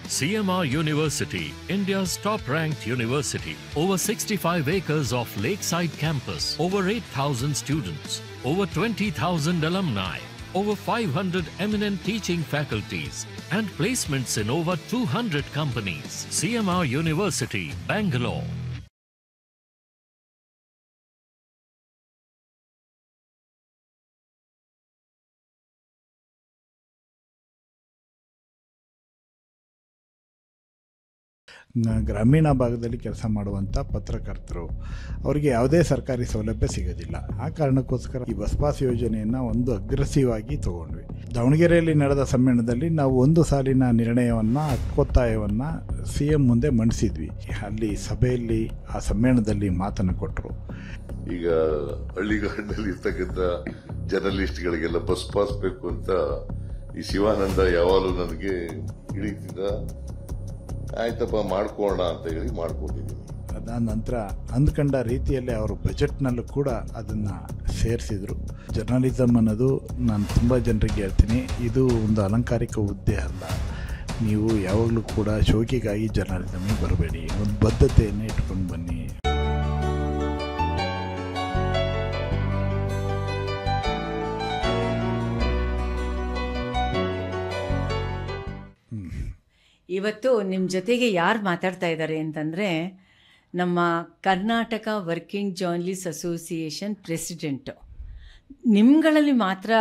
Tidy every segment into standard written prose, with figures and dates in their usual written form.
CMR University, India's top-ranked university. Over 65 acres of lakeside campus. Over 8,000 students. Over 20,000 alumni. Over 500 eminent teaching faculties. And placements in over 200 companies. CMR University, Bangalore. ಗ್ರಾಮೀಣ ಭಾಗದಲ್ಲಿ ಕೆಲಸ ಮಾಡುವಂಥ ಪತ್ರಕರ್ತರು ಅವರಿಗೆ ಯಾವುದೇ ಸರ್ಕಾರಿ ಸೌಲಭ್ಯ ಸಿಗೋದಿಲ್ಲ. ಆ ಕಾರಣಕ್ಕೋಸ್ಕರ ಈ ಬಸ್ ಪಾಸ್ ಯೋಜನೆಯನ್ನು ಒಂದು ಅಗ್ರೆಸಿವ್ ಆಗಿ ತಗೊಂಡ್ವಿ. ದಾವಣಗೆರೆಯಲ್ಲಿ ನಡೆದ ಸಮ್ಮೇಳನದಲ್ಲಿ ನಾವು ಒಂದು ಸಾಲಿನ ನಿರ್ಣಯವನ್ನು ಹಕ್ಕೊತ್ತಾಯವನ್ನು CM ಮುಂದೆ ಮಂಡಿಸಿದ್ವಿ. ಅಲ್ಲಿ ಸಭೆಯಲ್ಲಿ ಆ ಸಮ್ಮೇಳನದಲ್ಲಿ ಮಾತನ್ನು ಕೊಟ್ಟರು. ಈಗ ಹಳ್ಳಿಗಾಡಿನಲ್ಲಿ ಇರ್ತಕ್ಕಂಥ ಜರ್ನಲಿಸ್ಟ್ಗಳಿಗೆಲ್ಲ ಬಸ್ ಪಾಸ್ ಬೇಕು ಅಂತ ಈ ಶಿವಾನಂದ ಯಾವಾಗಲೂ ನನಗೆ ಹಿಡಿತಿದ್ದ. ಆಯ್ತಪ್ಪ ಮಾಡ್ಕೋಣ ಅಂತ ಹೇಳಿ ಮಾಡ್ಕೊಂಡಿದ್ದೀನಿ. ಅದಾದ ನಂತರ ಅಂದ್ಕೊಂಡ ರೀತಿಯಲ್ಲಿ ಅವರು ಬಜೆಟ್ನಲ್ಲೂ ಕೂಡ ಅದನ್ನು ಸೇರಿಸಿದರು. ಜರ್ನಲಿಸಮ್ ಅನ್ನೋದು ನಾನು ತುಂಬ ಜನರಿಗೆ ಹೇಳ್ತೀನಿ, ಇದು ಒಂದು ಅಲಂಕಾರಿಕ ಹುದ್ದೆ ಅಲ್ಲ. ನೀವು ಯಾವಾಗಲೂ ಕೂಡ ಶೋಕಿಗಾಗಿ ಜರ್ನಲಿಸಮ್ಗೆ ಬರಬೇಡಿ, ಒಂದು ಬದ್ಧತೆಯನ್ನು ಇಟ್ಕೊಂಡು ಬನ್ನಿ. ಇವತ್ತು ನಿಮ್ಮ ಜೊತೆಗೆ ಯಾರು ಮಾತಾಡ್ತಾ ಇದ್ದಾರೆ ಅಂತಂದರೆ ನಮ್ಮ Karnataka working journalist association president. ನಿಮ್ಗಳಲ್ಲಿ ಮಾತ್ರ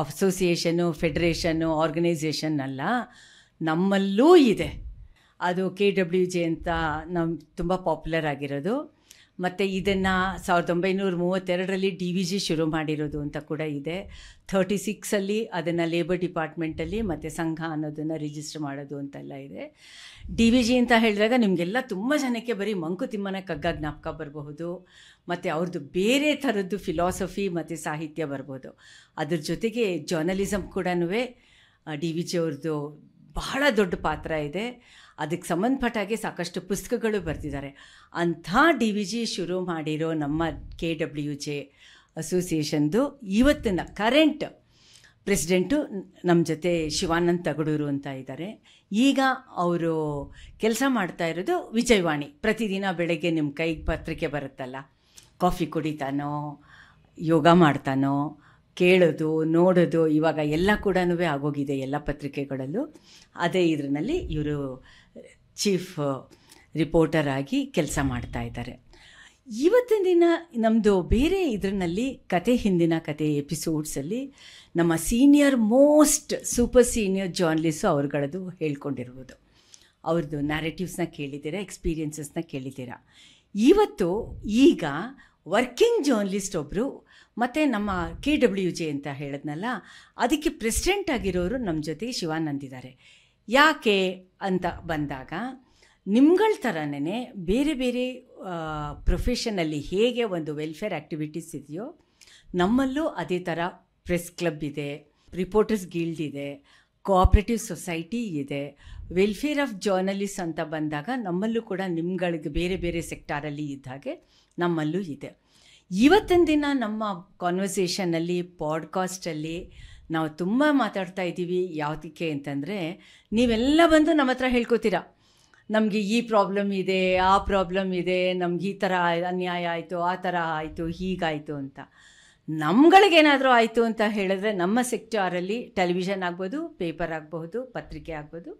ಅಸೋಸಿಯೇಷನು, ಫೆಡರೇಷನ್ನು, ಆರ್ಗನೈಸೇಷನ್ ಅಲ್ಲ, ನಮ್ಮಲ್ಲೂ ಇದೆ. ಅದು KWJ ಅಂತ ತುಂಬ ಪಾಪ್ಯುಲರ್ ಆಗಿರೋದು. ಮತ್ತು ಇದನ್ನು 1932ರಲ್ಲಿ DVG ಶುರು ಮಾಡಿರೋದು ಅಂತ ಕೂಡ ಇದೆ. 36ಅಲ್ಲಿ ಅದನ್ನು ಲೇಬರ್ ಡಿಪಾರ್ಟ್ಮೆಂಟಲ್ಲಿ ಮತ್ತು ಸಂಘ ಅನ್ನೋದನ್ನು ರಿಜಿಸ್ಟರ್ ಮಾಡೋದು ಅಂತೆಲ್ಲ ಇದೆ. DVG ಅಂತ ಹೇಳಿದಾಗ ನಿಮಗೆಲ್ಲ ತುಂಬ ಜನಕ್ಕೆ ಬರೀ ಮಂಕುತಿಮ್ಮನ ಕಗ್ಗ ಜ್ಞಾಪಕ ಬರಬಹುದು, ಮತ್ತು ಅವ್ರದ್ದು ಬೇರೆ ಥರದ್ದು ಫಿಲಾಸಫಿ ಮತ್ತು ಸಾಹಿತ್ಯ ಬರ್ಬೋದು. ಅದ್ರ ಜೊತೆಗೆ ಜರ್ನಲಿಸಮ್ ಕೂಡ DVG ಅವ್ರದ್ದು ಬಹಳ ದೊಡ್ಡ ಪಾತ್ರ ಇದೆ. ಅದಕ್ಕೆ ಸಂಬಂಧಪಟ್ಟಾಗೆ ಸಾಕಷ್ಟು ಪುಸ್ತಕಗಳು ಬರೆದಿದ್ದಾರೆ. ಅಂಥ DVG ಶುರು ಮಾಡಿರೋ ನಮ್ಮ KWJ ಅಸೋಸಿಯೇಷನ್ದು ಇವತ್ತಿನ ಕರೆಂಟ್ ಪ್ರೆಸಿಡೆಂಟು ನಮ್ಮ ಜೊತೆ ಶಿವಾನಂದ್ ತಗಡೂರು ಅಂತ ಇದ್ದಾರೆ. ಈಗ ಅವರು ಕೆಲಸ ಮಾಡ್ತಾ ಇರೋದು ವಿಜಯವಾಣಿ. ಪ್ರತಿದಿನ ಬೆಳಗ್ಗೆ ನಿಮ್ಮ ಕೈಗೆ ಪತ್ರಿಕೆ ಬರುತ್ತಲ್ಲ, ಕಾಫಿ ಕುಡಿತಾನೋ, ಯೋಗ ಮಾಡ್ತಾನೋ, ಕೇಳೋದು, ನೋಡೋದು, ಇವಾಗ ಎಲ್ಲ ಕೂಡ ಆಗೋಗಿದೆ ಎಲ್ಲ ಪತ್ರಿಕೆಗಳಲ್ಲೂ. ಅದೇ ಇದರಲ್ಲಿ ಇವರು ಚೀಫ್ ರಿಪೋರ್ಟರ್ ಆಗಿ ಕೆಲಸ ಮಾಡ್ತಾ ಇದ್ದಾರೆ. ಇವತ್ತಿನ ದಿನ ನಮ್ಮದು ಬೇರೆ ಇದರಲ್ಲಿ ಕತೆ, ಹಿಂದಿನ ಕತೆ ಎಪಿಸೋಡ್ಸಲ್ಲಿ ನಮ್ಮ senior most super senior journalist ಅವ್ರುಗಳದ್ದು ಹೇಳ್ಕೊಂಡಿರ್ಬೋದು. ಅವ್ರದ್ದು ನ್ಯಾರೇಟಿವ್ಸ್ನ ಕೇಳಿದ್ದೀರಾ, ಎಕ್ಸ್ಪೀರಿಯನ್ಸಸ್ನ ಕೇಳಿದ್ದೀರಾ. ಇವತ್ತು ಈಗ ವರ್ಕಿಂಗ್ ಜರ್ನಲಿಸ್ಟ್ ಒಬ್ಬರು ಮತ್ತು ನಮ್ಮ KWJ ಅಂತ ಹೇಳಿದ್ನಲ್ಲ, ಅದಕ್ಕೆ ಪ್ರೆಸಿಡೆಂಟ್ ಆಗಿರೋರು ನಮ್ಮ ಜೊತೆ ಶಿವಾನಂದ್ ಇದ್ದಾರೆ. ಯಾಕೆ ಅಂತ ಬಂದಾಗ, ನಿಮ್ಗಳ ಥರನೇ ಬೇರೆ ಬೇರೆ ಪ್ರೊಫೆಷನಲ್ಲಿ ಹೇಗೆ ಒಂದು ವೆಲ್ಫೇರ್ ಆ್ಯಕ್ಟಿವಿಟೀಸ್ ಇದೆಯೋ, ನಮ್ಮಲ್ಲೂ ಅದೇ ಥರ ಪ್ರೆಸ್ ಕ್ಲಬ್ ಇದೆ, ರಿಪೋರ್ಟರ್ಸ್ ಗಿಲ್ಡ್ ಇದೆ, ಕೋಆಪ್ರೇಟಿವ್ ಸೊಸೈಟಿ ಇದೆ. ವೆಲ್ಫೇರ್ ಆಫ್ ಜರ್ನಲಿಸ್ಟ್ ಅಂತ ಬಂದಾಗ ನಮ್ಮಲ್ಲೂ ಕೂಡ ನಿಮ್ಗಳಿಗೆ ಬೇರೆ ಬೇರೆ ಸೆಕ್ಟಾರಲ್ಲಿ ಇದ್ದಾಗೆ ನಮ್ಮಲ್ಲೂ ಇದೆ. ಇವತ್ತಿನ ದಿನ ನಮ್ಮ ಕಾನ್ವರ್ಸೇಷನಲ್ಲಿ, ಪಾಡ್ಕಾಸ್ಟಲ್ಲಿ ನಾವು ತುಂಬ ಮಾತಾಡ್ತಾ ಇದ್ದೀವಿ. ಯಾವುದಕ್ಕೆ ಅಂತಂದರೆ, ನೀವೆಲ್ಲ ಬಂದು ನಮ್ಮ ಹತ್ರ ಹೇಳ್ಕೊತೀರಾ, ನಮಗೆ ಈ ಪ್ರಾಬ್ಲಮ್ ಇದೆ, ಆ ಪ್ರಾಬ್ಲಮ್ ಇದೆ, ನಮ್ಗೆ ಈ ಥರ ಅನ್ಯಾಯ ಆಯಿತು, ಆ ಥರ ಆಯಿತು, ಹೀಗಾಯಿತು ಅಂತ. ನಮ್ಗಳಿಗೇನಾದರೂ ಆಯಿತು ಅಂತ ಹೇಳಿದ್ರೆ ನಮ್ಮ ಸೆಕ್ಟಾರಲ್ಲಿ ಟೆಲಿವಿಷನ್ ಆಗ್ಬೋದು, ಪೇಪರ್ ಆಗಬಹುದು, ಪತ್ರಿಕೆ ಆಗ್ಬೋದು,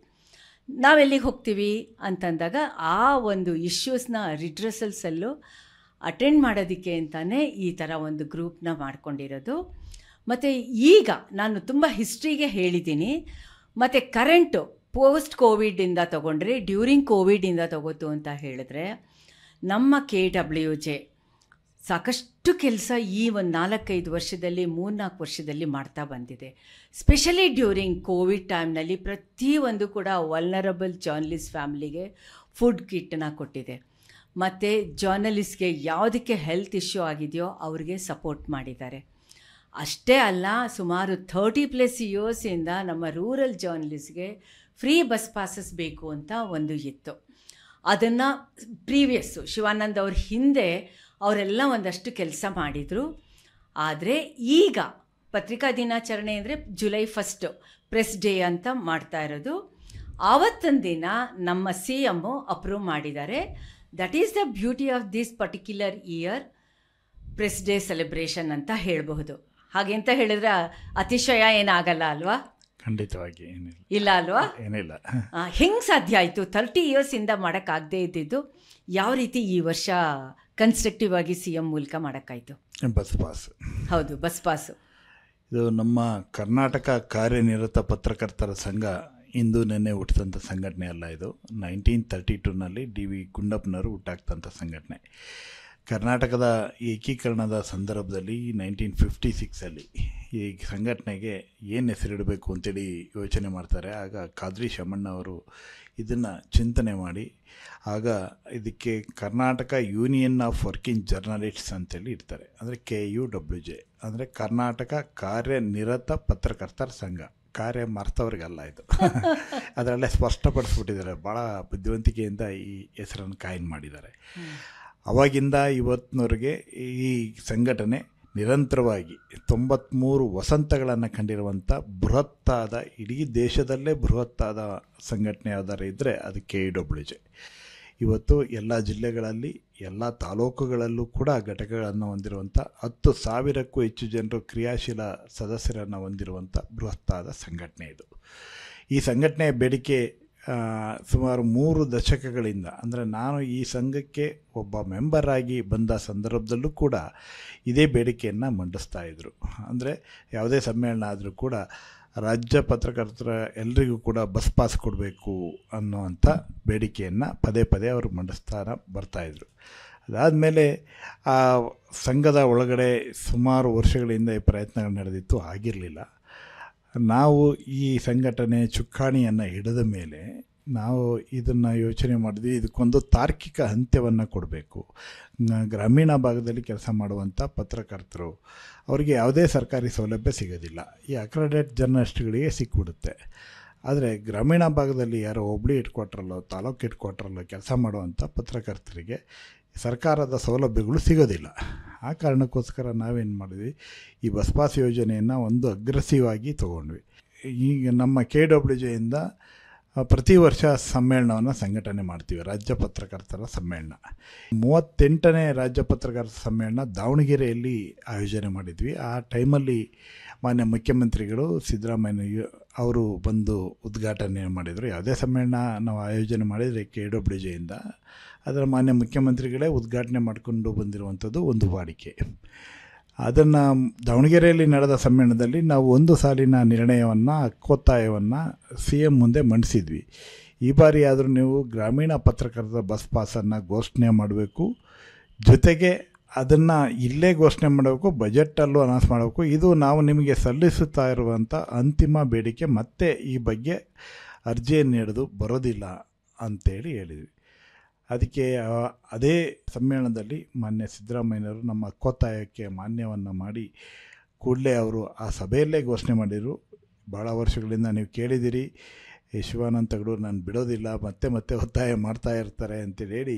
ನಾವೆಲ್ಲಿಗೆ ಹೋಗ್ತೀವಿ ಅಂತಂದಾಗ ಆ ಒಂದು ಇಶ್ಯೂಸ್ನ ರಿಡ್ರೆಸಲ್ಸಲ್ಲೂ ಅಟೆಂಡ್ ಮಾಡೋದಕ್ಕೆ ಅಂತಲೇ ಈ ಥರ ಒಂದು ಗ್ರೂಪ್ನ ಮಾಡ್ಕೊಂಡಿರೋದು. ಮತ್ತು ಈಗ ನಾನು ತುಂಬ ಹಿಸ್ಟ್ರಿಗೆ ಹೇಳಿದ್ದೀನಿ. ಮತ್ತು ಕರೆಂಟು ಪೋಸ್ಟ್ ಕೋವಿಡಿಂದ ತೊಗೊಂಡ್ರೆ, ಡ್ಯೂರಿಂಗ್ ಕೋವಿಡಿಂದ ತೊಗೋತು ಅಂತ ಹೇಳಿದ್ರೆ, ನಮ್ಮ KWJ ಸಾಕಷ್ಟು ಕೆಲಸ ಈ ಒಂದು 4-5 ವರ್ಷದಲ್ಲಿ, 3-4 ವರ್ಷದಲ್ಲಿ ಮಾಡ್ತಾ ಬಂದಿದೆ. ಸ್ಪೆಷಲಿ ಡ್ಯೂರಿಂಗ್ ಕೋವಿಡ್ ಟೈಮ್ನಲ್ಲಿ ಪ್ರತಿಯೊಂದು ಕೂಡ ವಲ್ನರಬಲ್ ಜರ್ನಲಿಸ್ಟ್ ಫ್ಯಾಮ್ಲಿಗೆ ಫುಡ್ ಕಿಟ್ಟನ್ನ ಕೊಟ್ಟಿದೆ. ಮತ್ತು ಜರ್ನಲಿಸ್ಟ್ಗೆ ಯಾವುದಕ್ಕೆ ಹೆಲ್ತ್ ಇಶ್ಯೂ ಆಗಿದೆಯೋ ಅವ್ರಿಗೆ ಸಪೋರ್ಟ್ ಮಾಡಿದ್ದಾರೆ. ಅಷ್ಟೇ ಅಲ್ಲ, ಸುಮಾರು 30+ ಇಯರ್ಸಿಂದ ನಮ್ಮ ರೂರಲ್ ಜರ್ನಲಿಸ್ಟ್ಗೆ ಫ್ರೀ ಬಸ್ ಪಾಸಸ್ ಬೇಕು ಅಂತ ಒಂದು ಇತ್ತು. ಅದನ್ನು ಪ್ರೀವಿಯಸ್ಸು ಶಿವಾನಂದ್ ಅವ್ರ ಹಿಂದೆ ಅವರೆಲ್ಲ ಒಂದಷ್ಟು ಕೆಲಸ ಮಾಡಿದರು. ಆದರೆ ಈಗ ಪತ್ರಿಕಾ ದಿನಾಚರಣೆ ಅಂದರೆ ಜುಲೈ 1 ಪ್ರೆಸ್ ಡೇ ಅಂತ ಮಾಡ್ತಾ ಇರೋದು. ಆವತ್ತೊಂದು ದಿನ ನಮ್ಮ ಸಿ ಎಮ್ಮು ಅಪ್ರೂವ್ ಮಾಡಿದ್ದಾರೆ. That is the beauty of this particular year press day celebration ಅಂತ ಹೇಳಬಹುದು. ಹಾಗೆ ಅಂತ ಹೇಳಿದ್ರೆ ಅತಿಶಯ ಏನಾಗಲ್ಲ ಅಲ್ವಾ? ಖಂಡಿತವಾಗಿ ಏನಿಲ್ಲ. ಇಲ್ಲ ಅಲ್ವಾ? ಏನಿಲ್ಲ. ಹೆಂಗೆ ಸಾಧ್ಯ ಆಯಿತು 30 ಇಯರ್ಸಿಂದ ಮಾಡೋಕ್ಕಾಗದೇ ಇದ್ದಿದ್ದು? ಯಾವ ರೀತಿ ಈ ವರ್ಷ ಕನ್ಸ್ಟ್ರಕ್ಟಿವ್ ಆಗಿ ಸಿ ಎಂ ಮೂಲಕ ಮಾಡೋಕ್ಕಾಯಿತು? Bus pass. ಹೌದು, ಬಸ್ ಪಾಸು. ಇದು ನಮ್ಮ ಕರ್ನಾಟಕ ಕಾರ್ಯನಿರತ ಪತ್ರಕರ್ತರ ಸಂಘ ಇಂದು ನೆನ್ನೆ ಹುಟ್ಟಿದಂಥ ಸಂಘಟನೆ ಅಲ್ಲ. ಇದು 1932ನಲ್ಲಿ ಡಿ ವಿ ಗುಂಡಪ್ಪನವರು ಹುಟ್ಟಾಕ್ತಂಥ ಸಂಘಟನೆ. ಕರ್ನಾಟಕದ ಏಕೀಕರಣದ ಸಂದರ್ಭದಲ್ಲಿ 1956ಅಲ್ಲಿ ಈ ಸಂಘಟನೆಗೆ ಏನು ಹೆಸರಿಡಬೇಕು ಅಂತೇಳಿ ಯೋಚನೆ ಮಾಡ್ತಾರೆ. ಆಗ ಖಾದ್ರಿ ಶಾಮಣ್ಣ ಅವರು ಇದನ್ನು ಚಿಂತನೆ ಮಾಡಿ ಆಗ ಇದಕ್ಕೆ Karnataka union of working journalists ಅಂತೇಳಿ ಇರ್ತಾರೆ. ಅಂದರೆ KUWJ ಅಂದರೆ ಕರ್ನಾಟಕ ಕಾರ್ಯನಿರತ ಪತ್ರಕರ್ತರ ಸಂಘ. ಕಾರ್ಯ ಮರ್ತವ್ರಿಗಲ್ಲ ಇದು. ಅದರಲ್ಲೇ ಸ್ಪಷ್ಟಪಡಿಸ್ಬಿಟ್ಟಿದ್ದಾರೆ. ಭಾಳ ಬುದ್ಧಿವಂತಿಕೆಯಿಂದ ಈ ಹೆಸರನ್ನು ಕಾಯಿನ್ ಮಾಡಿದ್ದಾರೆ. ಅವಾಗಿಂದ ಇವತ್ತಿನವರೆಗೆ ಈ ಸಂಘಟನೆ ನಿರಂತರವಾಗಿ 93 ವಸಂತಗಳನ್ನು ಕಂಡಿರುವಂಥ ಬೃಹತ್ತಾದ, ಇಡೀ ದೇಶದಲ್ಲೇ ಬೃಹತ್ತಾದ ಸಂಘಟನೆ ಯಾವ್ದಾರು ಇದ್ದರೆ ಅದು KUWJ. ಇವತ್ತು ಎಲ್ಲ ಜಿಲ್ಲೆಗಳಲ್ಲಿ ಎಲ್ಲ ತಾಲೂಕುಗಳಲ್ಲೂ ಕೂಡ ಘಟಕಗಳನ್ನು ಹೊಂದಿರುವಂಥ 10,000ಕ್ಕೂ ಹೆಚ್ಚು ಜನರು ಕ್ರಿಯಾಶೀಲ ಸದಸ್ಯರನ್ನು ಹೊಂದಿರುವಂಥ ಬೃಹತ್ತಾದ ಸಂಘಟನೆ ಇದು. ಈ ಸಂಘಟನೆಯ ಬೇಡಿಕೆ ಸುಮಾರು 3 ದಶಕಗಳಿಂದ, ಅಂದರೆ ನಾನು ಈ ಸಂಘಕ್ಕೆ ಒಬ್ಬ ಮೆಂಬರ್ ಆಗಿ ಬಂದ ಸಂದರ್ಭದಲ್ಲೂ ಕೂಡ ಇದೇ ಬೇಡಿಕೆಯನ್ನು ಮಂಡಿಸ್ತಾ ಇದ್ದರು. ಅಂದರೆ ಯಾವುದೇ ಸಮ್ಮೇಳನ ಆದರೂ ಕೂಡ ರಾಜ್ಯ ಪತ್ರಕರ್ತರ ಎಲ್ರಿಗೂ ಕೂಡ ಬಸ್ ಪಾಸ್ ಕೊಡಬೇಕು ಅನ್ನೋವಂಥ ಬೇಡಿಕೆಯನ್ನು ಪದೇ ಪದೇ ಅವರು ಮಂಡಿಸ್ತಾ ಬರ್ತಾಯಿದ್ರು. ಅದಾದಮೇಲೆ ಆ ಸಂಘದ ಒಳಗಡೆ ಸುಮಾರು ವರ್ಷಗಳಿಂದ ಈ ಪ್ರಯತ್ನಗಳು ನಡೆದಿತ್ತು, ಆಗಿರಲಿಲ್ಲ. ನಾವು ಈ ಸಂಘಟನೆ ಚುಕ್ಕಾಣಿಯನ್ನು ಹಿಡಿದ ಮೇಲೆ ನಾವು ಇದನ್ನು ಯೋಚನೆ ಮಾಡಿದ್ವಿ, ಇದಕ್ಕೊಂದು ತಾರ್ಕಿಕ ಅಂತ್ಯವನ್ನು ಕೊಡಬೇಕು. ಗ್ರಾಮೀಣ ಭಾಗದಲ್ಲಿ ಕೆಲಸ ಮಾಡುವಂಥ ಪತ್ರಕರ್ತರು ಅವರಿಗೆ ಯಾವುದೇ ಸರ್ಕಾರಿ ಸೌಲಭ್ಯ ಸಿಗೋದಿಲ್ಲ. ಈ ಅಕ್ರೆಡಿಟೆಡ್ ಜರ್ನಲಿಸ್ಟ್ಗಳಿಗೆ ಸಿಕ್ಬಿಡುತ್ತೆ. ಆದರೆ ಗ್ರಾಮೀಣ ಭಾಗದಲ್ಲಿ ಯಾರೋ ಹೋಬಳಿ ಹೆಡ್ ಕ್ವಾರ್ಟ್ರಲ್ಲೋ ತಾಲೂಕು ಹೆಡ್ ಕ್ವಾರ್ಟ್ರಲ್ಲೋ ಕೆಲಸ ಮಾಡುವಂಥ ಪತ್ರಕರ್ತರಿಗೆ ಸರ್ಕಾರದ ಸೌಲಭ್ಯಗಳು ಸಿಗೋದಿಲ್ಲ. ಆ ಕಾರಣಕ್ಕೋಸ್ಕರ ನಾವೇನು ಮಾಡಿದ್ವಿ, ಈ ಬಸ್ ಪಾಸ್ ಯೋಜನೆಯನ್ನು ಒಂದು ಅಗ್ರೆಸಿವ್ ಆಗಿ ತೊಗೊಂಡ್ವಿ. ಈಗ ನಮ್ಮ KWJಯಿಂದ ಪ್ರತಿ ವರ್ಷ ಸಮ್ಮೇಳನವನ್ನು ಸಂಘಟನೆ ಮಾಡ್ತೀವಿ, ರಾಜ್ಯ ಪತ್ರಕರ್ತರ ಸಮ್ಮೇಳನ. 38ನೇ ರಾಜ್ಯ ಪತ್ರಕರ್ತರ ಸಮ್ಮೇಳನ ದಾವಣಗೆರೆಯಲ್ಲಿ ಆಯೋಜನೆ ಮಾಡಿದ್ವಿ. ಆ ಟೈಮಲ್ಲಿ ಮಾನ್ಯ ಮುಖ್ಯಮಂತ್ರಿಗಳು ಸಿದ್ದರಾಮಯ್ಯ ಅವರು ಬಂದು ಉದ್ಘಾಟನೆ ಮಾಡಿದರು. ಯಾವುದೇ ಸಮ್ಮೇಳನ ನಾವು ಆಯೋಜನೆ ಮಾಡಿದರೆ KWJಯಿಂದ ಅದರ ಮಾನ್ಯ ಮುಖ್ಯಮಂತ್ರಿಗಳೇ ಉದ್ಘಾಟನೆ ಮಾಡಿಕೊಂಡು ಬಂದಿರುವಂಥದ್ದು ಒಂದು ವಾಡಿಕೆ. ಅದನ್ನು ದಾವಣಗೆರೆಯಲ್ಲಿ ನಡೆದ ಸಮ್ಮೇಳನದಲ್ಲಿ ನಾವು ಒಂದು ಸಾಲಿನ ನಿರ್ಣಯವನ್ನು, ಹಕ್ಕೊತ್ತಾಯವನ್ನು CM ಮುಂದೆ ಮಂಡಿಸಿದ್ವಿ. ಈ ಬಾರಿ ಆದರೂ ನೀವು ಗ್ರಾಮೀಣ ಪತ್ರಕರ್ತರ ಬಸ್ ಪಾಸನ್ನು ಘೋಷಣೆ ಮಾಡಬೇಕು, ಜೊತೆಗೆ ಅದನ್ನು ಇಲ್ಲೇ ಘೋಷಣೆ ಮಾಡಬೇಕು, ಬಜೆಟಲ್ಲೂ ಅನೌನ್ಸ್ ಮಾಡಬೇಕು. ಇದು ನಾವು ನಿಮಗೆ ಸಲ್ಲಿಸುತ್ತಾ ಇರುವಂಥ ಅಂತಿಮ ಬೇಡಿಕೆ, ಮತ್ತೆ ಈ ಬಗ್ಗೆ ಅರ್ಜಿಯನ್ನು ಹಿಡಿದು ಬರೋದಿಲ್ಲ ಅಂತೇಳಿ ಹೇಳಿದ್ವಿ. ಅದಕ್ಕೆ ಅದೇ ಸಮ್ಮೇಳನದಲ್ಲಿ ಮಾನ್ಯ ಸಿದ್ದರಾಮಯ್ಯನವರು ನಮ್ಮ ಹಕ್ಕೊತ್ತಾಯಕ್ಕೆ ಮಾನ್ಯವನ್ನು ಮಾಡಿ ಕೂಡಲೇ ಅವರು ಆ ಸಭೆಯಲ್ಲೇ ಘೋಷಣೆ ಮಾಡಿದರು. ಭಾಳ ವರ್ಷಗಳಿಂದ ನೀವು ಕೇಳಿದ್ದೀರಿ, ಶಿವಾನಂದ ತಗಡೂರು ನಾನು ಬಿಡೋದಿಲ್ಲ, ಮತ್ತೆ ಮತ್ತೆ ಒತ್ತಾಯ ಮಾಡ್ತಾ ಇರ್ತಾರೆ ಅಂತೇಳಿ ಹೇಳಿ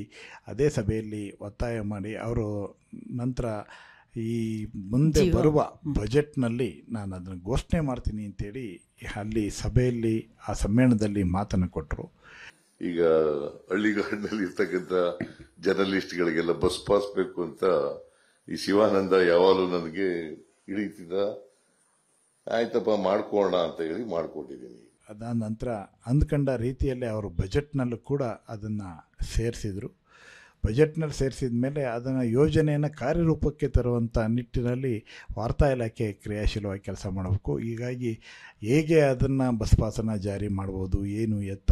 ಅದೇ ಸಭೆಯಲ್ಲಿ ಒತ್ತಾಯ ಮಾಡಿ ಅವರು ನಂತರ ಈ ಮುಂದೆ ಬರುವ ಬಜೆಟ್ನಲ್ಲಿ ನಾನು ಅದನ್ನು ಘೋಷಣೆ ಮಾಡ್ತೀನಿ ಅಂತೇಳಿ ಅಲ್ಲಿ ಸಭೆಯಲ್ಲಿ ಆ ಸಮ್ಮೇಳನದಲ್ಲಿ ಮಾತನ್ನು ಕೊಟ್ಟರು. ಈಗ ಹಳ್ಳಿಗಾಡಿನಲ್ಲಿ ಇರ್ತಕ್ಕಂಥ ಜರ್ನಲಿಸ್ಟ್ಗಳಿಗೆಲ್ಲ ಬಸ್ ಪಾಸ್ ಬೇಕು ಅಂತ ಈ ಶಿವಾನಂದ ಯಾವಾಗಲೂ ನನಗೆ ಹಿಡಿತಿದ್ದ. ಆಯ್ತಪ್ಪ ಮಾಡ್ಕೋಣ ಅಂತ ಹೇಳಿ ಮಾಡ್ಕೊಂಡಿದ್ದೀನಿ. ಅದಾದ ನಂತರ ಅಂದ್ಕೊಂಡ ರೀತಿಯಲ್ಲೇ ಅವರು ಬಜೆಟ್ನಲ್ಲೂ ಕೂಡ ಅದನ್ನು ಸೇರಿಸಿದರು. ಬಜೆಟ್ನಲ್ಲಿ ಸೇರಿಸಿದ ಮೇಲೆ ಅದನ್ನು ಯೋಜನೆಯನ್ನು ಕಾರ್ಯರೂಪಕ್ಕೆ ತರುವಂಥ ನಿಟ್ಟಿನಲ್ಲಿ ವಾರ್ತಾ ಇಲಾಖೆ ಕ್ರಿಯಾಶೀಲವಾಗಿ ಕೆಲಸ ಮಾಡಬೇಕು. ಹೀಗಾಗಿ ಹೇಗೆ ಅದನ್ನು ಬಸ್ ಪಾಸನ್ನು ಜಾರಿ ಮಾಡ್ಬೋದು, ಏನು ಎತ್ತ,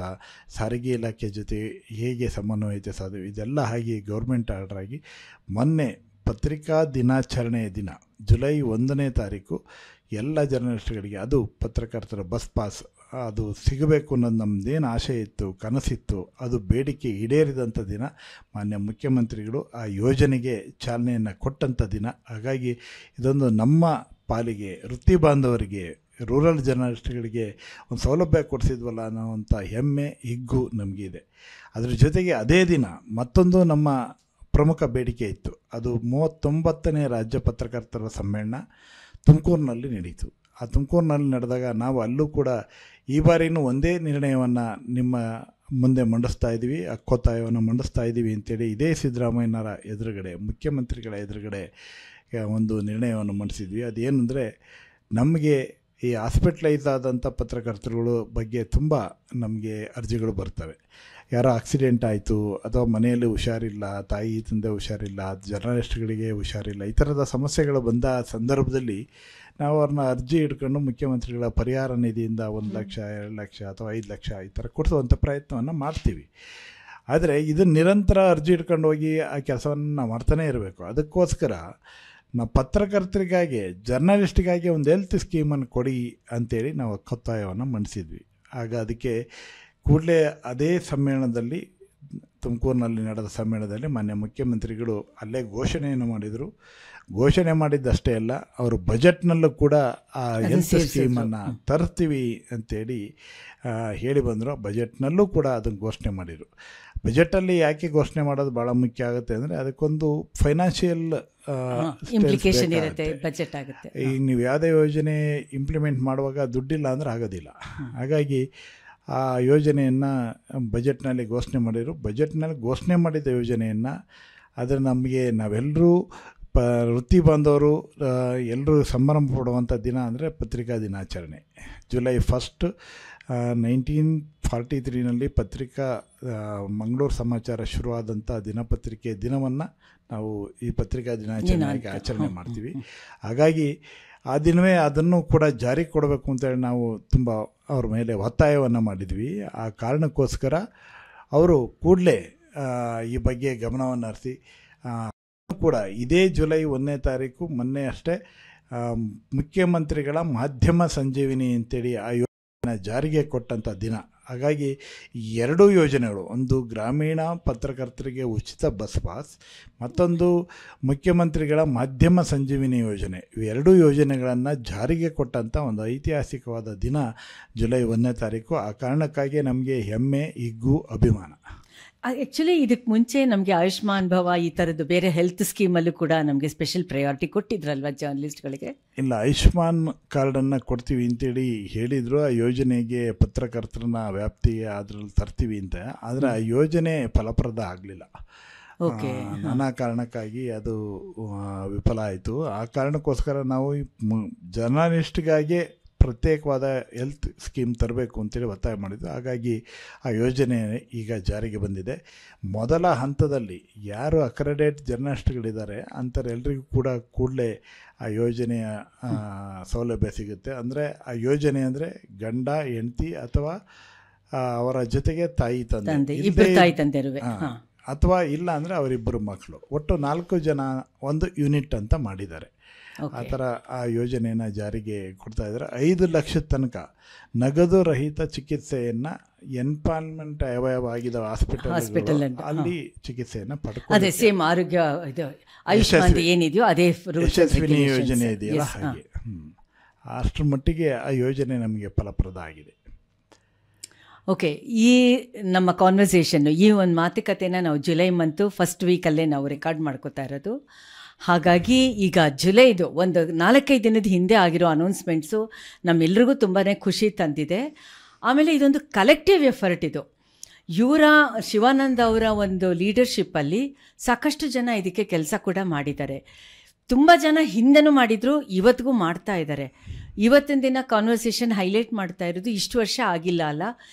ಸಾರಿಗೆ ಇಲಾಖೆ ಜೊತೆ ಹೇಗೆ ಸಮನ್ವಯತೆ ಸಾಧ್ಯ, ಇದೆಲ್ಲ ಹಾಗೆ ಗೌರ್ಮೆಂಟ್ ಆರ್ಡರ್ ಆಗಿ ಮೊನ್ನೆ ಪತ್ರಿಕಾ ದಿನಾಚರಣೆಯ ದಿನ ಜುಲೈ 1ನೇ ತಾರೀಕು ಎಲ್ಲ ಜರ್ನಲಿಸ್ಟ್ಗಳಿಗೆ ಅದು ಪತ್ರಕರ್ತರ ಬಸ್ ಪಾಸ್ ಅದು ಸಿಗಬೇಕು ಅನ್ನೋದು ನಮ್ಮದೇನು ಆಸೆ ಇತ್ತು, ಕನಸಿತ್ತು, ಅದು ಬೇಡಿಕೆ ಈಡೇರಿದಂಥ ದಿನ. ಮಾನ್ಯ ಮುಖ್ಯಮಂತ್ರಿಗಳು ಆ ಯೋಜನೆಗೆ ಚಾಲನೆಯನ್ನು ಕೊಟ್ಟಂಥ ದಿನ. ಹಾಗಾಗಿ ಇದೊಂದು ನಮ್ಮ ಪಾಲಿಗೆ, ವೃತ್ತಿ ಬಾಂಧವರಿಗೆ, ರೂರಲ್ ಜರ್ನಲಿಸ್ಟ್ಗಳಿಗೆ ಒಂದು ಸೌಲಭ್ಯ ಕೊಡಿಸಿದ್ವಲ್ಲ ಅನ್ನೋವಂಥ ಹೆಮ್ಮೆ, ಹಿಗ್ಗು ನಮಗಿದೆ. ಅದರ ಜೊತೆಗೆ ಅದೇ ದಿನ ಮತ್ತೊಂದು ನಮ್ಮ ಪ್ರಮುಖ ಬೇಡಿಕೆ ಇತ್ತು. ಅದು 39ನೇ ರಾಜ್ಯ ಪತ್ರಕರ್ತರ ಸಮ್ಮೇಳನ ತುಮಕೂರಿನಲ್ಲಿ ನಡೀತು. ಆ ತುಮಕೂರಿನಲ್ಲಿ ನಡೆದಾಗ ನಾವು ಅಲ್ಲೂ ಕೂಡ ಈ ಬಾರಿನೂ ಒಂದೇ ನಿರ್ಣಯವನ್ನು ನಿಮ್ಮ ಮುಂದೆ ಮಂಡಿಸ್ತಾ ಇದ್ದೀವಿ, ಹಕ್ಕೊತ್ತಾಯವನ್ನು ಮಂಡಿಸ್ತಾ ಇದ್ದೀವಿ ಅಂತೇಳಿ ಇದೇ ಸಿದ್ದರಾಮಯ್ಯನವರ ಎದುರುಗಡೆ, ಮುಖ್ಯಮಂತ್ರಿಗಳ ಎದುರುಗಡೆ ಒಂದು ನಿರ್ಣಯವನ್ನು ಮಂಡಿಸಿದ್ವಿ. ಅದೇನೆಂದರೆ, ನಮಗೆ ಈ ಹಾಸ್ಪಿಟ್ಲೈಸ್ ಆದಂಥ ಪತ್ರಕರ್ತರುಗಳು ಬಗ್ಗೆ ತುಂಬ ನಮಗೆ ಅರ್ಜಿಗಳು ಬರ್ತವೆ. ಯಾರೋ ಆಕ್ಸಿಡೆಂಟ್ ಆಯಿತು, ಅಥವಾ ಮನೆಯಲ್ಲಿ ಹುಷಾರಿಲ್ಲ, ತಾಯಿ ತಂದೆ ಹುಷಾರಿಲ್ಲ, ಜರ್ನಲಿಸ್ಟ್ಗಳಿಗೆ ಹುಷಾರಿಲ್ಲ, ಈ ಥರದ ಸಮಸ್ಯೆಗಳು ಬಂದ ಸಂದರ್ಭದಲ್ಲಿ ನಾವು ಅವ್ರನ್ನ ಅರ್ಜಿ ಹಿಡ್ಕೊಂಡು ಮುಖ್ಯಮಂತ್ರಿಗಳ ಪರಿಹಾರ ನಿಧಿಯಿಂದ 1 ಲಕ್ಷ 2 ಲಕ್ಷ ಅಥವಾ 5 ಲಕ್ಷ ಈ ಥರ ಕೊಡಿಸುವಂಥ ಪ್ರಯತ್ನವನ್ನು ಮಾಡ್ತೀವಿ. ಆದರೆ ಇದನ್ನು ನಿರಂತರ ಅರ್ಜಿ ಹಿಡ್ಕೊಂಡು ಹೋಗಿ ಆ ಕೆಲಸವನ್ನು ನಾವು ಮಾಡ್ತಾನೇ ಇರಬೇಕು. ಅದಕ್ಕೋಸ್ಕರ ನಾವು ಪತ್ರಕರ್ತರಿಗಾಗಿ, ಜರ್ನಲಿಸ್ಟಿಗಾಗಿ ಒಂದು ಹೆಲ್ತ್ ಸ್ಕೀಮನ್ನು ಕೊಡಿ ಅಂತೇಳಿ ನಾವು ಹಕ್ಕೊತ್ತಾಯವನ್ನು ಮಂಡಿಸಿದ್ವಿ. ಆಗ ಅದಕ್ಕೆ ಕೂಡಲೇ ಅದೇ ಸಮ್ಮೇಳನದಲ್ಲಿ, ತುಮಕೂರಿನಲ್ಲಿ ನಡೆದ ಸಮ್ಮೇಳನದಲ್ಲಿ ಮಾನ್ಯ ಮುಖ್ಯಮಂತ್ರಿಗಳು ಅಲ್ಲೇ ಘೋಷಣೆಯನ್ನು ಮಾಡಿದರು. ಘೋಷಣೆ ಮಾಡಿದ್ದಷ್ಟೇ ಅಲ್ಲ, ಅವರು ಬಜೆಟ್ನಲ್ಲೂ ಕೂಡ ಆ ಹೆಲ್ತ್ ಸ್ಕೀಮನ್ನು ತರ್ತೀವಿ ಅಂತೇಳಿ ಹೇಳಿ ಬಂದರು. ಬಜೆಟ್ನಲ್ಲೂ ಕೂಡ ಅದನ್ನು ಘೋಷಣೆ ಮಾಡಿದರು. ಬಜೆಟಲ್ಲಿ ಯಾಕೆ ಘೋಷಣೆ ಮಾಡೋದು ಭಾಳ ಮುಖ್ಯ ಆಗುತ್ತೆ ಅಂದರೆ, ಅದಕ್ಕೊಂದು ಫೈನಾನ್ಷಿಯಲ್ ಇಂಪ್ಲಿಕೇಶನ್ ಇರುತ್ತೆ, ಬಜೆಟ್ ಆಗುತ್ತೆ. ಈಗ ನೀವು ಯಾವುದೇ ಯೋಜನೆ ಇಂಪ್ಲಿಮೆಂಟ್ ಮಾಡುವಾಗ ದುಡ್ಡಿಲ್ಲ ಅಂದರೆ ಆಗೋದಿಲ್ಲ. ಹಾಗಾಗಿ ಆ ಯೋಜನೆಯನ್ನು ಬಜೆಟ್ನಲ್ಲಿ ಘೋಷಣೆ ಮಾಡಿದರು. ಬಜೆಟ್ನಲ್ಲಿ ಘೋಷಣೆ ಮಾಡಿದ ಯೋಜನೆಯನ್ನು ಆದರೆ ನಮಗೆ ನಾವೆಲ್ಲರೂ ವೃತ್ತಿ ಬಾಂಧವರು ಎಲ್ಲರೂ ಸಂಭ್ರಮ ಪಡುವಂಥ ದಿನ ಅಂದರೆ ಪತ್ರಿಕಾ ದಿನಾಚರಣೆ. ಜುಲೈ 1 1943ನಲ್ಲಿ ಮಂಗಳೂರು ಸಮಾಚಾರ ಶುರುವಾದಂಥ ದಿನಪತ್ರಿಕೆ ದಿನವನ್ನು ನಾವು ಈ ಪತ್ರಿಕಾ ದಿನಾಚರಣೆಗೆ ಆಚರಣೆ ಮಾಡ್ತೀವಿ. ಹಾಗಾಗಿ ಆ ದಿನವೇ ಅದನ್ನು ಕೂಡ ಜಾರಿಗೆ ಕೊಡಬೇಕು ಅಂತೇಳಿ ನಾವು ತುಂಬ ಅವ್ರ ಮೇಲೆ ಒತ್ತಾಯವನ್ನು ಮಾಡಿದ್ವಿ. ಆ ಕಾರಣಕ್ಕೋಸ್ಕರ ಅವರು ಕೂಡಲೇ ಈ ಬಗ್ಗೆ ಗಮನವನ್ನು ಹರಿಸಿ ಕೂಡ ಇದೇ ಜುಲೈ 1ನೇ ತಾರೀಕು ಮೊನ್ನೆ ಅಷ್ಟೇ ಮುಖ್ಯಮಂತ್ರಿಗಳ ಮಾಧ್ಯಮ ಸಂಜೀವಿನಿ ಅಂತೇಳಿ ಆ ಯೋಜನೆ ಜಾರಿಗೆ ಕೊಟ್ಟಂಥ ದಿನ. ಹಾಗಾಗಿ ಎರಡೂ ಯೋಜನೆಗಳು, ಒಂದು ಗ್ರಾಮೀಣ ಪತ್ರಕರ್ತರಿಗೆ ಉಚಿತ ಬಸ್ ಪಾಸ್, ಮತ್ತೊಂದು ಮುಖ್ಯಮಂತ್ರಿಗಳ ಮಾಧ್ಯಮ ಸಂಜೀವಿನಿ ಯೋಜನೆ, ಇವೆರಡೂ ಯೋಜನೆಗಳನ್ನು ಜಾರಿಗೆ ಕೊಟ್ಟಂಥ ಒಂದು ಐತಿಹಾಸಿಕವಾದ ದಿನ ಜುಲೈ 1ನೇ ತಾರೀಕು. ಆ ಕಾರಣಕ್ಕಾಗಿ ನಮಗೆ ಹೆಮ್ಮೆ, ಹಿಗ್ಗು, ಅಭಿಮಾನ. ಆ್ಯಕ್ಚುಲಿ ಇದಕ್ಕೆ ಮುಂಚೆ ನಮಗೆ ಆಯುಷ್ಮಾನ್ ಭವ ಈ ಥರದ್ದು ಬೇರೆ ಹೆಲ್ತ್ ಸ್ಕೀಮಲ್ಲೂ ಕೂಡ ನಮಗೆ ಸ್ಪೆಷಲ್ ಪ್ರಯಾರಿಟಿ ಕೊಟ್ಟಿದ್ರಲ್ವ ಜರ್ನಲಿಸ್ಟ್ಗಳಿಗೆ? ಇಲ್ಲ, ಆಯುಷ್ಮಾನ್ ಕಾರ್ಡನ್ನು ಕೊಡ್ತೀವಿ ಅಂತೇಳಿ ಹೇಳಿದರು. ಆ ಯೋಜನೆಗೆ ಪತ್ರಕರ್ತರನ್ನ ವ್ಯಾಪ್ತಿ ಅದರಲ್ಲಿ ತರ್ತೀವಿ ಅಂತ. ಆದರೆ ಆ ಯೋಜನೆ ಫಲಪ್ರದ ಆಗಲಿಲ್ಲ. ನಾನಾ ಕಾರಣಕ್ಕಾಗಿ ಅದು ವಿಫಲ ಆಯಿತು. ಆ ಕಾರಣಕ್ಕೋಸ್ಕರ ನಾವು ಜರ್ನಲಿಸ್ಟ್ಗಾಗಿ ಪ್ರತ್ಯೇಕವಾದ ಹೆಲ್ತ್ ಸ್ಕೀಮ್ ತರಬೇಕು ಅಂತೇಳಿ ಒತ್ತಾಯ ಮಾಡಿದ್ದು. ಹಾಗಾಗಿ ಆ ಯೋಜನೆ ಈಗ ಜಾರಿಗೆ ಬಂದಿದೆ. ಮೊದಲ ಹಂತದಲ್ಲಿ ಯಾರು ಅಕ್ರೆಡಿಟೇಟ್ ಜರ್ನಲಿಸ್ಟ್ಗಳಿದ್ದಾರೆ ಅಂಥವ್ರೆಲ್ಲರಿಗೂ ಕೂಡ ಕೂಡಲೇ ಆ ಯೋಜನೆಯ ಸೌಲಭ್ಯ ಸಿಗುತ್ತೆ. ಅಂದರೆ ಆ ಯೋಜನೆ ಅಂದರೆ ಗಂಡ ಹೆಂಡತಿ ಅಥವಾ ಅವರ ಜೊತೆಗೆ ತಾಯಿ ತಂದೆ, ಅಥವಾ ಇಲ್ಲ ಅಂದರೆ ಅವರಿಬ್ಬರು ಮಕ್ಕಳು, ಒಟ್ಟು 4 ಜನ ಒಂದು ಯೂನಿಟ್ ಅಂತ ಮಾಡಿದ್ದಾರೆ. ಆ ಥರ ಆ ಯೋಜನೆಯನ್ನು ಜಾರಿಗೆ ಕೊಡ್ತಾ ಇದ್ದಾರೆ. 5 ಲಕ್ಷದ ತನಕ ನಗದು ರಹಿತ ಚಿಕಿತ್ಸೆಯನ್ನು ಎನ್ಪಾಲ್ಮೆಂಟ್ ಅವಯವ ಆಗಿದ ಹಾಸ್ಪಿಟಲ್ ಅಲ್ಲಿ ಚಿಕಿತ್ಸೆಯನ್ನು ಪಡ್ಕೊಂಡು, ಅದೇ ಸೇಮ್ ಆರೋಗ್ಯ ಇದು ಆಯುಷ್ಮಾನ್ ಏನಿದೆಯೋ ಅದೇ ಯಶಸ್ವಿನಿ ಯೋಜನೆ ಇದೆಯಲ್ಲ ಹಾಗೆ. ಅಷ್ಟರ ಮಟ್ಟಿಗೆ ಆ ಯೋಜನೆ ನಮಗೆ ಫಲಪ್ರದ ಆಗಿದೆ. ಓಕೆ, ಈ ನಮ್ಮ ಕಾನ್ವರ್ಸೇಷನ್ನು, ಈ ಒಂದು ಮಾತುಕತೆನ ನಾವು ಜುಲೈ ಮಂತು ಫಸ್ಟ್ ವೀಕಲ್ಲೇ ನಾವು ರೆಕಾರ್ಡ್ ಮಾಡ್ಕೋತಾ ಇರೋದು. ಹಾಗಾಗಿ ಈಗ ಜುಲೈದು ಒಂದು 4-5 ದಿನದ ಹಿಂದೆ ಆಗಿರೋ ಅನೌನ್ಸ್ಮೆಂಟ್ಸು ನಮ್ಮೆಲ್ರಿಗೂ ತುಂಬಾ ಖುಷಿ ತಂದಿದೆ. ಆಮೇಲೆ ಇದೊಂದು ಕಲೆಕ್ಟಿವ್ ಎಫರ್ಟ್. ಇದು ಶಿವಾನಂದ ಅವರ ಒಂದು ಲೀಡರ್ಶಿಪ್ಪಲ್ಲಿ ಸಾಕಷ್ಟು ಜನ ಇದಕ್ಕೆ ಕೆಲಸ ಕೂಡ ಮಾಡಿದ್ದಾರೆ. ತುಂಬ ಜನ ಹಿಂದೆನೂ ಮಾಡಿದರು, ಇವತ್ತಿಗೂ ಮಾಡ್ತಾ ಇದ್ದಾರೆ. ಇವತ್ತಿನ ದಿನ ಕಾನ್ವರ್ಸೇಷನ್ ಹೈಲೈಟ್ ಮಾಡ್ತಾ ಇರೋದು ಇಷ್ಟು ವರ್ಷ ಆಗಿಲ್ಲ ಅಲ್ಲ,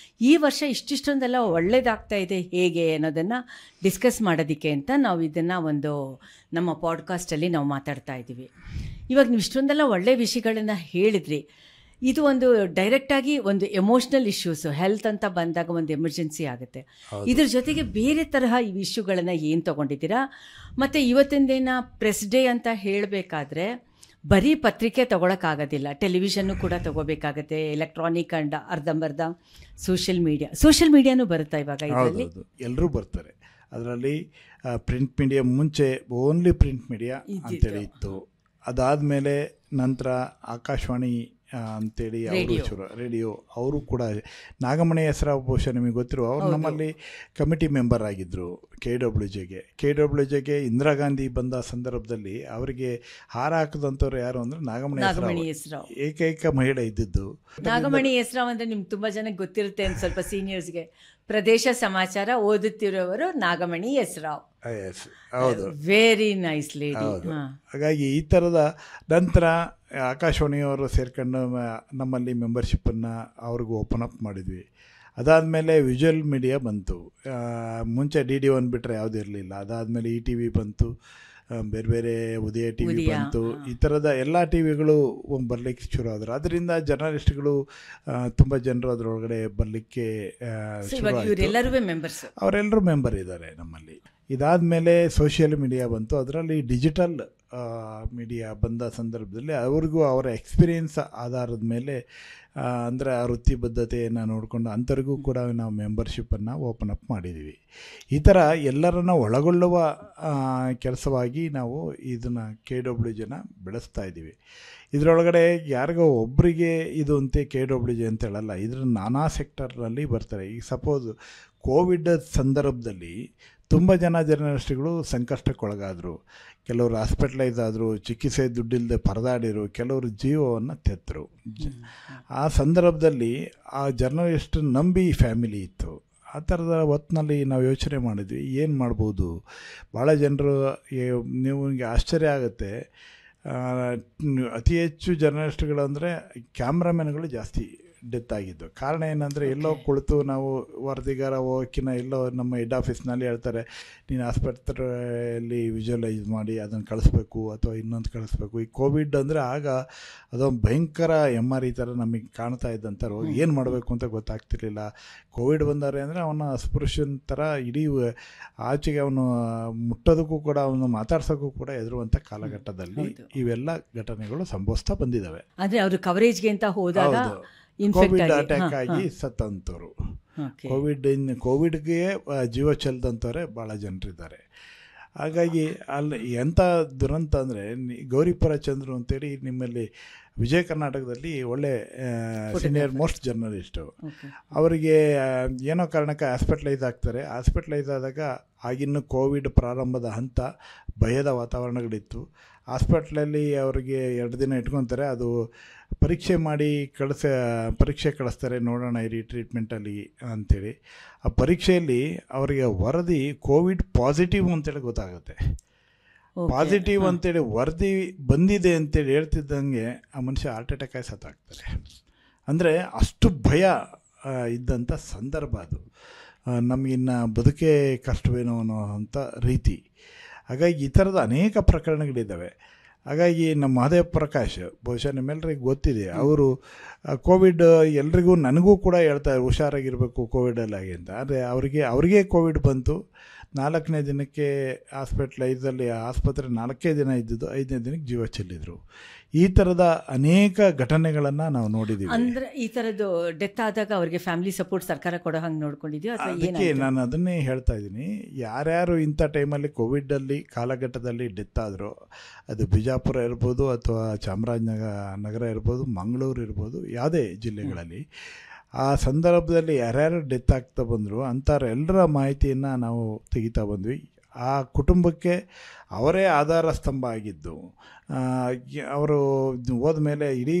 ಈ ವರ್ಷ ಇಷ್ಟಿಷ್ಟೊಂದೆಲ್ಲ ಒಳ್ಳೇದಾಗ್ತಾ ಇದೆ ಹೇಗೆ ಅನ್ನೋದನ್ನು ಡಿಸ್ಕಸ್ ಮಾಡೋದಕ್ಕೆ ಅಂತ ನಾವು ಇದನ್ನು ಒಂದು ನಮ್ಮ ಪಾಡ್ಕಾಸ್ಟಲ್ಲಿ ನಾವು ಮಾತಾಡ್ತಾ ಇದ್ದೀವಿ. ಇವಾಗ ನೀವು ಇಷ್ಟೊಂದೆಲ್ಲ ಒಳ್ಳೆಯ ವಿಷಯಗಳನ್ನು ಹೇಳಿದ್ರಿ. ಇದು ಒಂದು ಡೈರೆಕ್ಟಾಗಿ ಒಂದು ಎಮೋಷ್ನಲ್ ಇಶ್ಯೂಸು, ಹೆಲ್ತ್ ಅಂತ ಬಂದಾಗ ಒಂದು ಎಮರ್ಜೆನ್ಸಿ ಆಗುತ್ತೆ. ಇದ್ರ ಜೊತೆಗೆ ಬೇರೆ ತರಹ ಈ ಇಶ್ಯೂಗಳನ್ನು ಏನು ತೊಗೊಂಡಿದ್ದೀರಾ? ಮತ್ತು ಇವತ್ತಿನ ದಿನ ಪ್ರೆಸ್ ಡೇ ಅಂತ ಹೇಳಬೇಕಾದ್ರೆ ಬರೀ ಪತ್ರಿಕೆ ತೊಗೊಳಕ್ಕಾಗೋದಿಲ್ಲ, ಟೆಲಿವಿಷನ್ನು ಕೂಡ ತೊಗೋಬೇಕಾಗತ್ತೆ, ಎಲೆಕ್ಟ್ರಾನಿಕ್ ಆ್ಯಂಡ್ ಅರ್ಧಂಬರ್ಧ ಸೋಷಿಯಲ್ ಮೀಡಿಯಾನೂ ಬರುತ್ತಾ ಇವಾಗ ಇದರಲ್ಲಿ? ಎಲ್ಲರೂ ಬರ್ತಾರೆ. ಅದರಲ್ಲಿ ಪ್ರಿಂಟ್ ಮೀಡಿಯಾ ಮುಂಚೆ ಓನ್ಲಿ ಪ್ರಿಂಟ್ ಮೀಡಿಯಾ ಅಂತೇಳಿ ಇತ್ತು. ಅದಾದಮೇಲೆ ನಂತರ ಆಕಾಶವಾಣಿ ಅಂತೇಳಿ ಅವರು ರೇಡಿಯೋ ಅವರು ಕೂಡ ನಾಗಮಣಿ ಹೆಸರಾವ್ ಬಹುಶಃ ನಿಮಗೆ ಗೊತ್ತಿರುವ ಅವರು ನಮ್ಮಲ್ಲಿ ಕಮಿಟಿ ಮೆಂಬರ್ ಆಗಿದ್ದರು ಕೆ ಡಬ್ಲ್ಯೂ ಜೆಗೆ ಇಂದಿರಾ ಗಾಂಧಿ ಬಂದ ಸಂದರ್ಭದಲ್ಲಿ ಅವರಿಗೆ ಹಾರ ಹಾಕಿದಂಥವ್ರು ಯಾರು ಅಂದರೆ ನಾಗಮಣಿ ಹೆಸರಾವ್ ಏಕೈಕ ಮಹಿಳೆ ಇದ್ದಿದ್ದು. ನಾಗಮಣಿ ಹೆಸರಾವ್ ಅಂದರೆ ನಿಮ್ಗೆ ತುಂಬ ಜನಕ್ಕೆ ಗೊತ್ತಿರುತ್ತೆ ಅಂತ ಸ್ವಲ್ಪ ಸೀನಿಯರ್ಸ್ಗೆ. ಪ್ರದೇಶ ಸಮಾಚಾರ ಓದುತ್ತಿರುವವರು ನಾಗಮಣಿ ಹೆಸರಾವ್. ಹೌದು, ವೆರಿ ನೈಸ್ ಲೇಡಿ. ಹಾಗಾಗಿ ಈ ಥರದ ನಂತರ ಆಕಾಶವಾಣಿಯವರು ಸೇರ್ಕೊಂಡು ನಮ್ಮಲ್ಲಿ ಮೆಂಬರ್ಶಿಪ್ಪನ್ನು ಅವ್ರಿಗೂ ಓಪನ್ ಅಪ್ ಮಾಡಿದ್ವಿ. ಅದಾದಮೇಲೆ ವಿಜುವಲ್ ಮೀಡಿಯಾ ಬಂತು. ಮುಂಚೆ DD1 ಬಿಟ್ಟರೆ ಯಾವುದೂ ಇರಲಿಲ್ಲ. ಅದಾದಮೇಲೆ ETV ಬಂತು, ಬೇರೆ ಬೇರೆ ಉದಯ TV ಬಂತು. ಈ ಥರದ ಎಲ್ಲ ಟಿವಿಗಳು ಬರಲಿಕ್ಕೆ ಶುರು ಆದರು. ಅದರಿಂದ ಜರ್ನಲಿಸ್ಟ್ಗಳು ತುಂಬ ಜನರು ಅದರೊಳಗಡೆ ಬರಲಿಕ್ಕೆ ಅವರೆಲ್ಲರೂ ಮೆಂಬರ್ ಇದ್ದಾರೆ ನಮ್ಮಲ್ಲಿ. ಇದಾದಮೇಲೆ ಸೋಷಿಯಲ್ ಮೀಡಿಯಾ ಬಂತು. ಅದರಲ್ಲಿ ಡಿಜಿಟಲ್ ಮೀಡಿಯಾ ಬಂದ ಸಂದರ್ಭದಲ್ಲಿ ಅವ್ರಿಗೂ ಅವರ ಎಕ್ಸ್ಪೀರಿಯೆನ್ಸ್ ಆಧಾರದ ಮೇಲೆ ಅಂದರೆ ಆ ವೃತ್ತಿಬದ್ಧತೆಯನ್ನು ನೋಡಿಕೊಂಡು ಅಂಥವ್ರಿಗೂ ಕೂಡ ನಾವು ಮೆಂಬರ್ಶಿಪ್ಪನ್ನು ಓಪನ್ ಅಪ್ ಮಾಡಿದ್ದೀವಿ. ಈ ಥರ ಎಲ್ಲರನ್ನ ಒಳಗೊಳ್ಳುವ ಕೆಲಸವಾಗಿ ನಾವು ಇದನ್ನು KWJನ ಬೆಳೆಸ್ತಾ ಇದ್ದೀವಿ. ಇದರೊಳಗಡೆ ಯಾರಿಗೋ ಒಬ್ಬರಿಗೆ ಇದು ಅಂತೆ KWJ ಅಂತ ಹೇಳಲ್ಲ, ಇದರ ನಾನಾ ಸೆಕ್ಟರ್ನಲ್ಲಿ ಬರ್ತಾರೆ. ಈಗ ಸಪೋಸ್ ಕೋವಿಡ್ ಸಂದರ್ಭದಲ್ಲಿ ತುಂಬ ಜನ ಜರ್ನಲಿಸ್ಟ್ಗಳು ಸಂಕಷ್ಟಕ್ಕೊಳಗಾದರು, ಕೆಲವರು ಹಾಸ್ಪಿಟ್ಲೈಸ್ ಆದರು, ಚಿಕಿತ್ಸೆ ದುಡ್ಡಿಲ್ಲದೆ ಪರದಾಡಿರು, ಕೆಲವರು ಜೀವವನ್ನು ತೆತ್ತರು. ಆ ಸಂದರ್ಭದಲ್ಲಿ ಆ ಜರ್ನಲಿಸ್ಟ್ ನಂಬಿ ಫ್ಯಾಮಿಲಿ ಇತ್ತು. ಆ ಥರದ ಹೊತ್ತಿನಲ್ಲಿ ನಾವು ಯೋಚನೆ ಮಾಡಿದ್ವಿ ಏನು ಮಾಡ್ಬೋದು. ಭಾಳ ಜನರು ನಿಮಗೆ ಆಶ್ಚರ್ಯ ಆಗುತ್ತೆ, ಅತಿ ಹೆಚ್ಚು ಜರ್ನಲಿಸ್ಟ್ಗಳು ಅಂದರೆ ಕ್ಯಾಮ್ರಾಮನ್ಗಳು ಜಾಸ್ತಿ ಡೆತ್ ಆಗಿದ್ದು. ಕಾರಣ ಏನಂದರೆ ಎಲ್ಲೋ ಕುಳಿತು ನಾವು ವರದಿಗಾರ ಹೋಗೋಕ್ಕಿಂತ ಎಲ್ಲೋ ನಮ್ಮ ಹೆಡ್ ಆಫೀಸ್ನಲ್ಲಿ ಹೇಳ್ತಾರೆ ನೀನು ಆಸ್ಪತ್ರೆಯಲ್ಲಿ ವಿಜುವಲೈಸ್ ಮಾಡಿ ಅದನ್ನು ಕಳಿಸ್ಬೇಕು ಅಥವಾ ಇನ್ನೊಂದು ಕಳಿಸ್ಬೇಕು. ಈ ಕೋವಿಡ್ ಅಂದರೆ ಆಗ ಅದೊಂದು ಭಯಂಕರ MR ಥರ ನಮಗೆ ಕಾಣ್ತಾ ಇದ್ದಂಥವ್ರು ಏನು ಮಾಡಬೇಕು ಅಂತ ಗೊತ್ತಾಗ್ತಿರ್ಲಿಲ್ಲ. ಕೋವಿಡ್ ಬಂದರೆ ಅಂದರೆ ಅವನ ಅಸ್ಪೃಶ್ಯನ ಥರ ಇಡೀ ಆಚೆಗೆ ಅವನು ಮುಟ್ಟೋದಕ್ಕೂ ಕೂಡ ಅವನು ಮಾತಾಡ್ಸೋಕ್ಕೂ ಕೂಡ ಹೆದರುವಂಥ ಕಾಲಘಟ್ಟದಲ್ಲಿ ಇವೆಲ್ಲ ಘಟನೆಗಳು ಸಂಭವಿಸ್ತಾ ಬಂದಿದ್ದಾವೆ. ಅಂದರೆ ಅವರು ಕವರೇಜ್ಗೆ ಅಂತ ಹೋದಾಗ ಕೋವಿಡ್ ಅಟ್ಯಾಕ್ ಆಗಿ ಸತ್ತಂಥವ್ರು, ಕೋವಿಡ್ಗೆ ಜೀವ ಚೆಲ್ದಂಥವ್ರೆ ಭಾಳ ಜನರಿದ್ದಾರೆ. ಹಾಗಾಗಿ ಅಲ್ಲಿ ಎಂಥ ದುರಂತ ಅಂದರೆ ಗೌರಿಪುರ ಚಂದ್ರು ಅಂತೇಳಿ ನಿಮ್ಮಲ್ಲಿ ವಿಜಯ ಕರ್ನಾಟಕದಲ್ಲಿ ಒಳ್ಳೆ ಸೀನಿಯರ್ ಮೋಸ್ಟ್ ಜರ್ನಲಿಸ್ಟು. ಅವರಿಗೆ ಏನೋ ಕಾರಣಕ್ಕೆ ಹಾಸ್ಪಿಟ್ಲೈಸ್ ಆಗ್ತಾರೆ. ಹಾಸ್ಪಿಟ್ಲೈಸ್ ಆದಾಗ ಆಗಿನ್ನು ಕೋವಿಡ್ ಪ್ರಾರಂಭದ ಹಂತ, ಭಯದ ವಾತಾವರಣಗಳಿತ್ತು. ಹಾಸ್ಪಿಟ್ಲಲ್ಲಿ ಅವರಿಗೆ 2 ದಿನ ಇಟ್ಕೊತಾರೆ. ಅದು ಪರೀಕ್ಷೆ ಮಾಡಿ ಪರೀಕ್ಷೆ ಕಳಿಸ್ತಾರೆ, ನೋಡೋಣ ಇರಿ ಟ್ರೀಟ್ಮೆಂಟಲ್ಲಿ ಅಂಥೇಳಿ. ಆ ಪರೀಕ್ಷೆಯಲ್ಲಿ ಅವರಿಗೆ ವರದಿ ಕೋವಿಡ್ ಪಾಸಿಟಿವ್ ಅಂತೇಳಿ ಗೊತ್ತಾಗುತ್ತೆ. ಪಾಸಿಟಿವ್ ಅಂತೇಳಿ ವರದಿ ಬಂದಿದೆ ಅಂತೇಳಿ ಹೇಳ್ತಿದ್ದಂಗೆ ಆ ಮನುಷ್ಯ ಹಾರ್ಟ್ ಅಟ್ಯಾಕ್ ಆಗಿ ಸತ್ತಾಗ್ತಾರೆ. ಅಂದರೆ ಅಷ್ಟು ಭಯ ಇದ್ದಂಥ ಸಂದರ್ಭ ಅದು. ನಮಗಿನ್ನು ಬದುಕೇ ಕಷ್ಟವೇನೋ ಅನ್ನೋ ಅಂಥ ರೀತಿ. ಹಾಗಾಗಿ ಈ ಥರದ ಅನೇಕ ಪ್ರಕರಣಗಳಿದ್ದಾವೆ. ಹಾಗಾಗಿ ನಮ್ಮ ಮಹದೇವ್ ಪ್ರಕಾಶ್ ಬಹುಶಃ ನಿಮ್ಮೆಲ್ಲರಿಗೂ ಗೊತ್ತಿದೆ, ಅವರು ಕೋವಿಡ್ ಎಲ್ರಿಗೂ ನನಗೂ ಕೂಡ ಹೇಳ್ತಾರೆ ಹುಷಾರಾಗಿರಬೇಕು ಕೋವಿಡಲ್ಲಾಗಿ ಅಂತ. ಆದರೆ ಅವರಿಗೆ ಕೋವಿಡ್ ಬಂತು. 4ನೇ ದಿನಕ್ಕೆ ಆಸ್ಪತ್ರೆ 4 ದಿನ ಇದ್ದಿದ್ದು, 5ನೇ ದಿನಕ್ಕೆ ಜೀವ ಚೆಲ್ಲಿದ್ರು. ಈ ಥರದ ಅನೇಕ ಘಟನೆಗಳನ್ನು ನಾವು ನೋಡಿದ್ದೀವಿ. ಅಂದರೆ ಈ ಥರದ್ದು ಡೆತ್ ಆದಾಗ ಅವರಿಗೆ ಫ್ಯಾಮಿಲಿ ಸಪೋರ್ಟ್ ಸರ್ಕಾರ ಕೊಡೋ ಹಂಗೆ ನೋಡ್ಕೊಂಡಿದ್ದೀವಿ. ಅದಕ್ಕೆ ನಾನು ಅದನ್ನೇ ಹೇಳ್ತಾ ಇದ್ದೀನಿ, ಯಾರ್ಯಾರು ಇಂಥ ಟೈಮಲ್ಲಿ ಕೋವಿಡಲ್ಲಿ ಕಾಲಘಟ್ಟದಲ್ಲಿ ಡೆತ್ ಆದರೂ, ಅದು ಬಿಜಾಪುರ ಇರ್ಬೋದು ಅಥವಾ ಚಾಮರಾಜನಗರ ಇರ್ಬೋದು, ಮಂಗಳೂರು ಇರ್ಬೋದು, ಯಾವುದೇ ಜಿಲ್ಲೆಗಳಲ್ಲಿ ಆ ಸಂದರ್ಭದಲ್ಲಿ ಯಾರ್ಯಾರು ಡೆತ್ ಆಗ್ತಾ ಬಂದರು ಅಂಥವ್ರೆಲ್ಲರ ಮಾಹಿತಿಯನ್ನು ನಾವು ತೆಗಿತಾ ಬಂದ್ವಿ. ಆ ಕುಟುಂಬಕ್ಕೆ ಅವರೇ ಆಧಾರ ಸ್ತಂಭ ಆಗಿದ್ದು. ಅವರು ಹೋದ ಮೇಲೆ ಇಡೀ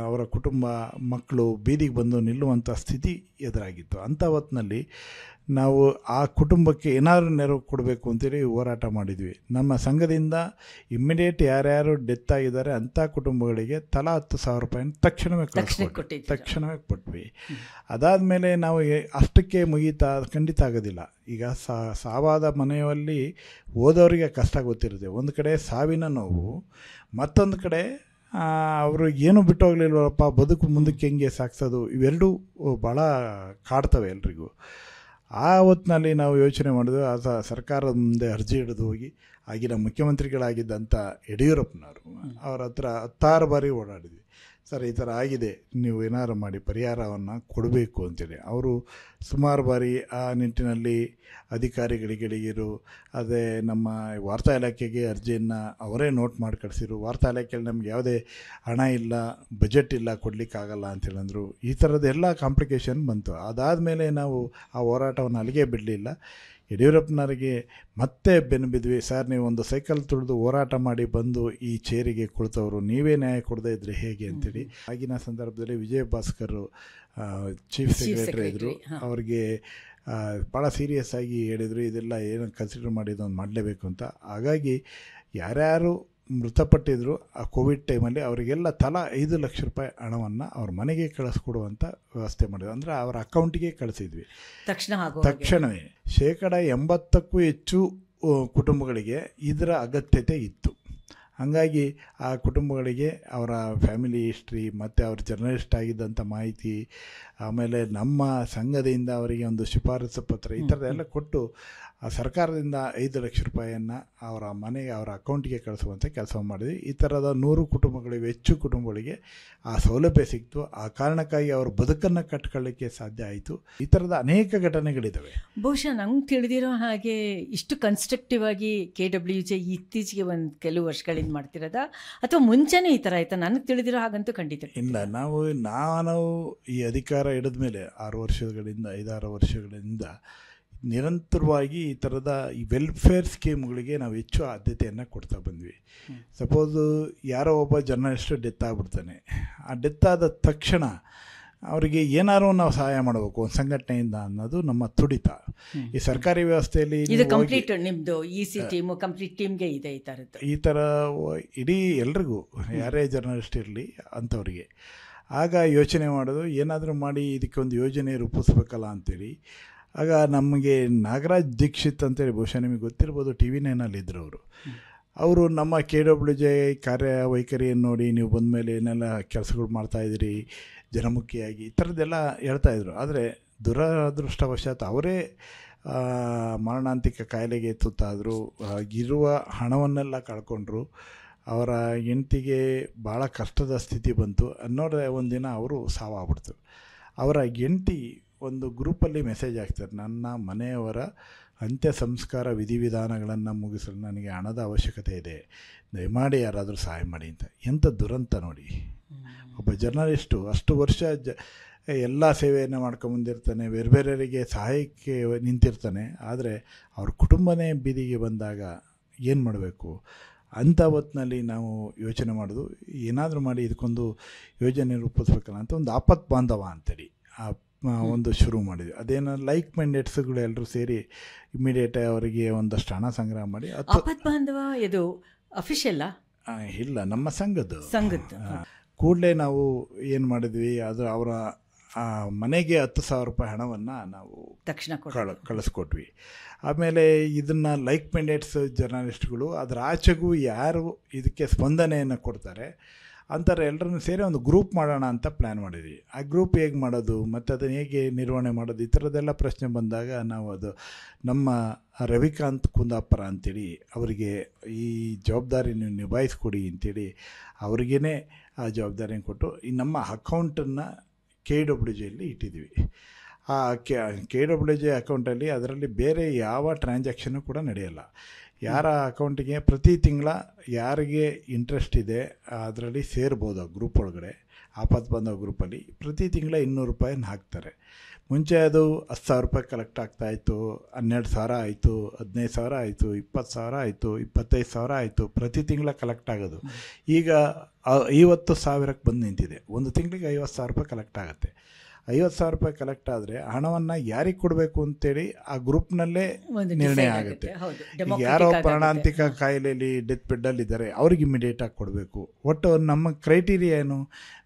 ಅವರ ಕುಟುಂಬ ಮಕ್ಕಳು ಬೀದಿಗೆ ಬಂದು ನಿಲ್ಲುವಂಥ ಸ್ಥಿತಿ ಎದುರಾಗಿತ್ತು. ಅಂಥ ಹೊತ್ತಿನಲ್ಲಿ ನಾವು ಆ ಕುಟುಂಬಕ್ಕೆ ಏನಾದರೂ ನೆರವು ಕೊಡಬೇಕು ಅಂತೇಳಿ ಹೋರಾಟ ಮಾಡಿದ್ವಿ. ನಮ್ಮ ಸಂಘದಿಂದ ಇಮ್ಮಿಡಿಯೇಟ್ ಯಾರ್ಯಾರು ಡೆತ್ ಆಗಿದ್ದಾರೆ ಅಂಥ ಕುಟುಂಬಗಳಿಗೆ ತಲಾ 10,000 ರೂಪಾಯಿನ ತಕ್ಷಣವೇ ಕೊಟ್ವಿ. ಅದಾದಮೇಲೆ ನಾವು ಅಷ್ಟಕ್ಕೆ ಖಂಡಿತ ಆಗೋದಿಲ್ಲ. ಈಗ ಸಾವಾದ ಮನೆಯಲ್ಲಿ ಹೋದವರಿಗೆ ಕಷ್ಟ ಗೊತ್ತಿರುತ್ತೆ. ಒಂದು ಕಡೆ ಸಾವಿನ ನೋವು, ಮತ್ತೊಂದು ಕಡೆ ಅವರು ಏನು ಬಿಟ್ಟು ಹೋಗ್ಲಿಲ್ವಪ್ಪ, ಬದುಕು ಮುಂದಕ್ಕೆ ಹೆಂಗೆ ಸಾಗಿಸೋದು, ಇವೆರಡೂ ಭಾಳ ಕಾಡ್ತವೆ ಎಲ್ರಿಗೂ. ಆ ಹೊತ್ತಿನಲ್ಲಿ ನಾವು ಯೋಚನೆ ಮಾಡಿದ್ವಿ. ಸರ್ಕಾರದ ಮುಂದೆ ಅರ್ಜಿ ಹಿಡಿದು ಹೋಗಿ ಆಗಿನ ಮುಖ್ಯಮಂತ್ರಿಗಳಾಗಿದ್ದಂಥ ಯಡಿಯೂರಪ್ಪನವರು ಅವ್ರ ಹತ್ರ 10 ಬಾರಿ ಓಡಾಡಿದ್ವಿ. ಸರ್ ಈ ಥರ ಆಗಿದೆ, ನೀವು ಏನಾರು ಮಾಡಿ ಪರಿಹಾರವನ್ನು ಕೊಡಬೇಕು ಅಂತೇಳಿ. ಅವರು ಸುಮಾರು ಬಾರಿ ಆ ನಿಟ್ಟಿನಲ್ಲಿ ಅಧಿಕಾರಿಗಳಿಗಿರು ಅದೇ ನಮ್ಮ ವಾರ್ತಾ ಇಲಾಖೆಗೆ ಅರ್ಜಿಯನ್ನು ಅವರೇ ನೋಟ್ ಮಾಡಿ ಕಳಿಸಿರು. ವಾರ್ತಾ ಇಲಾಖೆಯಲ್ಲಿ ನಮ್ಗೆ ಯಾವುದೇ ಹಣ ಇಲ್ಲ, ಬಜೆಟ್ ಇಲ್ಲ, ಕೊಡಲಿಕ್ಕಾಗಲ್ಲ ಅಂತೇಳಂದರು. ಈ ಥರದ್ದೆಲ್ಲ ಕಾಂಪ್ಲಿಕೇಶನ್ ಬಂತು. ಅದಾದಮೇಲೆ ನಾವು ಆ ಹೋರಾಟವನ್ನು ಅಲ್ಲಿಗೆ ಬಿಡಲಿಲ್ಲ. ಯಡಿಯೂರಪ್ಪನವರಿಗೆ ಮತ್ತೆ ಬೆನ್ನು ಬಿದ್ವಿ. ಸರ್, ನೀವು ಒಂದು ಸೈಕಲ್ ತುಳಿದು ಹೋರಾಟ ಮಾಡಿ ಬಂದು ಈ ಚೇರಿಗೆ ಕುಳಿತವರು, ನೀವೇ ನ್ಯಾಯ ಕೊಡದೇ ಇದ್ದರೆ ಹೇಗೆ ಅಂತೇಳಿ ಆಗಿನ ಸಂದರ್ಭದಲ್ಲಿ ವಿಜಯ ಭಾಸ್ಕರ್ ಚೀಫ್ ಸೆಕ್ರೆಟರಿ ಇದ್ದರು. ಅವ್ರಿಗೆ ಭಾಳ ಸೀರಿಯಸ್ ಆಗಿ ಹೇಳಿದರು, ಇದೆಲ್ಲ ಏನು ಕನ್ಸಿಡರ್ ಮಾಡಿದ್ದು ಒಂದು ಮಾಡಲೇಬೇಕು ಅಂತ. ಹಾಗಾಗಿ ಯಾರ್ಯಾರು ಮೃತಪಟ್ಟಿದ್ರು ಆ ಕೋವಿಡ್ ಟೈಮಲ್ಲಿ ಅವರಿಗೆಲ್ಲ ತಲಾ 5 ಲಕ್ಷ ರೂಪಾಯಿ ಹಣವನ್ನು ಅವ್ರ ಮನೆಗೆ ಕಳಿಸ್ಕೊಡುವಂಥ ವ್ಯವಸ್ಥೆ ಮಾಡಿದ್ವಿ. ಅಂದರೆ ಅವರ ಅಕೌಂಟಿಗೆ ಕಳಿಸಿದ್ವಿ ತಕ್ಷಣವೇ. 80%ಕ್ಕೂ ಹೆಚ್ಚು ಕುಟುಂಬಗಳಿಗೆ ಇದರ ಅಗತ್ಯತೆ ಇತ್ತು. ಹಾಗಾಗಿ ಆ ಕುಟುಂಬಗಳಿಗೆ ಅವರ ಫ್ಯಾಮಿಲಿ ಹಿಸ್ಟ್ರಿ ಮತ್ತು ಅವ್ರ ಜರ್ನಲಿಸ್ಟ್ ಆಗಿದ್ದಂಥ ಮಾಹಿತಿ, ಆಮೇಲೆ ನಮ್ಮ ಸಂಘದಿಂದ ಅವರಿಗೆ ಒಂದು ಶಿಫಾರಸು ಪತ್ರ, ಈ ಥರದ್ದೆಲ್ಲ ಕೊಟ್ಟು ಆ ಸರ್ಕಾರದಿಂದ 5 ಲಕ್ಷ ರೂಪಾಯಿಯನ್ನು ಅವರ ಮನೆಗೆ, ಅವರ ಅಕೌಂಟಿಗೆ ಕಳಿಸುವಂಥ ಕೆಲಸ ಮಾಡಿದ್ವಿ. ಈ ಥರದ 100 ಕುಟುಂಬಗಳಿಗೆ, ಹೆಚ್ಚು ಕುಟುಂಬಗಳಿಗೆ ಆ ಸೌಲಭ್ಯ ಸಿಕ್ತು. ಆ ಕಾರಣಕ್ಕಾಗಿ ಅವ್ರ ಬದುಕನ್ನು ಕಟ್ಕೊಳ್ಳಿಕ್ಕೆ ಸಾಧ್ಯ ಆಯಿತು. ಈ ಥರದ ಅನೇಕ ಘಟನೆಗಳಿದ್ದಾವೆ. ಬಹುಶಃ ನಂಗೆ ತಿಳಿದಿರೋ ಹಾಗೆ ಇಷ್ಟು ಕನ್ಸ್ಟ್ರಕ್ಟಿವ್ ಆಗಿ KWJ ಇತ್ತೀಚೆಗೆ ಒಂದು ಕೆಲವು ವರ್ಷಗಳಿಂದ ಮಾಡ್ತಿರೋದಾ ಅಥವಾ ಮುಂಚೆನೇ ಈ ಥರ ಆಯಿತಾ? ನನಗೆ ತಿಳಿದಿರೋ ಹಾಗಂತೂ ಖಂಡಿತ ಇಲ್ಲ. ನಾನು ಈ ಅಧಿಕಾರ ಹಿಡಿದ ಮೇಲೆ 6 ವರ್ಷಗಳಿಂದ 5-6 ವರ್ಷಗಳಿಂದ ನಿರಂತರವಾಗಿ ಈ ಥರದ ಈ ವೆಲ್ಫೇರ್ ಸ್ಕೀಮ್ಗಳಿಗೆ ನಾವು ಹೆಚ್ಚು ಆದ್ಯತೆಯನ್ನು ಕೊಡ್ತಾ ಬಂದ್ವಿ. ಸಪೋಸು ಯಾರೋ ಒಬ್ಬ ಜರ್ನಲಿಸ್ಟು ಡೆತ್ ಆಗಿಬಿಡ್ತಾನೆ. ಆ ಡೆತ್ ಆದ ತಕ್ಷಣ ಅವರಿಗೆ ಏನಾದ್ರು ನಾವು ಸಹಾಯ ಮಾಡಬೇಕು ಒಂದು ಸಂಘಟನೆಯಿಂದ ಅನ್ನೋದು ನಮ್ಮ ತುಡಿತ. ಈ ಸರ್ಕಾರಿ ವ್ಯವಸ್ಥೆಯಲ್ಲಿ ಕಂಪ್ಲೀಟ್ ನಿಮ್ಮದು EC ಟೀಮು ಕಂಪ್ಲೀಟ್ ಟೀಮ್ಗೆ ಇದೆ ಈ ಥರ ಇಡೀ ಎಲ್ರಿಗೂ, ಯಾರೇ ಜರ್ನಲಿಸ್ಟ್ ಇರಲಿ ಅಂಥವ್ರಿಗೆ ಆಗ ಯೋಚನೆ ಮಾಡೋದು, ಏನಾದರೂ ಮಾಡಿ ಇದಕ್ಕೊಂದು ಯೋಜನೆ ರೂಪಿಸ್ಬೇಕಲ್ಲ ಅಂಥೇಳಿ. ಆಗ ನಮಗೆ ನಾಗರಾಜ್ ದೀಕ್ಷಿತ್ ಅಂತೇಳಿ, ಬಹುಶಃ ನಿಮಗೆ ಗೊತ್ತಿರ್ಬೋದು, TV9 ಇದ್ದರು ಅವರು ನಮ್ಮ KWJ ಕಾರ್ಯವೈಖರಿಯನ್ನು ನೋಡಿ, ನೀವು ಬಂದ ಮೇಲೆ ಏನೆಲ್ಲ ಕೆಲಸಗಳು ಮಾಡ್ತಾಯಿದ್ದೀರಿ ಜನಮುಖಿಯಾಗಿ, ಈ ಥರದ್ದೆಲ್ಲ ಹೇಳ್ತಾಯಿದ್ರು. ಆದರೆ ದುರದೃಷ್ಟವಶಾತ್ ಅವರೇ ಮಾರಣಾಂತಿಕ ಕಾಯಿಲೆಗೆ ತುತ್ತಾದರು. ಇರುವ ಹಣವನ್ನೆಲ್ಲ ಕಳ್ಕೊಂಡ್ರು. ಅವರ ಹೆಂಡತಿಗೆ ಭಾಳ ಕಷ್ಟದ ಸ್ಥಿತಿ ಬಂತು. ಅನ್ನೋದ್ರೆ ಒಂದಿನ ಅವರು ಸಾವಾಗ್ಬಿಡ್ತು. ಅವರ ಹೆಂಡತಿ ಒಂದು ಗ್ರೂಪಲ್ಲಿ ಮೆಸೇಜ್ ಹಾಕ್ತಾರೆ, ನನ್ನ ಮನೆಯವರ ಅಂತ್ಯ ಸಂಸ್ಕಾರ ವಿಧಿವಿಧಾನಗಳನ್ನು ಮುಗಿಸಲು ನನಗೆ ಹಣದ ಅವಶ್ಯಕತೆ ಇದೆ, ದಯಮಾಡಿ ಯಾರಾದರೂ ಸಹಾಯ ಮಾಡಿ ಅಂತ. ಎಂಥ ದುರಂತ ನೋಡಿ. ಒಬ್ಬ ಜರ್ನಲಿಸ್ಟು ಅಷ್ಟು ವರ್ಷ ಎಲ್ಲ ಸೇವೆಯನ್ನು ಮಾಡ್ಕೊಂಬಂದಿರ್ತಾನೆ, ಬೇರೆ ಬೇರೆಯವರಿಗೆ ಸಹಾಯಕ್ಕೆ ನಿಂತಿರ್ತಾನೆ. ಆದರೆ ಅವ್ರ ಕುಟುಂಬನೇ ಬೀದಿಗೆ ಬಂದಾಗ ಏನು ಮಾಡಬೇಕು ಅಂಥ ಹೊತ್ತಿನಲ್ಲಿ ನಾವು ಯೋಚನೆ ಮಾಡೋದು, ಏನಾದರೂ ಮಾಡಿ ಇದಕ್ಕೊಂದು ಯೋಜನೆ ರೂಪಿಸ್ಬೇಕಲ್ಲ ಅಂತ ಒಂದು ಆಪತ್ ಬಾಂಧವ ಅಂತೇಳಿ ಒಂದು ಶುರು ಮಾಡಿದ್ವಿ. ಅದೇನೋ ಲೈಕ್ ಮೈಂಡೆಡ್ಸ್ಗಳು ಎಲ್ಲರೂ ಸೇರಿ ಇಮಿಡಿಯೇಟಾಗಿ ಅವರಿಗೆ ಒಂದಷ್ಟು ಹಣ ಸಂಗ್ರಹ ಮಾಡಿ. ಆಪತ್ ಬಾಂಧವ ಇದು ಅಫಿಷಿಯಲ್ಲ? ಇಲ್ಲ, ನಮ್ಮ ಸಂಘದ್ದು. ಕೂಡಲೇ ನಾವು ಏನು ಮಾಡಿದ್ವಿ, ಅದು ಅವರ ಮನೆಗೆ 10,000 ರೂಪಾಯಿ ಹಣವನ್ನು ನಾವು ತಕ್ಷಣ ಕಳಿಸ್ಕೊಟ್ವಿ. ಆಮೇಲೆ ಇದನ್ನು ಲೈಕ್ ಮೈಂಡೆಡ್ಸ್ ಜರ್ನಲಿಸ್ಟ್ಗಳು ಅದರ ಆಚೆಗೂ ಯಾರು ಇದಕ್ಕೆ ಸ್ಪಂದನೆಯನ್ನು ಕೊಡ್ತಾರೆ ಅಂತಾರೆ ಎಲ್ಲರನ್ನು ಸೇರಿ ಒಂದು ಗ್ರೂಪ್ ಮಾಡೋಣ ಅಂತ ಪ್ಲ್ಯಾನ್ ಮಾಡಿದ್ವಿ. ಆ ಗ್ರೂಪ್ ಹೇಗೆ ಮಾಡೋದು ಮತ್ತು ಅದನ್ನು ಹೇಗೆ ನಿರ್ವಹಣೆ ಮಾಡೋದು, ಈ ಥರದ್ದೆಲ್ಲ ಪ್ರಶ್ನೆ ಬಂದಾಗ ನಾವು ಅದು ನಮ್ಮ ರವಿಕಾಂತ್ ಕುಂದಾಪುರ ಅಂಥೇಳಿ ಅವರಿಗೆ ಈ ಜವಾಬ್ದಾರಿ ನೀವು ನಿಭಾಯಿಸ್ಕೊಡಿ ಅಂಥೇಳಿ ಅವ್ರಿಗೇ ಆ ಜವಾಬ್ದಾರಿಯನ್ನು ಕೊಟ್ಟು ಈ ನಮ್ಮ ಅಕೌಂಟನ್ನು KWJಯಲ್ಲಿ ಇಟ್ಟಿದ್ವಿ. ಆ KWJ ಅಕೌಂಟಲ್ಲಿ ಅದರಲ್ಲಿ ಬೇರೆ ಯಾವ ಟ್ರಾನ್ಸಾಕ್ಷನ್ನು ಕೂಡ ನಡೆಯಲ್ಲ. ಯಾರ ಅಕೌಂಟಿಗೆ ಪ್ರತಿ ತಿಂಗಳ ಯಾರಿಗೆ ಇಂಟ್ರೆಸ್ಟ್ ಇದೆ ಅದರಲ್ಲಿ ಸೇರ್ಬೋದು. ಆ ಗ್ರೂಪ್ ಒಳಗಡೆ ಆಪತ್ತು ಬಂದ ಗ್ರೂಪಲ್ಲಿ ಪ್ರತಿ ತಿಂಗಳ 200 ರೂಪಾಯಿನ ಹಾಕ್ತಾರೆ. ಮುಂಚೆ ಅದು 10,000 ರೂಪಾಯಿ ಕಲೆಕ್ಟ್ ಆಗ್ತಾಯಿತ್ತು, 12,000 ಆಯಿತು, 15,000 ಆಯಿತು, 20,000 ಆಯಿತು, 25,000 ಆಯಿತು, ಪ್ರತಿ ತಿಂಗಳ ಕಲೆಕ್ಟ್ ಆಗೋದು. ಈಗ 50,000ಕ್ಕೆ ಬಂದು ನಿಂತಿದೆ. ಒಂದು ತಿಂಗಳಿಗೆ 50,000 ರೂಪಾಯಿ ಕಲೆಕ್ಟ್ ಆಗುತ್ತೆ. 50,000 ರೂಪಾಯಿ ಕಲೆಕ್ಟ್ ಆದರೆ ಹಣವನ್ನು ಯಾರಿಗೆ ಕೊಡಬೇಕು ಅಂತೇಳಿ ಆ ಗ್ರೂಪ್ನಲ್ಲೇ ನಿರ್ಣಯ ಆಗುತ್ತೆ. ಈಗ ಯಾರೋ ಪ್ರಾಣಾಂತಿಕ ಕಾಯಿಲೆಯಲ್ಲಿ ಡೆತ್ ಬೆಡ್ಡಲ್ಲಿದ್ದಾರೆ ಅವ್ರಿಗೆ ಇಮಿಡಿಯೇಟಾಗಿ ಕೊಡಬೇಕು. ಒಟ್ಟು ನಮ್ಮ ಕ್ರೈಟೀರಿಯಾ ಏನು,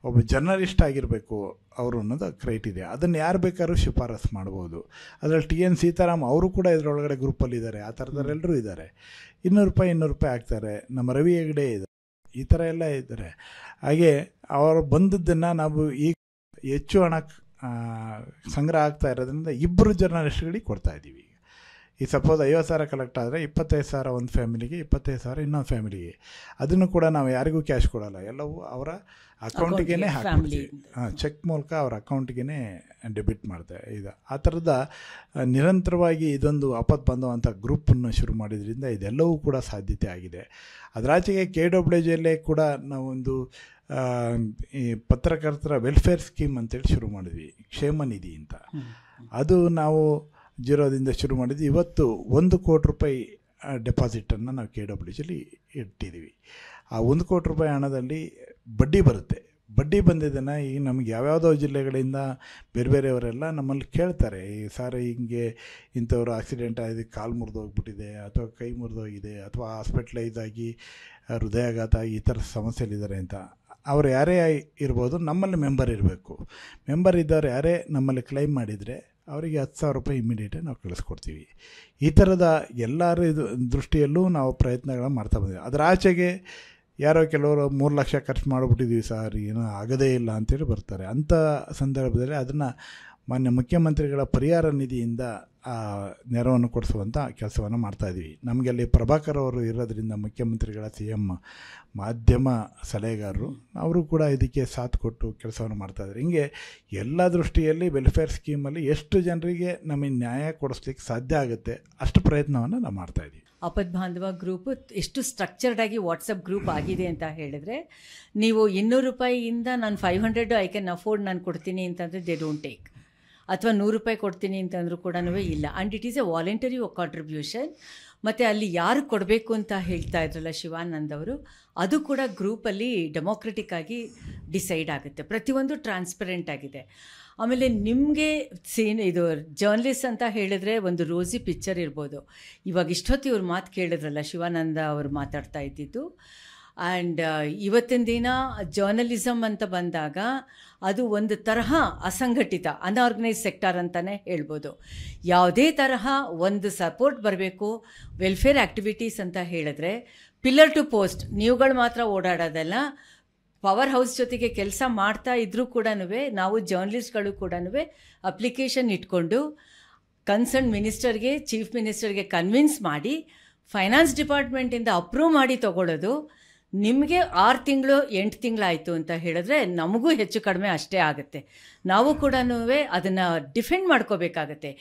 ಒಬ್ಬ ಜರ್ನಲಿಸ್ಟ್ ಆಗಿರಬೇಕು ಅವರು ಅನ್ನೋದು ಕ್ರೈಟೀರಿಯಾ. ಅದನ್ನು ಯಾರು ಬೇಕಾದ್ರೂ ಶಿಫಾರಸು ಮಾಡ್ಬೋದು. ಅದರಲ್ಲಿ TN ಸೀತಾರಾಮ್ ಅವರು ಕೂಡ ಇದರೊಳಗಡೆ ಗ್ರೂಪಲ್ಲಿದ್ದಾರೆ. ಆ ಥರದವರೆಲ್ಲರೂ ಇದ್ದಾರೆ. 200 ರೂಪಾಯಿ ಹಾಕ್ತಾರೆ. ನಮ್ಮ ರವಿ ಹೆಗ್ಡೆ ಇದ್ದಾರೆ. ಈ ಥರ ಎಲ್ಲ ಇದ್ದಾರೆ. ಹಾಗೆ ಅವರು ಬಂದದ್ದನ್ನು ನಾವು ಈಗ ಹೆಚ್ಚು ಹಣ ಸಂಗ್ರಹ ಆಗ್ತಾ ಇರೋದ್ರಿಂದ 2 ಜರ್ನಲಿಸ್ಟ್ಗಳಿಗೆ ಕೊಡ್ತಾಯಿದ್ದೀವಿ. ಈ ಸಪೋಸ್ 50,000 ಕಲೆಕ್ಟ್ ಆದರೆ 25,000 ಒಂದು ಫ್ಯಾಮಿಲಿಗೆ, 25,000 ಇನ್ನೊಂದು ಫ್ಯಾಮಿಲಿಗೆ. ಅದನ್ನು ಕೂಡ ನಾವು ಯಾರಿಗೂ ಕ್ಯಾಶ್ ಕೊಡೋಲ್ಲ, ಎಲ್ಲವೂ ಅವರ ಅಕೌಂಟಿಗೇ ಹಾಕ್ಬಿಡ್ತೀವಿ. ಚೆಕ್ ಮೂಲಕ ಅವ್ರ ಅಕೌಂಟಿಗೇ ಡೆಬಿಟ್ ಮಾಡ್ತೇವೆ. ಇದು ಆ ಥರದ ನಿರಂತರವಾಗಿ ಇದೊಂದು ಆಪತ್ತು ಬಂದವಂಥ ಗ್ರೂಪನ್ನು ಶುರು ಮಾಡಿದ್ರಿಂದ ಇದೆಲ್ಲವೂ ಕೂಡ ಸಾಧ್ಯತೆ ಆಗಿದೆ. ಅದರಾಚೆಗೆ KWJಲ್ಲೇ ಕೂಡ ನಾವೊಂದು ಈ ಪತ್ರಕರ್ತರ ವೆಲ್ಫೇರ್ ಸ್ಕೀಮ್ ಅಂತೇಳಿ ಶುರು ಮಾಡಿದ್ವಿ, ಕ್ಷೇಮ ನಿಧಿ ಅಂತ. ಅದು ನಾವು 0ದಿಂದ ಶುರು ಮಾಡಿದ್ವಿ. ಇವತ್ತು 1 ಕೋಟಿ ರೂಪಾಯಿ ಡೆಪಾಸಿಟನ್ನು ನಾವು KWJಲ್ಲಿ ಇಟ್ಟಿದ್ದೀವಿ. ಆ 1 ಕೋಟಿ ರೂಪಾಯಿ ಹಣದಲ್ಲಿ ಬಡ್ಡಿ ಬರುತ್ತೆ. ಬಡ್ಡಿ ಬಂದಿದ್ದನ್ನು ಈಗ ನಮಗೆ ಯಾವ್ಯಾವುದೋ ಜಿಲ್ಲೆಗಳಿಂದ ಬೇರೆ ಬೇರೆಯವರೆಲ್ಲ ನಮ್ಮಲ್ಲಿ ಕೇಳ್ತಾರೆ, ಈ ಸಾರಿ ಹಿಂಗೆ ಇಂಥವ್ರು ಆಕ್ಸಿಡೆಂಟ್ ಆಗಿ ಕಾಲು ಮುರಿದೋಗ್ಬಿಟ್ಟಿದೆ ಅಥವಾ ಕೈ ಮುರಿದೋಗಿದೆ ಅಥವಾ ಹಾಸ್ಪಿಟ್ಲೈಸ್ ಆಗಿ ಹೃದಯಾಘಾತ ಈ ಥರ ಸಮಸ್ಯೆಲಿದ್ದಾರೆ ಅಂತ. ಅವರು ಯಾರೇ ಇರ್ಬೋದು, ನಮ್ಮಲ್ಲಿ ಮೆಂಬರ್ ಇರಬೇಕು. ಮೆಂಬರ್ ಇದ್ದವ್ರು ಯಾರೇ ನಮ್ಮಲ್ಲಿ ಕ್ಲೈಮ್ ಮಾಡಿದರೆ ಅವರಿಗೆ 10,000 ರೂಪಾಯಿ ಇಮ್ಮಿಡಿಯೇಟಾಗಿ ನಾವು ಕಳಿಸ್ಕೊಡ್ತೀವಿ. ಈ ಥರದ ಎಲ್ಲರ ದೃಷ್ಟಿಯಲ್ಲೂ ನಾವು ಪ್ರಯತ್ನಗಳನ್ನ ಮಾಡ್ತಾ ಬಂದಿದ್ದೀವಿ. ಅದರ ಆಚೆಗೆ ಯಾರೋ ಕೆಲವರು 3 ಲಕ್ಷ ಖರ್ಚು ಮಾಡಿಬಿಟ್ಟಿದ್ದೀವಿ ಸರ್, ಏನೋ ಆಗೋದೇ ಇಲ್ಲ ಅಂತೇಳಿ ಬರ್ತಾರೆ. ಅಂಥ ಸಂದರ್ಭದಲ್ಲಿ ಅದನ್ನು ಮಾನ್ಯ ಮುಖ್ಯಮಂತ್ರಿಗಳ ಪರಿಹಾರ ನಿಧಿಯಿಂದ ನೆರವನ್ನು ಕೊಡಿಸುವಂಥ ಕೆಲಸವನ್ನು ಮಾಡ್ತಾಯಿದ್ದೀವಿ. ನಮಗೆ ಅಲ್ಲಿ ಪ್ರಭಾಕರ್ ಅವರು ಇರೋದ್ರಿಂದ, ಮುಖ್ಯಮಂತ್ರಿಗಳ CM ಮಾಧ್ಯಮ ಸಲಹೆಗಾರರು, ಅವರು ಕೂಡ ಇದಕ್ಕೆ ಸಾಥ್ ಕೊಟ್ಟು ಕೆಲಸವನ್ನು ಮಾಡ್ತಾಯಿದ್ದಾರೆ. ಹಿಂಗೆ ಎಲ್ಲ ದೃಷ್ಟಿಯಲ್ಲಿ ವೆಲ್ಫೇರ್ ಸ್ಕೀಮಲ್ಲಿ ಎಷ್ಟು ಜನರಿಗೆ ನಮಗೆ ನ್ಯಾಯ ಕೊಡಿಸ್ಲಿಕ್ಕೆ ಸಾಧ್ಯ ಆಗುತ್ತೆ ಅಷ್ಟು ಪ್ರಯತ್ನವನ್ನು ನಾವು ಮಾಡ್ತಾಯಿದ್ದೀವಿ. ಆಪತ್ ಬಾಂಧವ ಗ್ರೂಪು ಎಷ್ಟು ಸ್ಟ್ರಕ್ಚರ್ಡ್ ಆಗಿ ವಾಟ್ಸಪ್ ಗ್ರೂಪ್ ಆಗಿದೆ ಅಂತ ಹೇಳಿದ್ರೆ, ನೀವು 200 ರೂಪಾಯಿಯಿಂದ ನಾನು 500 ಐ ಕ್ಯಾನ್ ಅಫೋರ್ಡ್ ನಾನು ಕೊಡ್ತೀನಿ ಅಂತಂದರೆ ದೇ ಡೋಂಟ್ ಟೇಕ್, ಅಥವಾ 100 ರೂಪಾಯಿ ಕೊಡ್ತೀನಿ ಅಂತಂದರೂ ಕೂಡ ಇಲ್ಲ. And it is A voluntary contribution. ಮತ್ತು ಅಲ್ಲಿ ಯಾರು ಕೊಡಬೇಕು ಅಂತ ಹೇಳ್ತಾ ಇದ್ರಲ್ಲ ಶಿವಾನಂದ್ ಅವರು, ಅದು ಕೂಡ ಗ್ರೂಪಲ್ಲಿ ಡೆಮೋಕ್ರೆಟಿಕ್ ಆಗಿ ಡಿಸೈಡ್ ಆಗುತ್ತೆ. ಪ್ರತಿಯೊಂದು ಟ್ರಾನ್ಸ್ಪರೆಂಟ್ ಆಗಿದೆ. ಆಮೇಲೆ ನಿಮಗೆ ಇದು ಜರ್ನಲಿಸ್ಟ್ ಅಂತ ಹೇಳಿದ್ರೆ ಒಂದು ರೋಸಿ ಪಿಕ್ಚರ್ ಇರ್ಬೋದು. ಇವಾಗ ಇಷ್ಟೊತ್ತು ಇವ್ರ ಮಾತು ಕೇಳಿದ್ರಲ್ಲ, ಶಿವಾನಂದ ಅವರು ಮಾತಾಡ್ತಾ ಇದ್ದಿದ್ದು. ಆ್ಯಂಡ್ ಇವತ್ತಿನ ದಿನ ಜರ್ನಲಿಸಮ್ ಅಂತ ಬಂದಾಗ ಅದು ಒಂದು ತರಹ ಅಸಂಘಟಿತ, ಅನ್ಆರ್ಗನೈಸ್ ಸೆಕ್ಟರ್ ಅಂತಲೇ ಹೇಳ್ಬೋದು. ಯಾವುದೇ ತರಹ ಒಂದು ಸಪೋರ್ಟ್ ಬರಬೇಕು, ವೆಲ್ಫೇರ್ ಆ್ಯಕ್ಟಿವಿಟೀಸ್ ಅಂತ ಹೇಳಿದ್ರೆ ಪಿಲ್ಲರ್ ಟು ಪೋಸ್ಟ್ ನೀವುಗಳು ಮಾತ್ರ ಓಡಾಡೋದಲ್ಲ, ಪವರ್ ಹೌಸ್ ಜೊತೆಗೆ ಕೆಲಸ ಮಾಡ್ತಾ ಇದ್ದರೂ ಕೂಡ ನಾವು ಜರ್ನಲಿಸ್ಟ್ಗಳು ಕೂಡ ಅಪ್ಲಿಕೇಶನ್ ಇಟ್ಕೊಂಡು ಕನ್ಸರ್ನ್ ಮಿನಿಸ್ಟರ್ಗೆ, ಚೀಫ್ ಮಿನಿಸ್ಟರ್ಗೆ ಕನ್ವಿನ್ಸ್ ಮಾಡಿ ಫೈನಾನ್ಸ್ ಡಿಪಾರ್ಟ್ಮೆಂಟಿಂದ ಅಪ್ರೂವ್ ಮಾಡಿ ತೊಗೊಳ್ಳೋದು. ನಿಮಗೆ 6 ತಿಂಗಳು 8 ತಿಂಗಳಾಯಿತು ಅಂತ ಹೇಳಿದ್ರೆ ನಮಗೂ ಹೆಚ್ಚು ಕಡಿಮೆ ಅಷ್ಟೇ ಆಗುತ್ತೆ. ನಾವು ಕೂಡ ಅದನ್ನು ಡಿಫೆಂಡ್ ಮಾಡ್ಕೋಬೇಕಾಗತ್ತೆ.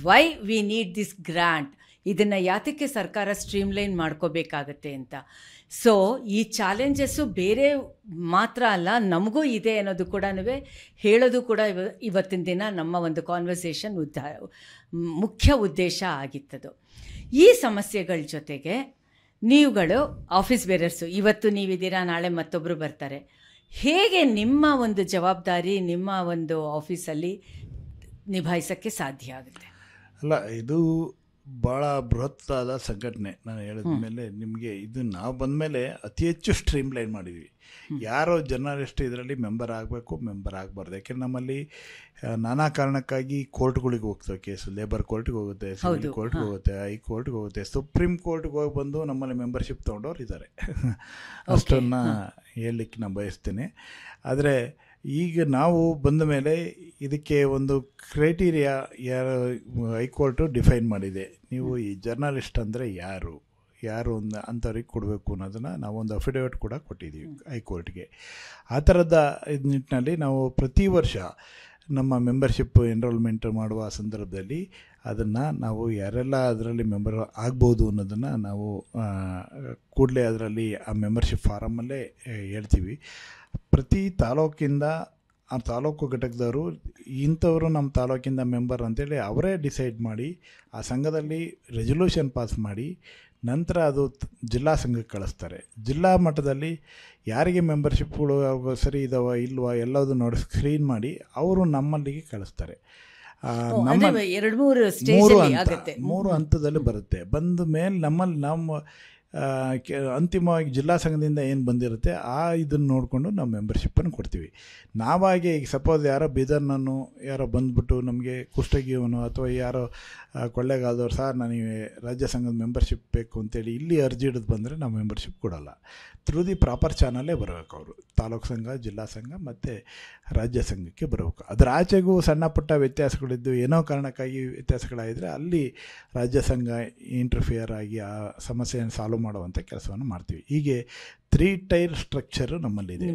Why we need this grant, ಇದನ್ನು ಯಾತಕ್ಕೆ ಸರ್ಕಾರ ಸ್ಟ್ರೀಮ್ಲೈನ್ ಮಾಡ್ಕೋಬೇಕಾಗತ್ತೆ ಅಂತ. ಸೊ ಈ ಚಾಲೆಂಜಸ್ಸು ಬೇರೆ ಮಾತ್ರ ಅಲ್ಲ, ನಮಗೂ ಇದೆ ಅನ್ನೋದು ಕೂಡ ಹೇಳೋದು ಕೂಡ ಇವತ್ತಿನ ದಿನ ನಮ್ಮ ಒಂದು ಕಾನ್ವರ್ಸೇಷನ್ ಮುಖ್ಯ ಉದ್ದೇಶ ಆಗಿತ್ತದು. ಈ ಸಮಸ್ಯೆಗಳ ಜೊತೆಗೆ ನೀವುಗಳು ಆಫೀಸ್ ಬೇರರ್ಸು, ಇವತ್ತು ನೀವಿದ್ದೀರಾ, ನಾಳೆ ಮತ್ತೊಬ್ಬರು ಬರ್ತಾರೆ. ಹೇಗೆ ನಿಮ್ಮ ಒಂದು ಜವಾಬ್ದಾರಿ ನಿಮ್ಮ ಒಂದು ಆಫೀಸಲ್ಲಿ ನಿಭಾಯಿಸೋಕ್ಕೆ ಸಾಧ್ಯ ಆಗುತ್ತೆ? ಅಲ್ಲ, ಇದು ಭಾಳ ಬೃಹತ್ತಾದ ಸಂಘಟನೆ. ನಾನು ಹೇಳಿದ ಮೇಲೆ ನಿಮಗೆ ಇದು ನಾವು ಬಂದ ಮೇಲೆ ಅತಿ ಹೆಚ್ಚು ಸ್ಟ್ರೀಮ್ಲೈನ್ ಮಾಡಿದ್ವಿ. ಯಾರೋ ಜರ್ನಲಿಸ್ಟ್ ಇದರಲ್ಲಿ ಮೆಂಬರ್ ಆಗಬೇಕು, ಮೆಂಬರ್ ಆಗಬಾರ್ದು. ಯಾಕೆಂದ್ರೆ ನಮ್ಮಲ್ಲಿ ನಾನಾ ಕಾರಣಕ್ಕಾಗಿ ಕೋರ್ಟ್ಗಳಿಗೆ ಹೋಗ್ತವೆ ಕೇಸು. ಲೇಬರ್ ಕೋರ್ಟ್ಗೆ ಹೋಗುತ್ತೆ, ಸಿವಿಲ್ ಕೋರ್ಟ್ಗೆ ಹೋಗುತ್ತೆ, ಹೈಕೋರ್ಟ್ಗೆ ಹೋಗುತ್ತೆ, ಸುಪ್ರೀಂ ಕೋರ್ಟ್ಗೆ ಹೋಗಿ ಬಂದು ನಮ್ಮಲ್ಲಿ ಮೆಂಬರ್ಶಿಪ್ ತೊಗೊಂಡವ್ರು ಇದ್ದಾರೆ. ಅಷ್ಟನ್ನು ಹೇಳಲಿಕ್ಕೆ ನಾನು ಬಯಸ್ತೇನೆ. ಆದರೆ ಈಗ ನಾವು ಬಂದ ಮೇಲೆ ಇದಕ್ಕೆ ಒಂದು ಕ್ರೈಟೀರಿಯಾ ಯಾರು ಹೈಕೋರ್ಟು ಡಿಫೈನ್ ಮಾಡಿದೆ. ನೀವು ಈ ಜರ್ನಲಿಸ್ಟ್ ಅಂದರೆ ಯಾರು ಒಂದು ಅಂಥವ್ರಿಗೆ ಕೊಡಬೇಕು ಅನ್ನೋದನ್ನು ನಾವೊಂದು ಅಫಿಡವಿಟ್ ಕೂಡ ಕೊಟ್ಟಿದ್ದೀವಿ ಹೈಕೋರ್ಟ್ಗೆ. ಆ ಥರದ ನಿಟ್ಟಿನಲ್ಲಿ ನಾವು ಪ್ರತಿ ವರ್ಷ ನಮ್ಮ ಮೆಂಬರ್ಶಿಪ್ ಎನ್ರೋಲ್ಮೆಂಟ್ ಮಾಡುವ ಸಂದರ್ಭದಲ್ಲಿ ಅದನ್ನು ನಾವು ಯಾರೆಲ್ಲ ಅದರಲ್ಲಿ ಮೆಂಬರ್ ಆಗ್ಬೋದು ಅನ್ನೋದನ್ನು ನಾವು ಕೂಡಲೇ ಅದರಲ್ಲಿ ಆ ಮೆಂಬರ್ಶಿಪ್ ಫಾರಮಲ್ಲೇ ಹೇಳ್ತೀವಿ. ಪ್ರತಿ ತಾಲೂಕಿಂದ ಆ ತಾಲೂಕು ಘಟಕದವರು ಇಂಥವರು ನಮ್ಮ ತಾಲೂಕಿಂದ ಮೆಂಬರ್ ಅಂತೇಳಿ ಅವರೇ ಡಿಸೈಡ್ ಮಾಡಿ ಆ ಸಂಘದಲ್ಲಿ ರೆಸಲ್ಯೂಷನ್ ಪಾಸ್ ಮಾಡಿ ನಂತರ ಅದು ಜಿಲ್ಲಾ ಸಂಘಕ್ಕೆ ಕಳಿಸ್ತಾರೆ. ಜಿಲ್ಲಾ ಮಟ್ಟದಲ್ಲಿ ಯಾರಿಗೆ ಮೆಂಬರ್ಶಿಪ್ಗಳು ಸರಿ ಇದಾವ ಇಲ್ವಾ ಎಲ್ಲದೂ ನೋಡಿ ಸ್ಕ್ರೀನ್ ಮಾಡಿ ಅವರು ನಮ್ಮಲ್ಲಿಗೆ ಕಳಿಸ್ತಾರೆ. ಮೂರು ಹಂತದಲ್ಲಿ ಬರುತ್ತೆ. ಬಂದ ಮೇಲೆ ನಮ್ಮ ಅಂತಿಮವಾಗಿ ಜಿಲ್ಲಾ ಸಂಘದಿಂದ ಏನು ಬಂದಿರುತ್ತೆ ಇದನ್ನು ನೋಡಿಕೊಂಡು ನಾವು ಮೆಂಬರ್ಶಿಪ್ಪನ್ನು ಕೊಡ್ತೀವಿ. ನಾವಾಗೆ ಈಗ ಸಪೋಸ್ ಯಾರೋ ಬೀದರ್ನನ್ನು ಯಾರೋ ಬಂದುಬಿಟ್ಟು ನಮಗೆ ಕುಷ್ಟಗಿಯವನು ಅಥವಾ ಯಾರೋ ಕೊಳ್ಳೇಗಾಲದವ್ರು ಸಹ ನನಗೆ ರಾಜ್ಯ ಸಂಘದ ಮೆಂಬರ್ಶಿಪ್ ಬೇಕು ಅಂತೇಳಿ ಇಲ್ಲಿ ಅರ್ಜಿ ಹಿಡಿದು ಬಂದರೆ ನಾವು ಮೆಂಬರ್ಶಿಪ್ ಕೊಡೋಲ್ಲ. ಥ್ರೂ ದಿ ಪ್ರಾಪರ್ ಚಾನಲ್ಲೇ ಬರಬೇಕು ಅವರು, ತಾಲೂಕು ಸಂಘ, ಜಿಲ್ಲಾ ಸಂಘ ಮತ್ತು ರಾಜ್ಯ ಸಂಘಕ್ಕೆ ಬರಬೇಕು. ಅದರ ಆಚೆಗೂ ಸಣ್ಣ ಪುಟ್ಟ ವ್ಯತ್ಯಾಸಗಳಿದ್ದು ಏನೋ ಕಾರಣಕ್ಕಾಗಿ ವ್ಯತ್ಯಾಸಗಳಾಗಿದ್ದರೆ ಅಲ್ಲಿ ರಾಜ್ಯ ಸಂಘ ಇಂಟರ್ಫಿಯರ್ ಆಗಿ ಆ ಸಮಸ್ಯೆಯನ್ನು ಸಾಲ್ವ್ ಮಾಡುವಂಥ ಕೆಲಸವನ್ನು ಮಾಡ್ತೀವಿ. ಹೀಗೆ 3 ಟೈರ್ ಸ್ಟ್ರಕ್ಚರು ನಮ್ಮಲ್ಲಿದೆ.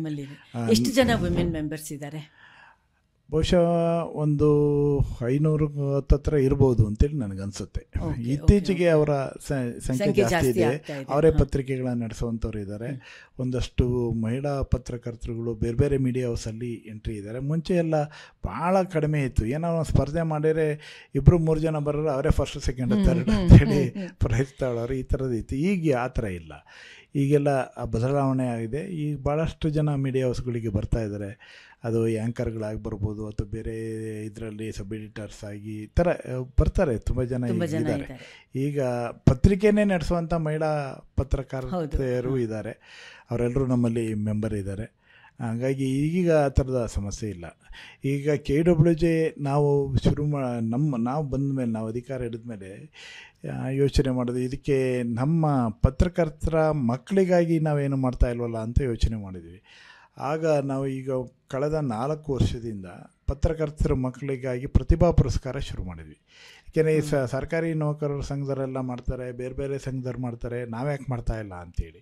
ಎಷ್ಟು ಜನ ವುಮೆನ್ ಮೆಂಬರ್ಸ್ ಇದ್ದಾರೆ? ಬಹುಶಃ ಒಂದು 500 ಹತ್ತತ್ರ ಇರ್ಬೋದು ಅಂತೇಳಿ ನನಗನ್ಸುತ್ತೆ. ಇತ್ತೀಚೆಗೆ ಅವರ ಸಂಖ್ಯೆ ಜಾಸ್ತಿ ಇದೆ. ಅವರೇ ಪತ್ರಿಕೆಗಳನ್ನು ನಡೆಸುವಂಥವ್ರು ಇದ್ದಾರೆ. ಒಂದಷ್ಟು ಮಹಿಳಾ ಪತ್ರಕರ್ತರುಗಳು ಬೇರೆ ಬೇರೆ ಮೀಡಿಯಾ ಹೌಸಲ್ಲಿ ಎಂಟ್ರಿ ಇದ್ದಾರೆ. ಮುಂಚೆ ಎಲ್ಲ ಭಾಳ ಕಡಿಮೆ ಇತ್ತು. ಏನೋ ಸ್ಪರ್ಧೆ ಮಾಡಿದರೆ 2-3 ಜನ ಬರೋರು ಅವರೇ ಫಸ್ಟ್ ಸೆಕೆಂಡ್ ಥರ್ಡ್ ಅಂತೇಳಿ ಪ್ರೈಸ್ ತಗೊಳ್ಳೋರು, ಈ ಥರದ್ದು ಇತ್ತು. ಈಗ ಆ ಥರ ಇಲ್ಲ. ಈಗೆಲ್ಲ ಬದಲಾವಣೆ ಆಗಿದೆ. ಈಗ ಭಾಳಷ್ಟು ಜನ ಮೀಡಿಯಾ ಹೌಸ್ಗಳಿಗೆ ಬರ್ತಾ ಇದ್ದಾರೆ. ಅದು ಆ್ಯಂಕರ್ಗಳಾಗಿ ಬರ್ಬೋದು ಅಥವಾ ಬೇರೆ ಇದರಲ್ಲಿ ಸಬ್ ಎಡಿಟರ್ಸ್ ಆಗಿ ಈ ಥರ ಬರ್ತಾರೆ. ತುಂಬ ಜನ ಇದ್ದಾರೆ. ಈಗ ಪತ್ರಿಕೆನೇ ನಡೆಸುವಂಥ ಮಹಿಳಾ ಪತ್ರಕರ್ತೆಯರು ಇದ್ದಾರೆ. ಅವರೆಲ್ಲರೂ ನಮ್ಮಲ್ಲಿ ಮೆಂಬರ್ ಇದ್ದಾರೆ. ಹಾಗಾಗಿ ಈಗ ಆ ಥರದ ಸಮಸ್ಯೆ ಇಲ್ಲ. ಈಗ KWJ ನಾವು ನಾವು ಬಂದ ಮೇಲೆ, ನಾವು ಅಧಿಕಾರ ಹಿಡಿದ ಮೇಲೆ ಯೋಚನೆ ಮಾಡೋದು, ಇದಕ್ಕೆ ನಮ್ಮ ಪತ್ರಕರ್ತರ ಮಕ್ಕಳಿಗಾಗಿ ನಾವೇನು ಮಾಡ್ತಾ ಇಲ್ವಲ್ಲ ಅಂತ ಯೋಚನೆ ಮಾಡಿದ್ವಿ. ಆಗ ನಾವು ಈಗ ಕಳೆದ 4 ವರ್ಷದಿಂದ ಪತ್ರಕರ್ತರ ಮಕ್ಕಳಿಗಾಗಿ ಪ್ರತಿಭಾ ಪುರಸ್ಕಾರ ಶುರು ಮಾಡಿದ್ವಿ. ಏಕೆಂದರೆ ಈ ಸರ್ಕಾರಿ ನೌಕರರ ಸಂಘದವರೆಲ್ಲ ಮಾಡ್ತಾರೆ, ಬೇರೆ ಬೇರೆ ಸಂಘದವ್ರು ಮಾಡ್ತಾರೆ, ನಾವ್ಯಾಕೆ ಮಾಡ್ತಾ ಇಲ್ಲ ಅಂಥೇಳಿ.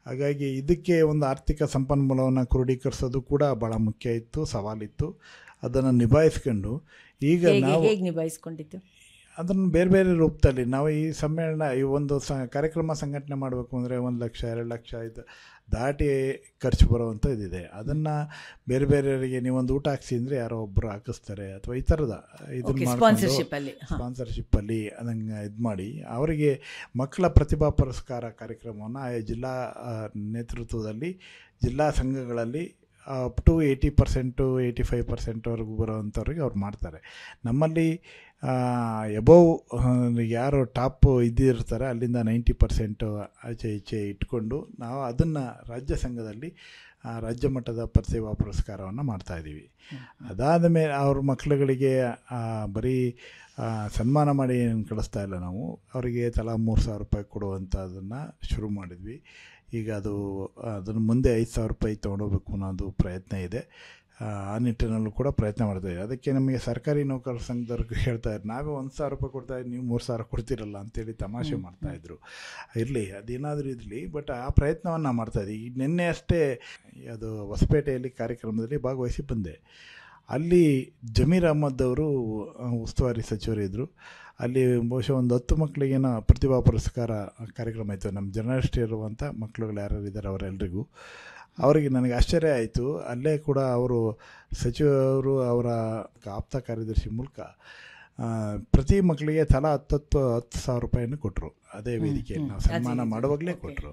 ಹಾಗಾಗಿ ಇದಕ್ಕೆ ಒಂದು ಆರ್ಥಿಕ ಸಂಪನ್ಮೂಲವನ್ನು ಕ್ರೋಢೀಕರಿಸೋದು ಕೂಡ ಭಾಳ ಮುಖ್ಯ ಇತ್ತು, ಸವಾಲಿತ್ತು. ಅದನ್ನು ನಿಭಾಯಿಸ್ಕೊಂಡು ಈಗ ನಾವು ಹೇಗೆ ನಿಭಾಯಿಸ್ಕೊಂಡಿತ್ತು ಅದನ್ನು ಬೇರೆ ಬೇರೆ ರೂಪದಲ್ಲಿ ನಾವು ಈ ಸಮ್ಮೇಳನ, ಈ ಒಂದು ಕಾರ್ಯಕ್ರಮ ಸಂಘಟನೆ ಮಾಡಬೇಕು ಅಂದರೆ 1 ಲಕ್ಷ 2 ಲಕ್ಷ ಇದು ದಾಟಿ ಖರ್ಚು ಬರುವಂಥ ಇದಿದೆ. ಅದನ್ನು ಬೇರೆ ಬೇರೆಯವರಿಗೆ ನೀವೊಂದು ಊಟ ಹಾಕ್ಸಿ ಅಂದರೆ ಯಾರೋ ಒಬ್ಬರು ಹಾಕಿಸ್ತಾರೆ ಅಥವಾ ಈ ಥರದ ಇದನ್ನು ಸ್ಪಾನ್ಸರ್ಶಿಪ್ಪಲ್ಲಿ ಅದನ್ನು ಇದು ಮಾಡಿ ಅವರಿಗೆ ಮಕ್ಕಳ ಪ್ರತಿಭಾ ಪುರಸ್ಕಾರ ಕಾರ್ಯಕ್ರಮವನ್ನು ಆಯಾ ಜಿಲ್ಲಾ ನೇತೃತ್ವದಲ್ಲಿ ಜಿಲ್ಲಾ ಸಂಘಗಳಲ್ಲಿ ಅಪ್ ಟು 80% 85%ವರೆಗೂ ಬರೋವಂಥವ್ರಿಗೆ ಅವ್ರು ಮಾಡ್ತಾರೆ. ನಮ್ಮಲ್ಲಿ ಎಬೋವ್ ಯಾರು ಟಾಪ್ ಇದ್ದಿರ್ತಾರೆ ಅಲ್ಲಿಂದ 90% ಆಚೆ ಈಚೆ ಇಟ್ಕೊಂಡು ನಾವು ಅದನ್ನು ರಾಜ್ಯ ಸಂಘದಲ್ಲಿ ರಾಜ್ಯ ಮಟ್ಟದ ಪ್ರತಿಭಾ ಪುರಸ್ಕಾರವನ್ನು ಮಾಡ್ತಾಯಿದ್ದೀವಿ. ಅದಾದ ಮೇಲೆ ಅವ್ರ ಮಕ್ಕಳುಗಳಿಗೆ ಬರೀ ಸನ್ಮಾನ ಮಾಡಿ ಕಳಿಸ್ತಾ ಇಲ್ಲ, ನಾವು ಅವರಿಗೆ ತಲಾ 3,000 ರೂಪಾಯಿ ಕೊಡುವಂಥದ್ದನ್ನು ಶುರು ಮಾಡಿದ್ವಿ. ಈಗ ಅದನ್ನು ಮುಂದೆ 5,000 ರೂಪಾಯಿ ತೊಗೊಂಡೋಗ್ಬೇಕು ಅನ್ನೋದು ಪ್ರಯತ್ನ ಇದೆ. ಆ ನಿಟ್ಟಿನಲ್ಲೂ ಕೂಡ ಪ್ರಯತ್ನ ಮಾಡ್ತಾಯಿದ್ದೀವಿ. ಅದಕ್ಕೆ ನಮಗೆ ಸರ್ಕಾರಿ ನೌಕರರ ಸಂಘದವ್ರಿಗೆ ಹೇಳ್ತಾಯಿದ್ರು, ನಾವೇ 1,000 ರೂಪಾಯಿ ಕೊಡ್ತಾಯಿದ್ದು ನೀವು 3,000 ಕೊಡ್ತಿರಲ್ಲ ಅಂತೇಳಿ ತಮಾಷೆ ಮಾಡ್ತಾಯಿದ್ರು. ಇರಲಿ, ಅದೇನಾದರೂ ಇರಲಿ, ಬಟ್ ಆ ಪ್ರಯತ್ನವನ್ನು ಮಾಡ್ತಾಯಿದ್ದೀವಿ. ಈಗ ನಿನ್ನೆ ಅಷ್ಟೇ ಅದು ಹೊಸಪೇಟೆಯಲ್ಲಿ ಕಾರ್ಯಕ್ರಮದಲ್ಲಿ ಭಾಗವಹಿಸಿ ಬಂದೆ. ಅಲ್ಲಿ ಜಮೀರ್ ಅಹ್ಮದ್ ಅವರು ಉಸ್ತುವಾರಿ ಸಚಿವರಿದ್ದರು. ಅಲ್ಲಿ ಬಹುಶಃ ಒಂದು 10 ಮಕ್ಕಳಿಗೇನೋ ಪ್ರತಿಭಾ ಪುರಸ್ಕಾರ ಕಾರ್ಯಕ್ರಮ ಇತ್ತು. ನಮ್ಮ ಜರ್ನಲಿಸ್ಟ್ ಇರುವಂಥ ಮಕ್ಕಳುಗಳು ಯಾರು ಇದ್ದಾರೆ ಅವರೆಲ್ಲರಿಗೂ. ಅವರಿಗೆ ನನಗೆ ಆಶ್ಚರ್ಯ ಆಯಿತು. ಅಲ್ಲೇ ಕೂಡ ಅವರು ಸಚಿವರು ಅವರ ಆಪ್ತ ಕಾರ್ಯದರ್ಶಿ ಮೂಲಕ ಪ್ರತಿ ಮಕ್ಕಳಿಗೆ ತಲಾ 10,000 ರೂಪಾಯಿಯನ್ನು ಕೊಟ್ಟರು. ಅದೇ ವೇದಿಕೆಯಲ್ಲಿ ನಾವು ಸನ್ಮಾನ ಮಾಡುವಾಗಲೇ ಕೊಟ್ಟರು.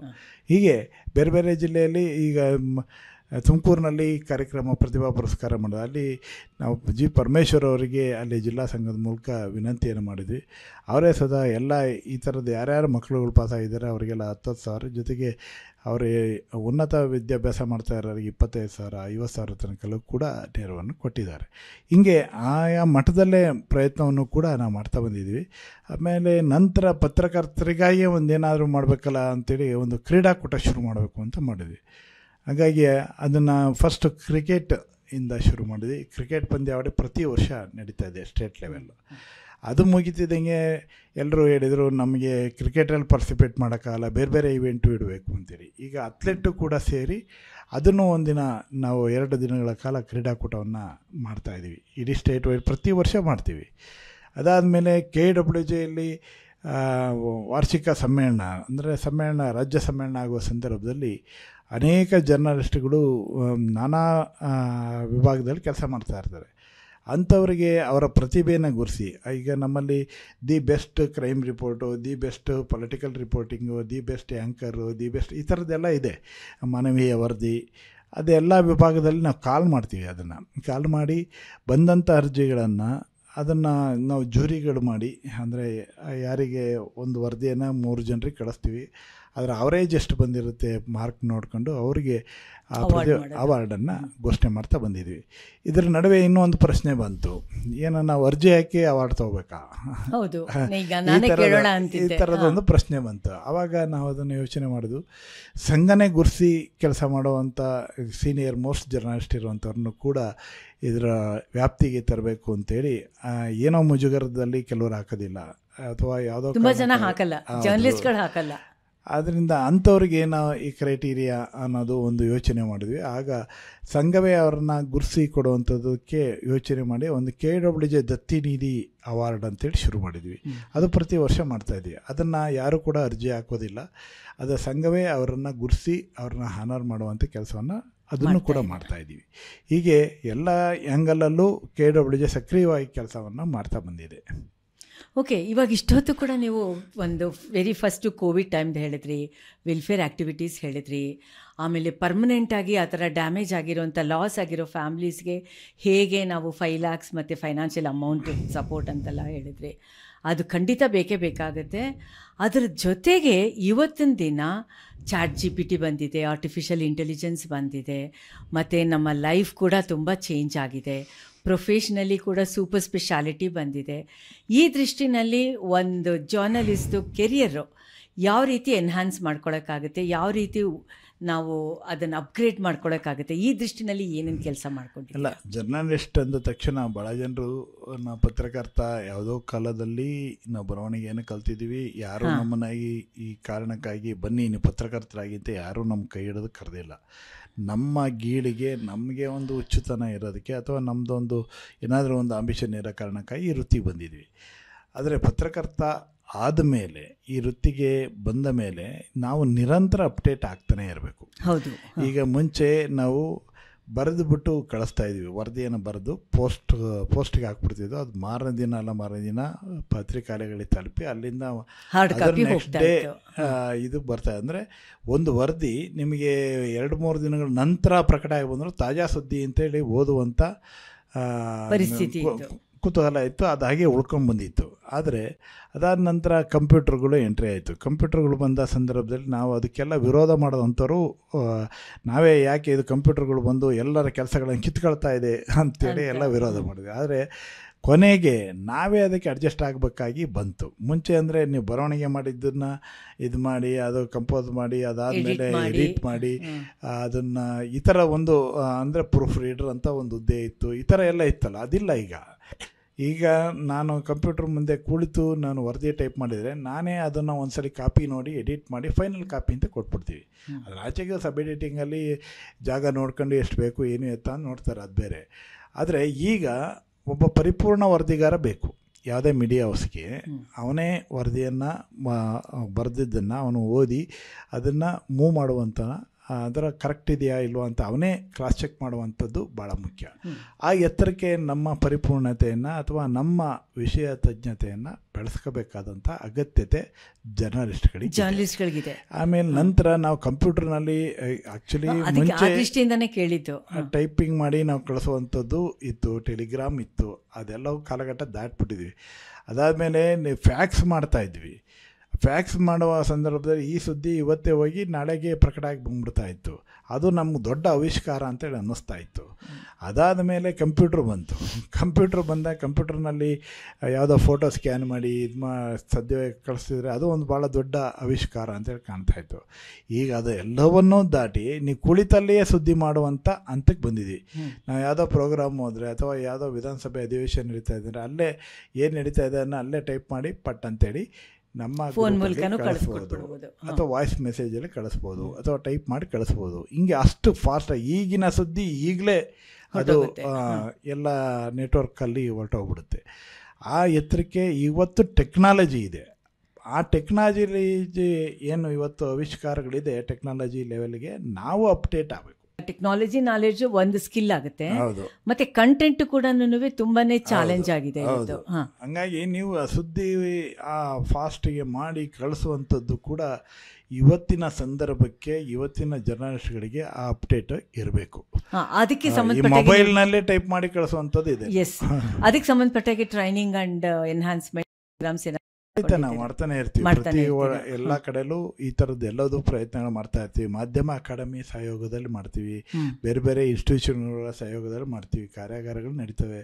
ಹೀಗೆ ಬೇರೆ ಬೇರೆ ಜಿಲ್ಲೆಯಲ್ಲಿ ಈಗ ತುಮಕೂರಿನಲ್ಲಿ ಕಾರ್ಯಕ್ರಮ ಪ್ರತಿಭಾ ಪುರಸ್ಕಾರ ಮಾಡೋದು. ಅಲ್ಲಿ ನಾವು ಜಿ ಪರಮೇಶ್ವರ್ ಅವರಿಗೆ ಅಲ್ಲಿ ಜಿಲ್ಲಾ ಸಂಘದ ಮೂಲಕ ವಿನಂತಿಯನ್ನು ಮಾಡಿದ್ವಿ. ಅವರೇ ಸದಾ ಎಲ್ಲ ಈ ಥರದ್ದು ಯಾರ್ಯಾರು ಮಕ್ಕಳುಗಳು ಪಾಸಾಗಿದ್ದಾರೆ ಅವರಿಗೆಲ್ಲ 10,000 ಜೊತೆಗೆ ಅವರಿಗೆ ಉನ್ನತ ವಿದ್ಯಾಭ್ಯಾಸ ಮಾಡ್ತಾ ಇರೋರಿಗೆ 25,000 50,000 ತನಕಲ್ಲೂ ಕೂಡ ನೆರವನ್ನು ಕೊಟ್ಟಿದ್ದಾರೆ. ಹೀಗೆ ಆಯಾ ಮಟ್ಟದಲ್ಲೇ ಪ್ರಯತ್ನವನ್ನು ಕೂಡ ನಾವು ಮಾಡ್ತಾ ಬಂದಿದ್ವಿ. ಆಮೇಲೆ ನಂತರ ಪತ್ರಕರ್ತರಿಗಾಗಿ ಒಂದೇನಾದರೂ ಮಾಡಬೇಕಲ್ಲ ಅಂಥೇಳಿ ಒಂದು ಕ್ರೀಡಾಕೂಟ ಶುರು ಮಾಡಬೇಕು ಅಂತ ಮಾಡಿದ್ವಿ. ಹಾಗಾಗಿ ಅದನ್ನು ಫಸ್ಟ್ ಕ್ರಿಕೆಟಿಂದ ಶುರು ಮಾಡಿದ್ವಿ. ಕ್ರಿಕೆಟ್ ಪಂದ್ಯಾವಳಿ ಪ್ರತಿ ವರ್ಷ ನಡೀತಾ ಇದೆ ಸ್ಟೇಟ್ ಲೆವೆಲ್ಲು. ಅದು ಮುಗಿತಿದ್ದಂಗೆ ಎಲ್ಲರೂ ಹೇಳಿದರು ನಮಗೆ ಕ್ರಿಕೆಟಲ್ಲಿ ಪಾರ್ಟಿಸಿಪೇಟ್ ಮಾಡೋಕ್ಕಾಗಲ್ಲ, ಬೇರೆ ಬೇರೆ ಇವೆಂಟು ಇಡಬೇಕು ಅಂತೇಳಿ. ಈಗ ಅಥ್ಲೆಟು ಕೂಡ ಸೇರಿ ಅದನ್ನು ಒಂದಿನ ನಾವು 2 ದಿನಗಳ ಕಾಲ ಕ್ರೀಡಾಕೂಟವನ್ನು ಮಾಡ್ತಾಯಿದ್ದೀವಿ. ಇಡೀ ಸ್ಟೇಟ್ ವೈಡ್ ಪ್ರತಿ ವರ್ಷ ಮಾಡ್ತೀವಿ. ಅದಾದಮೇಲೆ KWJಯಲ್ಲಿ ವಾರ್ಷಿಕ ಸಮ್ಮೇಳನ ಅಂದರೆ ರಾಜ್ಯ ಸಮ್ಮೇಳನ ಆಗುವ ಸಂದರ್ಭದಲ್ಲಿ ಅನೇಕ ಜರ್ನಲಿಸ್ಟ್ಗಳು ನಾನಾ ವಿಭಾಗದಲ್ಲಿ ಕೆಲಸ ಮಾಡ್ತಾ ಇರ್ತಾರೆ. ಅಂಥವರಿಗೆ ಅವರ ಪ್ರತಿಭೆಯನ್ನು ಗುರುತಿಸಿ, ಈಗ ನಮ್ಮಲ್ಲಿ the best crime report, the best political reporting, the best anchor, the best ಈ ಥರದ್ದೆಲ್ಲ ಇದೆ. ಮಾನವೀಯ ವರದಿ, ಅದೆಲ್ಲ ವಿಭಾಗದಲ್ಲಿ ನಾವು ಕಾಲ್ ಮಾಡ್ತೀವಿ. ಅದನ್ನು ಕಾಲ್ ಮಾಡಿ ಬಂದಂಥ ಅರ್ಜಿಗಳನ್ನು ಅದನ್ನು ನಾವು ಜೂರಿಗಳು ಮಾಡಿ, ಅಂದರೆ ಯಾರಿಗೆ ಒಂದು ವರದಿಯನ್ನು 3 ಜನರಿಗೆ ಕಳಿಸ್ತೀವಿ. ಅದರ ಅವರೇಜ್ ಎಷ್ಟು ಬಂದಿರುತ್ತೆ ಮಾರ್ಕ್ ನೋಡಿಕೊಂಡು ಅವರಿಗೆ ಅವಾರ್ಡನ್ನು ಘೋಷಣೆ ಮಾಡ್ತಾ ಬಂದಿದ್ವಿ. ಇದರ ನಡುವೆ ಇನ್ನೊಂದು ಪ್ರಶ್ನೆ ಬಂತು, ಏನೋ ನಾವು ಅರ್ಜಿ ಹಾಕಿ ಅವಾರ್ಡ್ ತಗೋಬೇಕಾ, ಈ ಥರದೊಂದು ಪ್ರಶ್ನೆ ಬಂತು. ಆವಾಗ ನಾವು ಅದನ್ನು ಯೋಚನೆ ಮಾಡೋದು, ಸಂಘನೆ ಗುರುಸಿ ಕೆಲಸ ಮಾಡುವಂಥ ಸೀನಿಯರ್ ಮೋಸ್ಟ್ ಜರ್ನಲಿಸ್ಟ್ ಇರುವಂಥವ್ರನ್ನು ಕೂಡ ಇದರ ವ್ಯಾಪ್ತಿಗೆ ತರಬೇಕು ಅಂತೇಳಿ ಏನೋ ಮುಜುಗರದಲ್ಲಿ ಕೆಲವರು ಹಾಕೋದಿಲ್ಲ, ಅಥವಾ ಯಾವುದೋ ತುಂಬ ಜನ ಹಾಕಲ್ಲ, ಜರ್ನಲಿಸ್ಟ್ಗಳು ಹಾಕಲ್ಲ. ಆದ್ದರಿಂದ ಅಂಥವ್ರಿಗೆ ನಾವು ಈ ಕ್ರೈಟೀರಿಯಾ ಅನ್ನೋದು ಒಂದು ಯೋಚನೆ ಮಾಡಿದ್ವಿ. ಆಗ ಸಂಘವೇ ಅವ್ರನ್ನ ಗುರುಸಿ ಕೊಡುವಂಥದ್ದಕ್ಕೆ ಯೋಚನೆ ಮಾಡಿ ಒಂದು KWJ ದತ್ತಿ ನಿಧಿ ಅವಾರ್ಡ್ ಅಂತೇಳಿ ಶುರು ಮಾಡಿದ್ವಿ. ಅದು ಪ್ರತಿ ವರ್ಷ ಮಾಡ್ತಾಯಿದ್ವಿ. ಅದನ್ನು ಯಾರೂ ಕೂಡ ಅರ್ಜಿ ಹಾಕೋದಿಲ್ಲ, ಅದು ಸಂಘವೇ ಅವರನ್ನು ಗುರುಸಿ ಅವ್ರನ್ನ ಹಾನರ್ ಮಾಡುವಂಥ ಕೆಲಸವನ್ನು ಅದನ್ನು ಕೂಡ ಮಾಡ್ತಾಯಿದ್ದೀವಿ. ಹೀಗೆ ಎಲ್ಲ ಆ್ಯಂಗಲಲ್ಲೂ KWJ ಸಕ್ರಿಯವಾಗಿ ಕೆಲಸವನ್ನು ಮಾಡ್ತಾ ಬಂದಿದೆ. ಓಕೆ, ಇವಾಗ ಇಷ್ಟೊತ್ತು ಕೂಡ ನೀವು ಒಂದು ವೆರಿ ಫಸ್ಟು ಕೋವಿಡ್ ಟೈಮ್ದು ಹೇಳಿದ್ರಿ, ವೆಲ್ಫೇರ್ ಆ್ಯಕ್ಟಿವಿಟೀಸ್ ಹೇಳಿದ್ರಿ, ಆಮೇಲೆ ಪರ್ಮನೆಂಟಾಗಿ ಆ ಥರ ಡ್ಯಾಮೇಜ್ ಆಗಿರೋಂಥ ಲಾಸ್ ಆಗಿರೋ ಫ್ಯಾಮ್ಲೀಸ್ಗೆ ಹೇಗೆ ನಾವು 5 lakhs ಮತ್ತು ಫೈನಾನ್ಷಿಯಲ್ ಅಮೌಂಟ್ ಸಪೋರ್ಟ್ ಅಂತೆಲ್ಲ ಹೇಳಿದ್ರಿ. ಅದು ಖಂಡಿತ ಬೇಕೇ ಬೇಕಾಗುತ್ತೆ. ಅದರ ಜೊತೆಗೆ ಇವತ್ತಿನ ದಿನ ChatGPT ಬಂದಿದೆ, ಆರ್ಟಿಫಿಷಿಯಲ್ ಇಂಟೆಲಿಜೆನ್ಸ್ ಬಂದಿದೆ, ಮತ್ತು ನಮ್ಮ ಲೈಫ್ ಕೂಡ ತುಂಬ ಚೇಂಜ್ ಆಗಿದೆ. ಪ್ರೊಫೆಷ್ನಲಿ ಕೂಡ ಸೂಪರ್ ಸ್ಪೆಷಾಲಿಟಿ ಬಂದಿದೆ. ಈ ದೃಷ್ಟಿನಲ್ಲಿ ಒಂದು ಜರ್ನಲಿಸ್ಟು ಕೆರಿಯರು ಯಾವ ರೀತಿ ಎನ್ಹಾನ್ಸ್ ಮಾಡ್ಕೊಳಕ್ಕಾಗುತ್ತೆ, ಯಾವ ರೀತಿ ನಾವು ಅದನ್ನು ಅಪ್ಗ್ರೇಡ್ ಮಾಡ್ಕೊಳಕ್ಕಾಗುತ್ತೆ, ಈ ದೃಷ್ಟಿನಲ್ಲಿ ಏನೇನು ಕೆಲಸ ಮಾಡ್ಕೊಂಡಿಲ್ಲ? ಇಲ್ಲ, ಜರ್ನಲಿಸ್ಟ್ ಅಂದ ತಕ್ಷಣ ಭಾಳ ಜನರು ನಾವು ಪತ್ರಕರ್ತ ಯಾವುದೋ ಕಾಲದಲ್ಲಿ ನಾವು ಬರವಣಿಗೆಯನ್ನು ಕಲ್ತಿದ್ದೀವಿ, ಯಾರೂ ನಮ್ಮನ್ನು ಈ ಕಾರಣಕ್ಕಾಗಿ ಬನ್ನಿ ನೀವು ಪತ್ರಕರ್ತರಾಗಿ ಅಂತ ಯಾರೂ ನಮ್ಮ ಕೈ ಹಿಡಿದು ಕರೆದಿಲ್ಲ. ನಮ್ಮ ಗೀಳಿಗೆ ನಮಗೆ ಒಂದು ಹುಚ್ಚುತನ ಇರೋದಕ್ಕೆ ಅಥವಾ ನಮ್ಮದೊಂದು ಏನಾದರೂ ಒಂದು ಆಂಬಿಷನ್ ಇರೋ ಕಾರಣಕ್ಕಾಗಿ ಈ ವೃತ್ತಿಗೆ ಬಂದಿದ್ವಿ. ಆದರೆ ಪತ್ರಕರ್ತ ಆದಮೇಲೆ, ಈ ವೃತ್ತಿಗೆ ಬಂದ ಮೇಲೆ ನಾವು ನಿರಂತರ ಅಪ್ಡೇಟ್ ಆಗ್ತಾನೆ ಇರಬೇಕು. ಹೌದು. ಈಗ ಮುಂಚೆ ನಾವು ಬರೆದು ಬಿಟ್ಟು ಕಳಿಸ್ತಾ ಇದ್ವಿ, ವರದಿಯನ್ನು ಬರೆದು ಪೋಸ್ಟ್ಗೆ ಹಾಕ್ಬಿಡ್ತಿದ್ವು. ಅದು ಮಾರನೇ ದಿನ ಪತ್ರಿಕಾಲಯಗಳಿಗೆ ತಲುಪಿ ಅಲ್ಲಿಂದ ನೆಕ್ಸ್ಟ್ ಡೇ ಇದು ಬರ್ತಾ. ಅಂದರೆ ಒಂದು ವರದಿ ನಿಮಗೆ 2-3 ದಿನಗಳ ನಂತರ ಪ್ರಕಟ ಆಗಿ ಬಂದರೂ ತಾಜಾ ಸುದ್ದಿ ಅಂತೇಳಿ ಓದುವಂಥ ಪರಿಸ್ಥಿತಿ ಕುತೂಹಲ ಇತ್ತು, ಅದು ಹಾಗೆ ಉಳ್ಕೊಂಡ್ಬಂದಿತ್ತು. ಆದರೆ ಅದಾದ ನಂತರ ಕಂಪ್ಯೂಟರ್ಗಳು ಎಂಟ್ರಿ ಆಯಿತು. ಕಂಪ್ಯೂಟರ್ಗಳು ಬಂದ ಸಂದರ್ಭದಲ್ಲಿ ನಾವು ಅದಕ್ಕೆಲ್ಲ ವಿರೋಧ ಮಾಡೋದಂಥವ್ರು ನಾವೇ, ಯಾಕೆ ಇದು ಕಂಪ್ಯೂಟರ್ಗಳು ಬಂದು ಎಲ್ಲರ ಕೆಲಸಗಳನ್ನು ಕಿತ್ಕೊಳ್ತಾ ಇದೆ ಅಂತೇಳಿ ಎಲ್ಲ ವಿರೋಧ ಮಾಡಿದ್ವಿ. ಆದರೆ ಕೊನೆಗೆ ನಾವೇ ಅದಕ್ಕೆ ಅಡ್ಜಸ್ಟ್ ಆಗಬೇಕಾಗಿ ಬಂತು. ಮುಂಚೆ ಅಂದರೆ ನೀವು ಬರವಣಿಗೆ ಮಾಡಿದ್ದನ್ನು ಇದು ಮಾಡಿ, ಅದು ಕಂಪೋಸ್ ಮಾಡಿ, ಅದಾದಮೇಲೆ ಎಡಿಟ್ ಮಾಡಿ, ಅದನ್ನು ಈ ಥರ ಒಂದು ಅಂದರೆ ಪ್ರೂಫ್ ರೀಡರ್ ಅಂತ ಒಂದು ಹುದ್ದೆ ಇತ್ತು, ಈ ಥರ ಎಲ್ಲ ಇತ್ತಲ್ಲ, ಅದಿಲ್ಲ ಈಗ ನಾನು ಕಂಪ್ಯೂಟರ್ ಮುಂದೆ ಕುಳಿತು ನಾನು ವರದಿ ಟೈಪ್ ಮಾಡಿದರೆ ನಾನೇ ಅದನ್ನು ಒಂದ್ಸಲಿ ಕಾಪಿ ನೋಡಿ ಎಡಿಟ್ ಮಾಡಿ ಫೈನಲ್ ಕಾಪಿ ಅಂತ ಕೊಟ್ಬಿಡ್ತೀವಿ. ಅದ್ರ ಆಚೆಗೆ ಸಬ್ ಎಡಿಟಿಂಗಲ್ಲಿ ಜಾಗ ನೋಡ್ಕೊಂಡು ಎಷ್ಟು ಬೇಕು ಏನು ಎತ್ತ ಅಂತ ನೋಡ್ತಾರೆ, ಅದು ಬೇರೆ. ಆದರೆ ಈಗ ಒಬ್ಬ ಪರಿಪೂರ್ಣ ವರದಿಗಾರ ಬೇಕು. ಯಾವುದೇ ಮೀಡಿಯಾ ಹೌಸ್ಗೆ ಅವನೇ ವರದಿಯನ್ನು ಬರೆದಿದ್ದನ್ನು ಅವನು ಓದಿ ಅದನ್ನು ಮೂವ್ ಮಾಡುವಂಥ, ಅದರ ಕರೆಕ್ಟ್ ಇದೆಯಾ ಇಲ್ವಾ ಅಂತ ಅವನೇ ಕ್ರಾಸ್ ಚೆಕ್ ಮಾಡುವಂಥದ್ದು ಭಾಳ ಮುಖ್ಯ. ಆ ಎತ್ತರಕ್ಕೆ ನಮ್ಮ ಪರಿಪೂರ್ಣತೆಯನ್ನು ಅಥವಾ ನಮ್ಮ ವಿಷಯ ತಜ್ಞತೆಯನ್ನು ಬೆಳೆಸ್ಕೋಬೇಕಾದಂಥ ಅಗತ್ಯತೆ ಜರ್ನಲಿಸ್ಟ್ಗಳಿಗೆ. ಆಮೇಲೆ ನಂತರ ನಾವು ಕಂಪ್ಯೂಟರ್ನಲ್ಲಿ ಆ್ಯಕ್ಚುಲಿ ಮುಂಚೆ ಕೇಳಿದ್ದು ಟೈಪಿಂಗ್ ಮಾಡಿ ನಾವು ಕಳಿಸುವಂಥದ್ದು ಇತ್ತು, ಟೆಲಿಗ್ರಾಮ್ ಇತ್ತು, ಅದೆಲ್ಲವೂ ಕಾಲಘಟ್ಟ ದಾಟ್ಬಿಟ್ಟಿದ್ವಿ. ಅದಾದಮೇಲೆ ಫ್ಯಾಕ್ಸ್ ಮಾಡ್ತಾಯಿದ್ವಿ. ಫ್ಯಾಕ್ಸ್ ಮಾಡುವ ಸಂದರ್ಭದಲ್ಲಿ ಈ ಸುದ್ದಿ ಇವತ್ತೇ ಹೋಗಿ ನಾಳೆಗೆ ಪ್ರಕಟ ಆಗಿ ಬಂದ್ಬಿಡ್ತಾ ಇತ್ತು. ಅದು ನಮ್ಗೆ ದೊಡ್ಡ ಆವಿಷ್ಕಾರ ಅಂತೇಳಿ ಅನ್ನಿಸ್ತಾ ಇತ್ತು. ಅದಾದ ಮೇಲೆ ಕಂಪ್ಯೂಟ್ರ್ ಬಂತು. ಕಂಪ್ಯೂಟ್ರ್ ಬಂದಾಗ ಕಂಪ್ಯೂಟರ್ನಲ್ಲಿ ಯಾವುದೋ ಫೋಟೋ ಸ್ಕ್ಯಾನ್ ಮಾಡಿ ಸದ್ಯವೇ ಕಳಿಸ್ತಿದ್ರೆ ಅದು ಒಂದು ಭಾಳ ದೊಡ್ಡ ಆವಿಷ್ಕಾರ ಅಂತೇಳಿ ಕಾಣ್ತಾಯಿತ್ತು. ಈಗ ಅದು ಎಲ್ಲವನ್ನೂ ದಾಟಿ ನೀವು ಕುಳಿತಲ್ಲಿಯೇ ಸುದ್ದಿ ಮಾಡುವಂಥ ಹಂತಕ್ಕೆ ಬಂದಿದ್ವಿ. ನಾವು ಯಾವುದೋ ಪ್ರೋಗ್ರಾಮ್ ಹೋದರೆ ಅಥವಾ ಯಾವುದೋ ವಿಧಾನಸಭೆ ಅಧಿವೇಶನ ನಡೀತಾ ಇದ್ದರೆ ಅಲ್ಲೇ ಏನು ನಡೀತಾ ಇದೆ ಅನ್ನೋ ಅಲ್ಲೇ ಟೈಪ್ ಮಾಡಿ ಪಟ್ ಅಂತೇಳಿ ನಮ್ಮ ಫೋನ್ ಮೂಲಕನೂ ಕಳಿಸ್ಬೋದು, ಅಥವಾ ವಾಯ್ಸ್ ಮೆಸೇಜಲ್ಲಿ ಕಳಿಸ್ಬೋದು, ಅಥವಾ ಟೈಪ್ ಮಾಡಿ ಕಳಿಸ್ಬೋದು. ಹಿಂಗೆ ಅಷ್ಟು ಫಾಸ್ಟಾಗಿ ಈಗಿನ ಸುದ್ದಿ ಈಗಲೇ ಅದು ಎಲ್ಲ ನೆಟ್ವರ್ಕಲ್ಲಿ ಹೊರಟೋಗ್ಬಿಡುತ್ತೆ. ಆ ಎತ್ತರಕ್ಕೆ ಇವತ್ತು ಟೆಕ್ನಾಲಜಿ ಇದೆ. ಆ ಟೆಕ್ನಾಲಜಿ ಏನು ಇವತ್ತು ಆವಿಷ್ಕಾರಗಳಿದೆ, ಟೆಕ್ನಾಲಜಿ ಲೆವೆಲ್ಗೆ ನಾವು ಅಪ್ಡೇಟ್ ಆಗಬೇಕು. ಟೆಕ್ನಾಲಜಿ ನಾಲೆಡ್ಜು ಒಂದು ಸ್ಕಿಲ್ ಆಗುತ್ತೆ, ಮತ್ತೆ ಕಂಟೆಂಟ್ ಕೂಡ ತುಂಬಾನೇ ಚಾಲೆಂಜ್ ಆಗಿದೆ. ಹಂಗಾಗಿ ನೀವು ಸುದ್ದಿ ಆ ಫಾಸ್ಟಿಗೆ ಮಾಡಿ ಕಳಿಸುವಂಥದ್ದು ಕೂಡ ಇವತ್ತಿನ ಸಂದರ್ಭಕ್ಕೆ, ಇವತ್ತಿನ ಜರ್ನಲಿಸ್ಟ್ಗಳಿಗೆ ಆ ಅಪ್ಡೇಟ್ ಇರಬೇಕು. ಅದಕ್ಕೆ ಮೊಬೈಲ್ನಲ್ಲೇ ಟೈಪ್ ಮಾಡಿ ಕಳಿಸುವಂಥದ್ದು ಇದೆ. ಎಸ್, ಅದಕ್ಕೆ ಸಂಬಂಧಪಟ್ಟಾಗೆ ಟ್ರೈನಿಂಗ್ ಅಂಡ್ ಎನ್ಹಾನ್ಸ್ಮೆಂಟ್ ಪ್ರೋಗ್ರಾಮ್ಸ್ ನಾವು ಮಾಡ್ತಾನೆ ಇರ್ತೀವಿ. ಪ್ರತಿ ಎಲ್ಲ ಕಡೆಲೂ ಈ ಥರದ್ದು ಎಲ್ಲದೂ ಪ್ರಯತ್ನಗಳು ಮಾಡ್ತಾ ಇರ್ತೀವಿ. ಮಾಧ್ಯಮ ಅಕಾಡೆಮಿ ಸಹಯೋಗದಲ್ಲಿ ಮಾಡ್ತೀವಿ, ಬೇರೆ ಬೇರೆ ಇನ್ಸ್ಟಿಟ್ಯೂಷನ್ಗಳ ಸಹಯೋಗದಲ್ಲಿ ಮಾಡ್ತೀವಿ, ಕಾರ್ಯಾಗಾರಗಳು ನಡೀತವೆ.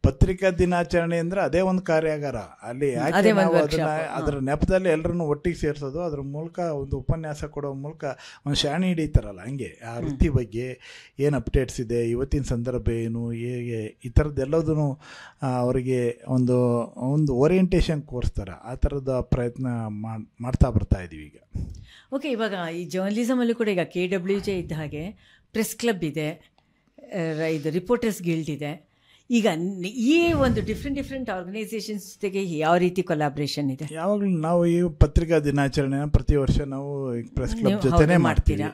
ಪತ್ರಿಕಾ ದಿನಾಚರಣೆ ಅಂದರೆ ಅದೇ ಒಂದು ಕಾರ್ಯಾಗಾರ. ಅಲ್ಲಿ ಯಾಕೆ ನಾವು ಅದರ ನೆಪದಲ್ಲಿ ಎಲ್ಲರನ್ನು ಒಟ್ಟಿಗೆ ಸೇರಿಸೋದು, ಅದ್ರ ಮೂಲಕ ಒಂದು ಉಪನ್ಯಾಸ ಕೊಡೋ ಮೂಲಕ ಒಂದು ಶಾಣಿ ಹಿಡಿತಾರಲ್ಲ, ಹಂಗೆ ಆ ವೃತ್ತಿ ಬಗ್ಗೆ ಏನು ಅಪ್ಡೇಟ್ಸ್ ಇದೆ, ಇವತ್ತಿನ ಸಂದರ್ಭ ಏನು, ಹೇಗೆ, ಈ ಥರದ್ದೆಲ್ಲದೂ ಅವರಿಗೆ ಒಂದು ಓರಿಯೆಂಟೇಷನ್ ಕೋರ್ಸ್ ಥರ ಆ ಥರದ ಪ್ರಯತ್ನ ಮಾಡ್ತಾ ಬರ್ತಾ ಇದ್ದೀವಿ ಈಗ. ಓಕೆ, ಇವಾಗ ಈ ಜರ್ನಲಿಸಮಲ್ಲೂ ಕೂಡ ಈಗ KWJ ಇದ್ದ ಹಾಗೆ ಪ್ರೆಸ್ ಕ್ಲಬ್ ಇದೆ, ಇದು ರಿಪೋರ್ಟರ್ಸ್ ಗಿಲ್ಡ್ ಇದೆ. ಈಗ ಈ ಒಂದು ಡಿಫ್ರೆಂಟ್ ಆರ್ಗನೈಸೇಷನ್ಸ್ ಜೊತೆಗೆ ಯಾವ ರೀತಿ ಕೊಲಾಬ್ರೇಷನ್ ಇದೆ? ಯಾವಾಗಲೂ ನಾವು ಈ ಪತ್ರಿಕಾ ದಿನಾಚರಣೆ ಪ್ರತಿ ವರ್ಷ ನಾವು ಪ್ರೆಸ್ ಕ್ಲಬ್ ಜೊತೆನೇ ಮಾಡ್ತೀವಿ.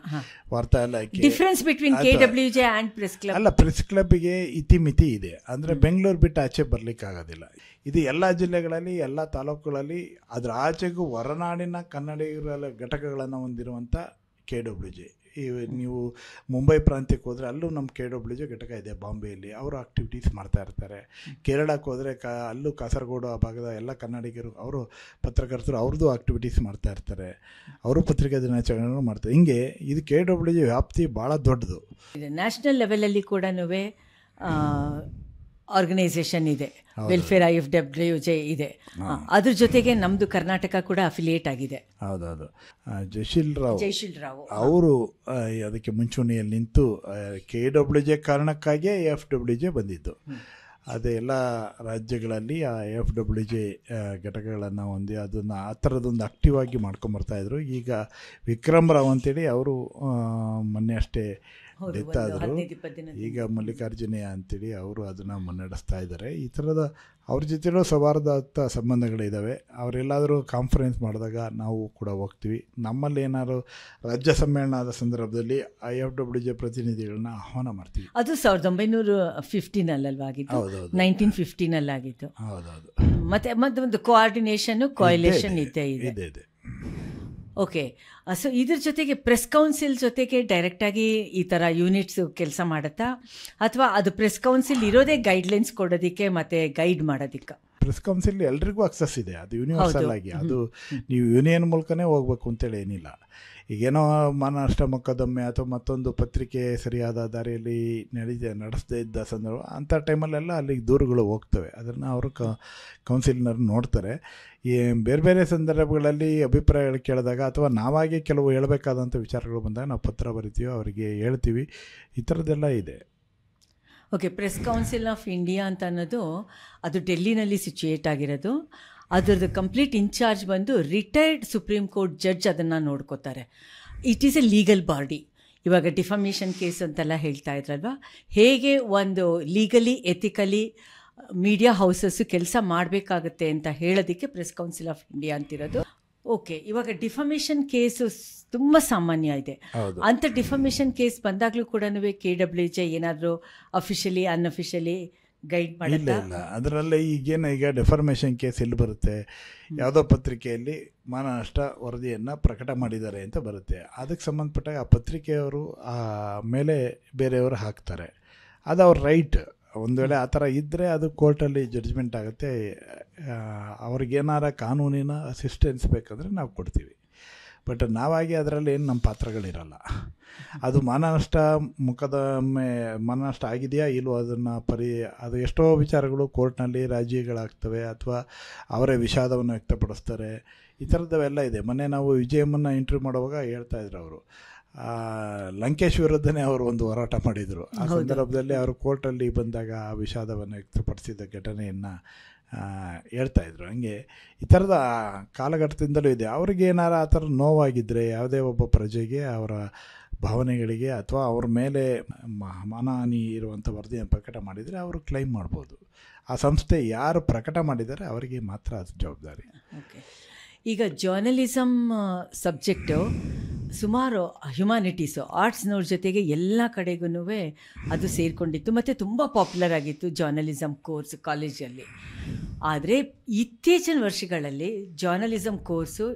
ವಾರ್ತಾ ಇಲಾಖೆ difference between KWJ and press club? ಅಲ್ಲ, ಪ್ರೆಸ್ ಕ್ಲಬ್ಗೆ ಇತಿಮಿತಿ ಇದೆ. ಅಂದರೆ ಬೆಂಗಳೂರು ಬಿಟ್ಟು ಆಚೆ ಬರ್ಲಿಕ್ಕೆ ಆಗೋದಿಲ್ಲ. ಇದು ಎಲ್ಲ ಜಿಲ್ಲೆಗಳಲ್ಲಿ, ಎಲ್ಲ ತಾಲೂಕುಗಳಲ್ಲಿ, ಅದರ ಆಚೆಗೂ ಹೊರನಾಡಿನ ಕನ್ನಡಿಗರ ಘಟಕಗಳನ್ನು ಹೊಂದಿರುವಂಥ KWJ. ನೀವು ಮುಂಬೈ ಪ್ರಾಂತ್ಯಕ್ಕೆ ಹೋದರೆ ಅಲ್ಲೂ ನಮ್ಮ KWJ ಘಟಕ ಇದೆ ಬಾಂಬೆಯಲ್ಲಿ. ಅವರು ಆಕ್ಟಿವಿಟೀಸ್ ಮಾಡ್ತಾ ಇರ್ತಾರೆ. ಕೇರಳಕ್ಕೆ ಹೋದರೆ ಅಲ್ಲೂ ಕಾಸರಗೋಡು ಆ ಭಾಗದ ಎಲ್ಲ ಕನ್ನಡಿಗರು, ಅವರು ಪತ್ರಕರ್ತರು, ಅವ್ರದ್ದು ಆಕ್ಟಿವಿಟೀಸ್ ಮಾಡ್ತಾ ಇರ್ತಾರೆ. ಅವರು ಪತ್ರಿಕಾ ದಿನಾಚರಣೆಯನ್ನು ಮಾಡ್ತಾರೆ. ಹಿಂಗೆ ಇದು KWJ ವ್ಯಾಪ್ತಿ ಭಾಳ ದೊಡ್ಡದು. ನ್ಯಾಷನಲ್ ಲೆವೆಲಲ್ಲಿ ಕೂಡ ಆರ್ಗನೈಸೇಷನ್ ಇದೆ, ವೆಲ್ಫೇರ್ IFWJ ಇದೆ. ಅದ್ರ ಜೊತೆಗೆ ನಮ್ಮದು ಕರ್ನಾಟಕ ಕೂಡ ಅಫಿಲಿಯೇಟ್ ಆಗಿದೆ. ಹೌದೌದು. ಜಯಶೀಲ್ ರಾವ್ ಅವರು ಅದಕ್ಕೆ ಮುಂಚೂಣಿಯಲ್ಲಿ ನಿಂತು KWJ ಕಾರಣಕ್ಕಾಗಿಯೇ FWJ ಬಂದಿದ್ದು. ಅದೇ ಎಲ್ಲ ರಾಜ್ಯಗಳಲ್ಲಿ ಆ FWJ ಘಟಕಗಳನ್ನು ಹೊಂದಿ ಅದನ್ನು ಆ ಥರದೊಂದು ಆಕ್ಟಿವ್ ಆಗಿ ಮಾಡ್ಕೊಂಬರ್ತಾಯಿದ್ರು. ಈಗ ವಿಕ್ರಮ್ ರಾವ್ ಅಂತೇಳಿ ಅವರು ಮೊನ್ನೆ ಅಷ್ಟೇ ಡೆತ್ ಆದರು. ಈಗ ಮಲ್ಲಿಕಾರ್ಜುನಯ್ಯ ಅಂತೇಳಿ ಅವರು ಅದನ್ನು ಮುನ್ನಡೆಸ್ತಾ ಇದ್ದಾರೆ. ಈ ಥರದ ಅವ್ರ ಜೊತೆಲೂ ಸೌಹಾರ್ದಯುತ ಸಂಬಂಧಗಳಿದ್ದಾವೆ. ಅವರೆಲ್ಲಾದರೂ ಕಾನ್ಫರೆನ್ಸ್ ಮಾಡಿದಾಗ ನಾವು ಕೂಡ ಹೋಗ್ತೀವಿ. ನಮ್ಮಲ್ಲಿ ಏನಾದ್ರು ರಾಜ್ಯ ಸಮ್ಮೇಳನ ಆದ ಸಂದರ್ಭದಲ್ಲಿ IFWJ ಪ್ರತಿನಿಧಿಗಳನ್ನ ಆಹ್ವಾನ ಮಾಡ್ತೀವಿ. ಅದು 1915 ಆಗಿತ್ತು. ಹೌದೌದು, 1915 ಆಗಿತ್ತು. ಹೌದೌದು. ಮತ್ತೆ ಒಂದು ಕೋಆರ್ಡಿನೇಷನ್, ಕೋಯಲೇಷನ್ ಇದೆ. ಓಕೆ, ಸೊ ಇದ್ರ ಜೊತೆಗೆ ಪ್ರೆಸ್ ಕೌನ್ಸಿಲ್ ಜೊತೆಗೆ ಡೈರೆಕ್ಟಾಗಿ ಈ ಥರ ಯೂನಿಟ್ಸ್ ಕೆಲಸ ಮಾಡುತ್ತಾ, ಅಥವಾ ಅದು ಪ್ರೆಸ್ ಕೌನ್ಸಿಲ್ ಇರೋದೇ ಗೈಡ್ಲೈನ್ಸ್ ಕೊಡೋದಕ್ಕೆ ಮತ್ತು ಗೈಡ್ ಮಾಡೋದಕ್ಕೆ? ಪ್ರೆಸ್ ಕೌನ್ಸಿಲ್ ಎಲ್ರಿಗೂ ಅಕ್ಸಸ್ ಇದೆ. ಅದು ಯೂನಿವರ್ಸಲ್ ಆಗಿ, ಅದು ನೀವು ಯೂನಿಯನ್ ಮೂಲಕನೇ ಹೋಗ್ಬೇಕು ಅಂತೇಳಿ ಏನಿಲ್ಲ. ಈಗೇನೋ ಮಾನನಷ್ಟ ಮೊಕದ್ದಮೆ ಅಥವಾ ಮತ್ತೊಂದು ಪತ್ರಿಕೆ ಸರಿಯಾದ ದಾರಿಯಲ್ಲಿ ನಡೆಸದೇ ಇದ್ದ ಸಂದರ್ಭ, ಅಂಥ ಟೈಮಲ್ಲೆಲ್ಲ ಅಲ್ಲಿಗೆ ದೂರುಗಳು ಹೋಗ್ತವೆ. ಅದನ್ನು ಅವರು ಕೌನ್ಸಿಲ್ನವ್ರು ನೋಡ್ತಾರೆ. ಈ ಬೇರೆ ಬೇರೆ ಸಂದರ್ಭಗಳಲ್ಲಿ ಅಭಿಪ್ರಾಯಗಳು ಕೇಳಿದಾಗ ಅಥವಾ ನಾವಾಗೆ ಕೆಲವು ಹೇಳಬೇಕಾದಂಥ ವಿಚಾರಗಳು ಬಂದಾಗ ನಾವು ಪತ್ರ ಬರಿತೀವಿ, ಅವರಿಗೆ ಹೇಳ್ತೀವಿ. ಈ ಥರದ್ದೆಲ್ಲ ಇದೆ. Okay, press council of India ಅಂತ ಅನ್ನೋದು ಅದು ಡೆಲ್ಲಿನಲ್ಲಿ ಸಿಚುಯೇಟ್ ಆಗಿರೋದು. ಅದರದ್ದು ಕಂಪ್ಲೀಟ್ ಇನ್ಚಾರ್ಜ್ ಬಂದು ರಿಟೈರ್ಡ್ ಸುಪ್ರೀಂ ಕೋರ್ಟ್ ಜಡ್ಜ್ ಅದನ್ನು ನೋಡ್ಕೋತಾರೆ. It is a legal body. ಇವಾಗ ಡಿಫಮೇಷನ್ ಕೇಸ್ ಅಂತೆಲ್ಲ ಹೇಳ್ತಾ ಇದ್ರಲ್ವ, ಹೇಗೆ ಒಂದು ಲೀಗಲಿ ಎಥಿಕಲಿ ಮೀಡಿಯಾ ಹೌಸಸ್ಸು ಕೆಲಸ ಮಾಡಬೇಕಾಗುತ್ತೆ ಅಂತ ಹೇಳೋದಕ್ಕೆ ಪ್ರೆಸ್ ಕೌನ್ಸಿಲ್ ಆಫ್ ಇಂಡಿಯಾ ಅಂತಿರೋದು. ಓಕೆ, ಇವಾಗ ಡಿಫಮೇಷನ್ ಕೇಸು ತುಂಬ ಸಾಮಾನ್ಯ ಇದೆ. ಅಂಥ ಡಿಫಮೇಷನ್ ಕೇಸ್ ಬಂದಾಗಲೂ ಕೂಡ KWJ ಏನಾದರೂ ಅಫಿಷಿಯಲಿ ಅನ್ಅಫಿಷಿಯಲಿ ಗೈಡ್ ಮಾಡಿಲ್ಲ? ಅದರಲ್ಲೇ ಈಗ ಡಿಫರ್ಮೇಷನ್ ಕೇಸ್ ಎಲ್ಲಿ ಬರುತ್ತೆ? ಯಾವುದೋ ಪತ್ರಿಕೆಯಲ್ಲಿ ಮಾನನಷ್ಟ ವರದಿಯನ್ನು ಪ್ರಕಟ ಮಾಡಿದ್ದಾರೆ ಅಂತ ಬರುತ್ತೆ. ಅದಕ್ಕೆ ಸಂಬಂಧಪಟ್ಟಾಗ ಆ ಪತ್ರಿಕೆಯವರು ಆ ಮೇಲೆ ಬೇರೆಯವರು ಹಾಕ್ತಾರೆ. ಅದು ಅವ್ರ ರೈಟ್. ಒಂದು ವೇಳೆ ಆ ಥರ ಇದ್ದರೆ ಅದು ಕೋರ್ಟಲ್ಲಿ ಜಡ್ಜ್ಮೆಂಟ್ ಆಗುತ್ತೆ. ಅವ್ರಿಗೇನಾರ ಕಾನೂನಿನ ಅಸಿಸ್ಟೆನ್ಸ್ ಬೇಕಂದರೆ ನಾವು ಕೊಡ್ತೀವಿ. ಬಟ್ ನಾವಾಗಿ ಅದರಲ್ಲಿ ಏನು ನಮ್ಮ ಪಾತ್ರಗಳಿರಲ್ಲ. ಅದು ಮಾನನಷ್ಟ ಮೊಕದ್ದಮೆ ಮಾನನಷ್ಟ ಆಗಿದೆಯಾ ಇಲ್ವೋ ಅದನ್ನು ಅದು ಎಷ್ಟೋ ವಿಚಾರಗಳು ಕೋರ್ಟ್ನಲ್ಲಿ ರಾಜಿಗಳಾಗ್ತವೆ ಅಥವಾ ಅವರೇ ವಿಷಾದವನ್ನು ವ್ಯಕ್ತಪಡಿಸ್ತಾರೆ. ಈ ಥರದ್ದವೆಲ್ಲ ಇದೆ. ಮೊನ್ನೆ ನಾವು ವಿಜಯಮ್ಮನ್ನ ಇಂಟರ್ವ್ಯೂ ಮಾಡುವಾಗ ಹೇಳ್ತಾಯಿದ್ರು, ಅವರು ಲಂಕೇಶ್ ವಿರುದ್ಧನೇ ಅವರು ಒಂದು ಹೋರಾಟ ಮಾಡಿದರು. ಆ ಸಂದರ್ಭದಲ್ಲಿ ಅವರು ಕೋರ್ಟಲ್ಲಿ ಬಂದಾಗ ಆ ವಿಷಾದವನ್ನು ವ್ಯಕ್ತಪಡಿಸಿದ ಘಟನೆಯನ್ನು ಹೇಳ್ತಾಯಿದ್ರು. ಹಂಗೆ ಈ ಥರದ ಕಾಲಘಟ್ಟದಿಂದಲೂ ಇದೆ. ಅವ್ರಿಗೇನಾರ ಆ ಥರ ನೋವಾಗಿದ್ದರೆ ಯಾವುದೇ ಒಬ್ಬ ಪ್ರಜೆಗೆ ಅವರ ಭಾವನೆಗಳಿಗೆ ಅಥವಾ ಅವ್ರ ಮೇಲೆ ಮಾನಹಾನಿ ಇರುವಂಥ ವರದಿಯನ್ನು ಪ್ರಕಟ ಮಾಡಿದರೆ ಅವರು ಕ್ಲೈಮ್ ಮಾಡ್ಬೋದು. ಆ ಸಂಸ್ಥೆ ಯಾರು ಪ್ರಕಟ ಮಾಡಿದ್ದಾರೆ ಅವರಿಗೆ ಮಾತ್ರ ಅದು ಜವಾಬ್ದಾರಿ. ಓಕೆ, ಈಗ ಜರ್ನಲಿಸಮ್ ಸಬ್ಜೆಕ್ಟು ಸುಮಾರು ಹ್ಯುಮ್ಯಾನಿಟೀಸು ಆರ್ಟ್ಸ್ನವ್ರ ಜೊತೆಗೆ ಎಲ್ಲ ಕಡೆಗೂ ಅದು ಸೇರಿಕೊಂಡಿತ್ತು ಮತ್ತು ತುಂಬ ಪಾಪ್ಯುಲರ್ ಆಗಿತ್ತು ಜರ್ನಲಿಸಮ್ ಕೋರ್ಸ್ ಕಾಲೇಜಲ್ಲಿ. ಆದರೆ ಇತ್ತೀಚಿನ ವರ್ಷಗಳಲ್ಲಿ ಜರ್ನಲಿಸಮ್ ಕೋರ್ಸು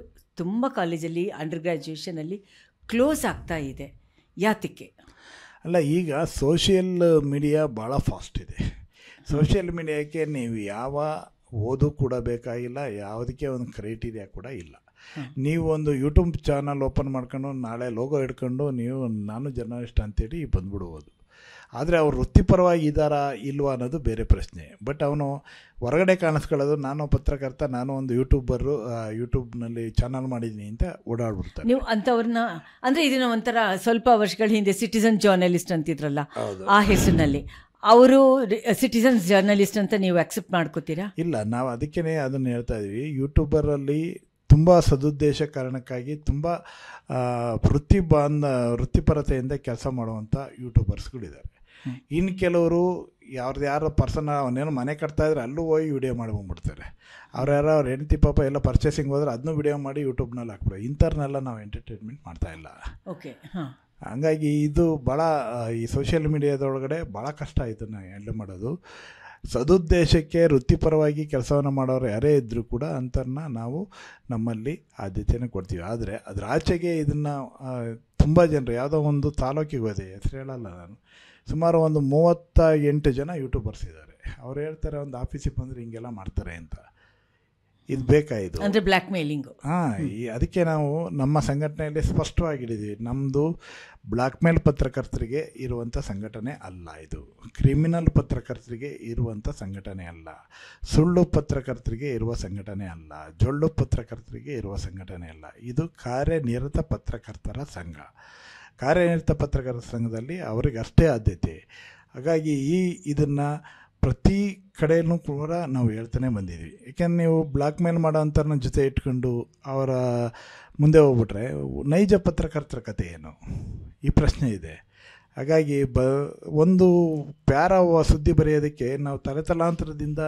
ತುಂಬ ಕಾಲೇಜಲ್ಲಿ ಅಂಡರ್ ಗ್ರ್ಯಾಜುಯೇಷನಲ್ಲಿ ಕ್ಲೋಸ್ ಆಗ್ತಾ ಇದೆ. ಯಾತಕ್ಕೆ? ಅಲ್ಲ, ಈಗ ಸೋಷಿಯಲ್ ಮೀಡಿಯಾ ಭಾಳ ಫಾಸ್ಟ್ ಇದೆ. ಸೋಷಿಯಲ್ ಮೀಡಿಯಾಕ್ಕೆ ನೀವು ಯಾವ ಓದು ಕೂಡ ಬೇಕಾಗಿಲ್ಲ, ಯಾವುದಕ್ಕೆ ಒಂದು ಕ್ರೈಟೀರಿಯಾ ಕೂಡ ಇಲ್ಲ. ನೀವು ಒಂದು ಯೂಟ್ಯೂಬ್ ಚಾನಲ್ ಓಪನ್ ಮಾಡ್ಕೊಂಡು ನಾಳೆ ಲೋಗೋ ಹಿಡ್ಕೊಂಡು ನೀವು ನಾನು ಜರ್ನಲಿಸ್ಟ್ ಅಂತೇಳಿ ಬಂದ್ಬಿಡ್ಬೋದು. ಆದರೆ ಅವ್ರು ವೃತ್ತಿಪರವಾಗಿ ಇದ್ದಾರಾ ಇಲ್ವಾ ಅನ್ನೋದು ಬೇರೆ ಪ್ರಶ್ನೆ. ಬಟ್ ಅವನು ಹೊರಗಡೆ ಕಾಣಿಸ್ಕೊಳ್ಳೋದು ನಾನು ಪತ್ರಕರ್ತ, ನಾನು ಒಂದು ಯೂಟ್ಯೂಬರು, ಯೂಟ್ಯೂಬ್ನಲ್ಲಿ ಚಾನಲ್ ಮಾಡಿದ್ದೀನಿ ಅಂತ ಓಡಾಡ್ಬಿಡ್ತಾರೆ. ನೀವು ಅಂಥವ್ರನ್ನ ಅಂದರೆ ಇದನ್ನ ಒಂಥರ ಸ್ವಲ್ಪ ವರ್ಷಗಳ ಹಿಂದೆ ಸಿಟಿಸನ್ ಜರ್ನಲಿಸ್ಟ್ ಅಂತಿದ್ರಲ್ಲ, ಆ ಹೆಸರಿನಲ್ಲಿ ಅವರು ಸಿಟಿಸನ್ಸ್ ಜರ್ನಲಿಸ್ಟ್ ಅಂತ ನೀವು ಅಕ್ಸೆಪ್ಟ್ ಮಾಡ್ಕೋತೀರಾ? ಇಲ್ಲ, ನಾವು ಅದಕ್ಕೇ ಅದನ್ನು ಹೇಳ್ತಾ ಇದ್ವಿ. ಯೂಟ್ಯೂಬರಲ್ಲಿ ತುಂಬ ಸದುದ್ದೇಶ ಕಾರಣಕ್ಕಾಗಿ ತುಂಬ ವೃತ್ತಿಪರತೆಯಿಂದ ಕೆಲಸ ಮಾಡುವಂಥ ಯೂಟ್ಯೂಬರ್ಸ್ಗಳಿದ್ದಾರೆ. ಇನ್ನು ಕೆಲವರು ಯಾರು ಪರ್ಸನ್ ಅವನೇನೋ ಮನೆ ಕಟ್ತಾ ಇದ್ರೆ ಅಲ್ಲೂ ಹೋಗಿ ವಿಡಿಯೋ ಮಾಡ್ಕೊಂಡ್ಬಿಡ್ತಾರೆ. ಅವ್ರ ಹೆಂಡತಿ ಪಾಪ ಎಲ್ಲ ಪರ್ಚೇಸಿಂಗ್ ಹೋದ್ರೆ ಅದನ್ನೂ ವಿಡಿಯೋ ಮಾಡಿ ಯೂಟ್ಯೂಬ್ನಲ್ಲಿ ಹಾಕ್ಬಿಡೋ. ಇಂಥವ್ರನ್ನೆಲ್ಲ ನಾವು ಎಂಟರ್ಟೈನ್ಮೆಂಟ್ ಮಾಡ್ತಾಯಿಲ್ಲ. ಓಕೆ. ಹಂಗಾಗಿ ಇದು ಭಾಳ ಈ ಸೋಷಿಯಲ್ ಮೀಡಿಯಾದೊಳಗಡೆ ಭಾಳ ಕಷ್ಟ ಇದನ್ನು ಹ್ಯಾಂಡಲ್ ಮಾಡೋದು. ಸದುದ್ದೇಶಕ್ಕೆ ವೃತ್ತಿಪರವಾಗಿ ಕೆಲಸವನ್ನು ಮಾಡೋರು ಯಾರೇ ಇದ್ದರೂ ಕೂಡ ಅಂಥವ್ರನ್ನ ನಾವು ನಮ್ಮಲ್ಲಿ ಆದ್ಯತೆಯನ್ನು ಕೊಡ್ತೀವಿ. ಆದರೆ ಅದರ ಆಚೆಗೆ ಇದನ್ನು ತುಂಬ ಜನರು ಯಾವುದೋ ಒಂದು ತಾಲೂಕಿಗೆ ಹೋದೆ, ಹೆಸರು ಹೇಳಲ್ಲ ನಾನು, ಸುಮಾರು ಒಂದು 38 ಜನ ಯೂಟ್ಯೂಬರ್ಸ್ ಇದ್ದಾರೆ. ಅವ್ರು ಹೇಳ್ತಾರೆ ಒಂದು ಆಫೀಸಿಗೆ ಬಂದರೆ ಹಿಂಗೆಲ್ಲ ಮಾಡ್ತಾರೆ ಅಂತ. ಇದು ಬೇಕಾಯಿತು ಅಂದರೆ ಬ್ಲ್ಯಾಕ್ ಮೇಲಿಂಗು. ಅದಕ್ಕೆ ನಾವು ನಮ್ಮ ಸಂಘಟನೆಯಲ್ಲಿ ಸ್ಪಷ್ಟವಾಗಿದ್ದೀವಿ, ನಮ್ಮದು ಬ್ಲ್ಯಾಕ್ ಮೇಲ್ ಪತ್ರಕರ್ತರಿಗೆ ಇರುವಂಥ ಸಂಘಟನೆ ಅಲ್ಲ, ಇದು ಕ್ರಿಮಿನಲ್ ಪತ್ರಕರ್ತರಿಗೆ ಇರುವಂಥ ಸಂಘಟನೆ ಅಲ್ಲ, ಸುಳ್ಳು ಪತ್ರಕರ್ತರಿಗೆ ಇರುವ ಸಂಘಟನೆ ಅಲ್ಲ, ಜೊಳ್ಳು ಪತ್ರಕರ್ತರಿಗೆ ಇರುವ ಸಂಘಟನೆ ಅಲ್ಲ. ಇದು ಕಾರ್ಯನಿರತ ಪತ್ರಕರ್ತರ ಸಂಘ. ಕಾರ್ಯನಿರತ ಪತ್ರಕರ್ತರ ಸಂಘದಲ್ಲಿ ಅವರಿಗೆ ಅಷ್ಟೇ ಆದ್ಯತೆ. ಹಾಗಾಗಿ ಇದನ್ನು ಪ್ರತಿ ಕಡೆಯೂ ಕೂಡ ನಾವು ಹೇಳ್ತಾನೆ ಬಂದಿದ್ವಿ. ಏಕೆಂದರೆ ನೀವು ಬ್ಲ್ಯಾಕ್ ಮೇಲ್ ಮಾಡೋ ಅಂಥವ್ರನ್ನ ಜೊತೆ ಇಟ್ಕೊಂಡು ಅವರ ಮುಂದೆ ಹೋಗ್ಬಿಟ್ರೆ ನೈಜ ಪತ್ರಕರ್ತರ ಕಥೆ ಏನು, ಈ ಪ್ರಶ್ನೆ ಇದೆ. ಹಾಗಾಗಿ ಒಂದು ಸುದ್ದಿ ಬರೆಯೋದಕ್ಕೆ ನಾವು ತಲೆತಲಾಂತರದಿಂದ,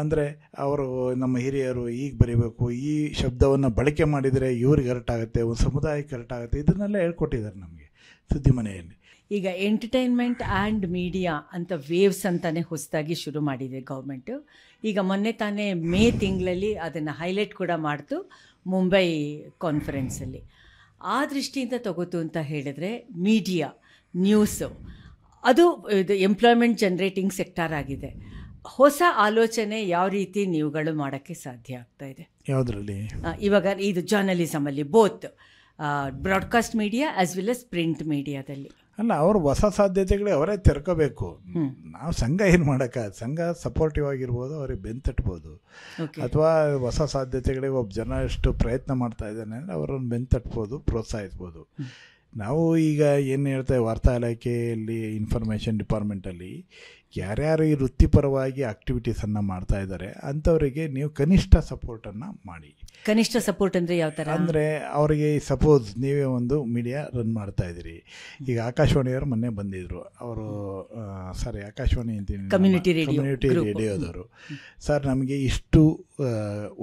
ಅಂದರೆ ಅವರು ನಮ್ಮ ಹಿರಿಯರು ಈಗ ಬರೀಬೇಕು, ಈ ಶಬ್ದವನ್ನು ಬಳಕೆ ಮಾಡಿದರೆ ಇವ್ರಿಗೆ ಅರ್ಟಾಗುತ್ತೆ, ಒಂದು ಸಮುದಾಯಕ್ಕೆ ಅರ್ಟಾಗುತ್ತೆ, ಇದನ್ನೆಲ್ಲ ಹೇಳ್ಕೊಟ್ಟಿದ್ದಾರೆ ನಮಗೆ ಸುದ್ದಿ ಮನೆಯಲ್ಲಿ. ಈಗ ಎಂಟರ್ಟೈನ್ಮೆಂಟ್ ಆ್ಯಂಡ್ ಮೀಡಿಯಾ ಅಂತ ವೇವ್ಸ್ ಅಂತಲೇ ಹೊಸದಾಗಿ ಶುರು ಮಾಡಿದೆ ಗೌರ್ಮೆಂಟು. ಈಗ ಮೊನ್ನೆ ತಾನೇ ಮೇ ತಿಂಗಳಲ್ಲಿ ಅದನ್ನು ಹೈಲೈಟ್ ಕೂಡ ಮಾಡ್ತು ಮುಂಬೈ ಕಾನ್ಫರೆನ್ಸಲ್ಲಿ. ಆ ದೃಷ್ಟಿಯಿಂದ ತಗೋತು ಅಂತ ಹೇಳಿದ್ರೆ ಮೀಡಿಯಾ ನ್ಯೂಸು ಅದು ಇದು ಎಂಪ್ಲಾಯ್ಮೆಂಟ್ ಜನ್ರೇಟಿಂಗ್ ಸೆಕ್ಟಾರ್ ಆಗಿದೆ. ಹೊಸ ಆಲೋಚನೆ ಯಾವ ರೀತಿ ನೀವುಗಳು ಮಾಡೋಕ್ಕೆ ಸಾಧ್ಯ ಆಗ್ತಾ ಇದೆ? ಯಾವುದರಲ್ಲಿ? ಇವಾಗ ಇದು ಜರ್ನಲಿಸಮಲ್ಲಿ both broadcast media as well as print ಮೀಡಿಯಾದಲ್ಲಿ. ಅಲ್ಲ, ಅವರು ಹೊಸ ಸಾಧ್ಯತೆಗಳೇ ಅವರೇ ತೆರ್ಕೋಬೇಕು. ನಾವು ಸಂಘ ಏನು ಮಾಡೋಕ್ಕಾಗ, ಸಂಘ ಸಪೋರ್ಟಿವ್ ಆಗಿರ್ಬೋದು, ಅವ್ರಿಗೆ ಬೆಂತಟ್ಬೋದು. ಅಥವಾ ಹೊಸ ಸಾಧ್ಯತೆಗಳಿಗೆ ಒಬ್ಬ ಜನ ಎಷ್ಟು ಪ್ರಯತ್ನ ಮಾಡ್ತಾ ಇದ್ದಾನೆ ಅಂದರೆ ಅವರನ್ನು ಬೆಂತಟ್ಬೋದು, ಪ್ರೋತ್ಸಾಹಿಸ್ಬೋದು. ನಾವು ಈಗ ಏನು ಹೇಳ್ತೇವೆ, ವಾರ್ತಾ ಇಲಾಖೆಯಲ್ಲಿ ಇನ್ಫಾರ್ಮೇಷನ್ ಡಿಪಾರ್ಟ್ಮೆಂಟಲ್ಲಿ ಯಾರ್ಯಾರು ಈ ವೃತ್ತಿಪರವಾಗಿ ಆಕ್ಟಿವಿಟೀಸನ್ನು ಮಾಡ್ತಾ ಇದ್ದಾರೆ ಅಂಥವರಿಗೆ ನೀವು ಕನಿಷ್ಠ ಸಪೋರ್ಟನ್ನು ಮಾಡಿ. ಕನಿಷ್ಠ ಸಪೋರ್ಟ್ ಅಂದರೆ ಯಾವ ಥರ? ಅಂದರೆ ಅವರಿಗೆ ಸಪೋಸ್ ನೀವೇ ಒಂದು ಮೀಡಿಯಾ ರನ್ ಮಾಡ್ತಾ ಇದ್ದೀರಿ. ಈಗ ಆಕಾಶವಾಣಿಯವರು ಮೊನ್ನೆ ಬಂದಿದ್ದರು, ಅವರು ಆಕಾಶವಾಣಿ ಅಂತೀನಿ, ಕಮ್ಯುನಿಟಿ ರೇಡಿಯೋದವರು. ಸರ್, ನಮಗೆ ಇಷ್ಟು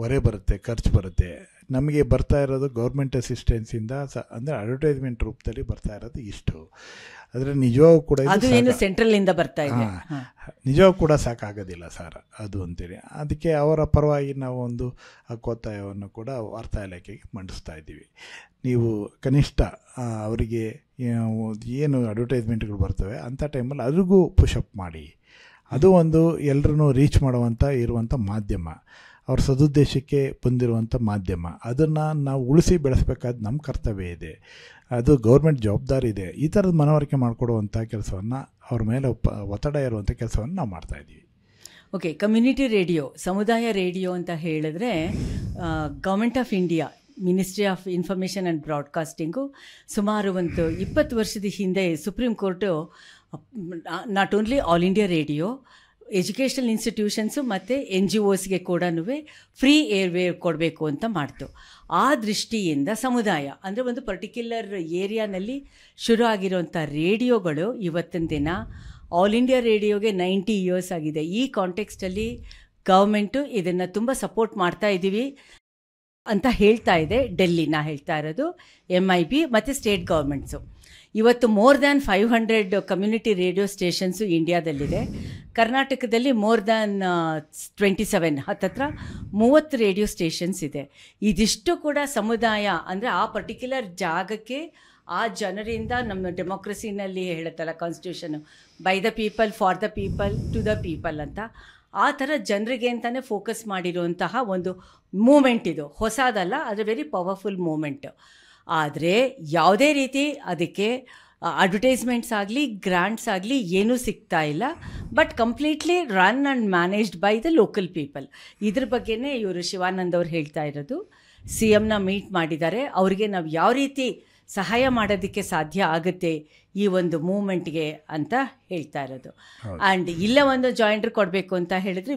ಹೊರೆ ಬರುತ್ತೆ, ಖರ್ಚು ಬರುತ್ತೆ, ನಮಗೆ ಬರ್ತಾ ಇರೋದು ಗೌರ್ಮೆಂಟ್ ಅಸಿಸ್ಟೆನ್ಸಿಂದ ಅಂದರೆ ಅಡ್ವರ್ಟೈಸ್ಮೆಂಟ್ ರೂಪದಲ್ಲಿ ಬರ್ತಾ ಇರೋದು ಇಷ್ಟು, ಆದರೆ ನಿಜವಾಗೂ ಕೂಡ ಸೆಂಟ್ರಲಿಂದ ಬರ್ತಾ ಇದೆ, ನಿಜವಾಗೂ ಕೂಡ ಸಾಕಾಗೋದಿಲ್ಲ ಸರ್ ಅದು ಅಂತೇಳಿ. ಅದಕ್ಕೆ ಅವರ ಪರವಾಗಿ ನಾವು ಒಂದು ಹಕ್ಕೊತ್ತಾಯವನ್ನು ಕೂಡ ವಾರ್ತಾ ಇಲಾಖೆಗೆ ಮಂಡಿಸ್ತಾ ಇದ್ದೀವಿ. ನೀವು ಕನಿಷ್ಠ ಅವರಿಗೆ ಏನು ಅಡ್ವರ್ಟೈಸ್ಮೆಂಟ್ಗಳು ಬರ್ತವೆ ಅಂಥ ಟೈಮಲ್ಲಿ ಅದರಿಗೂ ಪುಷಪ್ ಮಾಡಿ. ಅದು ಒಂದು ಎಲ್ಲರನ್ನೂ ರೀಚ್ ಮಾಡುವಂಥ ಇರುವಂಥ ಮಾಧ್ಯಮ, ಅವ್ರ ಸದುದ್ದೇಶಕ್ಕೆ ಬಂದಿರುವಂಥ ಮಾಧ್ಯಮ. ಅದನ್ನು ನಾವು ಉಳಿಸಿ ಬೆಳೆಸಬೇಕಾದ ನಮ್ಮ ಕರ್ತವ್ಯ ಇದೆ, ಅದು ಗೌರ್ಮೆಂಟ್ ಜವಾಬ್ದಾರಿ ಇದೆ. ಈ ಥರದ ಮನವರಿಕೆ ಮಾಡಿಕೊಡುವಂಥ ಕೆಲಸವನ್ನು, ಅವ್ರ ಮೇಲೆ ಒತ್ತಡ ಇರುವಂಥ ಕೆಲಸವನ್ನು ನಾವು ಮಾಡ್ತಾಯಿದ್ದೀವಿ. ಓಕೆ, ಕಮ್ಯುನಿಟಿ ರೇಡಿಯೋ, ಸಮುದಾಯ ರೇಡಿಯೋ ಅಂತ ಹೇಳಿದ್ರೆ government of India, ministry of information and broadcasting ಸುಮಾರು ಒಂದು 20 ವರ್ಷದ ಹಿಂದೆ supreme court not only all India radio, educational institutions ಮತ್ತು NGOಸ್ಗೆ ಕೂಡ ಫ್ರೀ ಏರ್ವೇವ್ ಕೊಡಬೇಕು ಅಂತ ಮಾಡ್ತು. ಆ ದೃಷ್ಟಿಯಿಂದ ಸಮುದಾಯ ಅಂದರೆ ಒಂದು ಪರ್ಟಿಕ್ಯುಲರ್ ಏರಿಯಾನಲ್ಲಿ ಶುರು ಆಗಿರುವಂಥ ರೇಡಿಯೋಗಳು ಇವತ್ತಿನ ದಿನ ಆಲ್ ಇಂಡಿಯಾ ರೇಡಿಯೋಗೆ 90 ಇಯರ್ಸ್ ಆಗಿದೆ. ಈ ಕಾಂಟೆಕ್ಸ್ಟಲ್ಲಿ ಗೌರ್ಮೆಂಟು ಇದನ್ನು ತುಂಬ ಸಪೋರ್ಟ್ ಮಾಡ್ತಾ ಇದ್ದೀವಿ ಅಂತ ಹೇಳ್ತಾ ಇದೆ ಡೆಲ್ಲಿ. ನಾ ಹೇಳ್ತಾ ಇರೋದು MIB ಮತ್ತು ಸ್ಟೇಟ್ ಗೌರ್ಮೆಂಟ್ಸು. ಇವತ್ತು more than 500 community radio stations ಇಂಡಿಯಾದಲ್ಲಿದೆ. ಕರ್ನಾಟಕದಲ್ಲಿ ಮೋರ್ ದ್ಯಾನ್ 27 ಹತ್ತತ್ರ 30 ರೇಡಿಯೋ ಸ್ಟೇಷನ್ಸ್ ಇದೆ. ಇದಿಷ್ಟು ಕೂಡ ಸಮುದಾಯ ಅಂದರೆ ಆ ಪರ್ಟಿಕ್ಯುಲರ್ ಜಾಗಕ್ಕೆ ಆ ಜನರಿಂದ, ನಮ್ಮ ಡೆಮೋಕ್ರಸಿನಲ್ಲಿ ಹೇಳುತ್ತಲ್ಲ constitution, by the people, for the people, to the people ಅಂತ, ಆ ಥರ ಜನರಿಗೆ ಅಂತಲೇ ಫೋಕಸ್ ಮಾಡಿರುವಂತಹ ಒಂದು ಮೂಮೆಂಟ್ ಇದು, ಹೊಸದಲ್ಲ, ಅದು ವೆರಿ ಪವರ್ಫುಲ್ ಮೂಮೆಂಟ್. ಆದರೆ ಯಾವುದೇ ರೀತಿ ಅದಕ್ಕೆ ಅಡ್ವರ್ಟೈಸ್ಮೆಂಟ್ಸ್ ಆಗಲಿ ಗ್ರಾಂಟ್ಸ್ ಆಗಲಿ ಏನೂ ಸಿಗ್ತಾ ಇಲ್ಲ, but completely run and managed by the local people. ಇದ್ರ ಬಗ್ಗೆನೇ ಇವರು ಶಿವಾನಂದ್ ಅವ್ರು ಹೇಳ್ತಾ ಇರೋದು. ಸಿ ಎಮ್ನ ಮೀಟ್ ಮಾಡಿದ್ದಾರೆ, ಅವರಿಗೆ ನಾವು ಯಾವ ರೀತಿ ಸಹಾಯ ಮಾಡೋದಕ್ಕೆ ಸಾಧ್ಯ ಆಗುತ್ತೆ ಈ ಒಂದು ಮೂಮೆಂಟ್ಗೆ ಅಂತ ಹೇಳ್ತಾ ಇರೋದು. ಆ್ಯಂಡ್ ಇಲ್ಲೇ ಒಂದು ಜಾಯಿಂಟ್ರ್ ಕೊಡಬೇಕು ಅಂತ ಹೇಳಿದ್ರೆ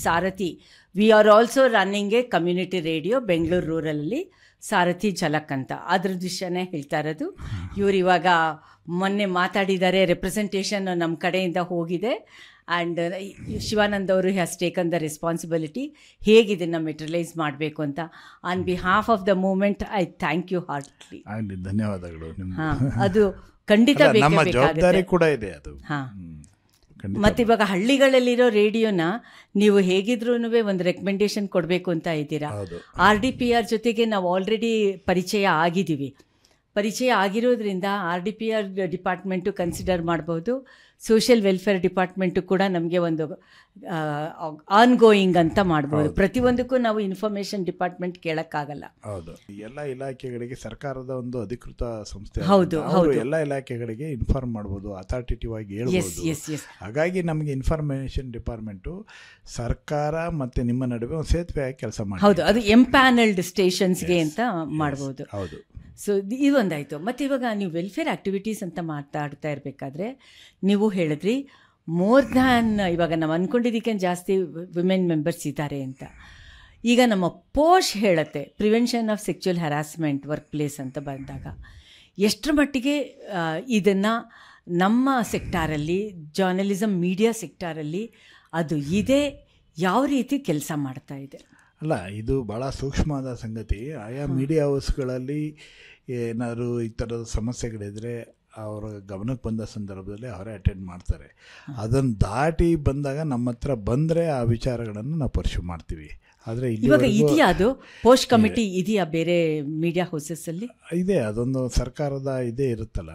Sarathi, we are also running a community radio Bengaluru ರೂರಲಲ್ಲಿ, ಸಾರಥಿ ಝಲಕ್ ಅಂತ, ಅದ್ರ ವಿಷಯನೇ ಹೇಳ್ತಾ ಇರೋದು. ಇವರು ಇವಾಗ ಮೊನ್ನೆ ಮಾತಾಡಿದ್ದಾರೆ, ರೆಪ್ರೆಸೆಂಟೇಷನ್ ನಮ್ಮ ಕಡೆಯಿಂದ ಹೋಗಿದೆ. ಆ್ಯಂಡ್ ಶಿವಾನಂದ್ ಅವರು ಹ್ಯಾಸ್ ಟೇಕನ್ ದ ರೆಸ್ಪಾನ್ಸಿಬಿಲಿಟಿ ಹೇಗೆ ಇದನ್ನು ಮೆಟೀರಿಯಲೈಸ್ ಮಾಡಬೇಕು ಅಂತ. On behalf of the moment I thank you heartly. ಧನ್ಯವಾದಗಳು. ಹಾಂ, ಅದು ಖಂಡಿತ ಜವಾಬ್ದಾರಿ ಕೂಡ ಇದೆ ಅದು. ಹಾಂ, ಮತ್ತು ಇವಾಗ ಹಳ್ಳಿಗಳಲ್ಲಿರೋ ರೇಡಿಯೋನ ನೀವು ಹೇಗಿದ್ರೂ ಒಂದು ರೆಕಮೆಂಡೇಶನ್ ಕೊಡಬೇಕು ಅಂತ ಇದ್ದೀರಾ. RDPR ಜೊತೆಗೆ ನಾವು ಆಲ್ರೆಡಿ ಪರಿಚಯ ಆಗಿರೋದ್ರಿಂದ RDPR ಡಿಪಾರ್ಟ್ಮೆಂಟು ಕನ್ಸಿಡರ್ ಮಾಡ್ಬೋದು. ಸೋಷಿಯಲ್ ವೆಲ್ಫೇರ್ ಡಿಪಾರ್ಟ್ಮೆಂಟು ಕೂಡ ನಮಗೆ ಒಂದು ಆನ್ಗೋಯಿಂಗ್ ಅಂತ ಮಾಡ್ಬೋದು. ಪ್ರತಿಯೊಂದಕ್ಕೂ ನಾವು ಇನ್ಫಾರ್ಮೇಷನ್ ಡಿಪಾರ್ಟ್ಮೆಂಟ್ ಕೇಳೋಕ್ಕಾಗಲ್ಲ. ಹೌದು, ಎಲ್ಲ ಇಲಾಖೆಗಳಿಗೆ ಸರ್ಕಾರದ ಒಂದು ಅಧಿಕೃತ ಸಂಸ್ಥೆ. ಹೌದು, ಎಲ್ಲ ಇಲಾಖೆಗಳಿಗೆ ಇನ್ಫಾರ್ಮ್ ಮಾಡ್ಬೋದು, ಅಥಾರಿಟೇಟಿವ್ ಆಗಿ ಹೇಳ್ಬೋದು. ಹಾಗಾಗಿ ನಮಗೆ ಇನ್ಫಾರ್ಮೇಷನ್ ಡಿಪಾರ್ಟ್ಮೆಂಟು ಸರ್ಕಾರ ಮತ್ತೆ ನಿಮ್ಮ ನಡುವೆ ಒಂದು ಸೇತುವೆಯಾಗಿ ಕೆಲಸ ಮಾಡಿ. ಹೌದು, ಅದು ಎಂಪ್ಯಾನಲ್ಡ್ ಸ್ಟೇಷನ್ಸ್ಗೆ ಅಂತ ಮಾಡ್ಬೋದು. ಹೌದು. ಸೊ ಇದೊಂದಾಯಿತು. ಮತ್ತು ಇವಾಗ ನೀವು ವೆಲ್ಫೇರ್ ಆ್ಯಕ್ಟಿವಿಟೀಸ್ ಅಂತ ಮಾತಾಡ್ತಾ ಇರಬೇಕಾದ್ರೆ ನೀವು ಹೇಳಿದ್ರಿ ಮೋರ್ ದ್ಯಾನ್, ಇವಾಗ ನಾವು ಅಂದ್ಕೊಂಡಿದ್ದಕ್ಕೆ ಜಾಸ್ತಿ ವಿಮೆನ್ ಮೆಂಬರ್ಸ್ ಇದ್ದಾರೆ ಅಂತ. ಈಗ ನಮ್ಮ ಪೋಷ್ ಹೇಳುತ್ತೆ prevention of sexual harassment work place ಅಂತ ಬಂದಾಗ ಎಷ್ಟರ ಮಟ್ಟಿಗೆ ಇದನ್ನು ನಮ್ಮ ಸೆಕ್ಟಾರಲ್ಲಿ, ಜರ್ನಲಿಸಮ್ ಮೀಡಿಯಾ ಸೆಕ್ಟಾರಲ್ಲಿ ಅದು ಇದೆ, ಯಾವ ರೀತಿ ಕೆಲಸ ಮಾಡ್ತಾ ಇದೆ? ಅಲ್ಲ, ಇದು ಭಾಳ ಸೂಕ್ಷ್ಮವಾದ ಸಂಗತಿ. ಆಯಾ ಮೀಡಿಯಾ ಹೌಸ್ಗಳಲ್ಲಿ ಏನಾದ್ರು ಈ ಥರದ ಸಮಸ್ಯೆಗಳಿದ್ರೆ ಅವರ ಗಮನಕ್ಕೆ ಬಂದ ಸಂದರ್ಭದಲ್ಲಿ ಅವರೇ ಅಟೆಂಡ್ ಮಾಡ್ತಾರೆ. ಅದನ್ನು ದಾಟಿ ಬಂದಾಗ ನಮ್ಮ ಹತ್ರ ಬಂದರೆ ಆ ವಿಚಾರಗಳನ್ನು ನಾವು ಪರ್ಸ್ಯೂ ಮಾಡ್ತೀವಿ. ಆದರೆ ಇವಾಗ ಇದೆಯಾ ಅದು ಪೋಸ್ಟ್ ಕಮಿಟಿ ಇದೆಯಾ ಬೇರೆ ಮೀಡಿಯಾ ಹೌಸಸ್ಸಲ್ಲಿ? ಇದೆ, ಅದೊಂದು ಸರ್ಕಾರದ ಇದೇ ಇರುತ್ತಲ್ಲ,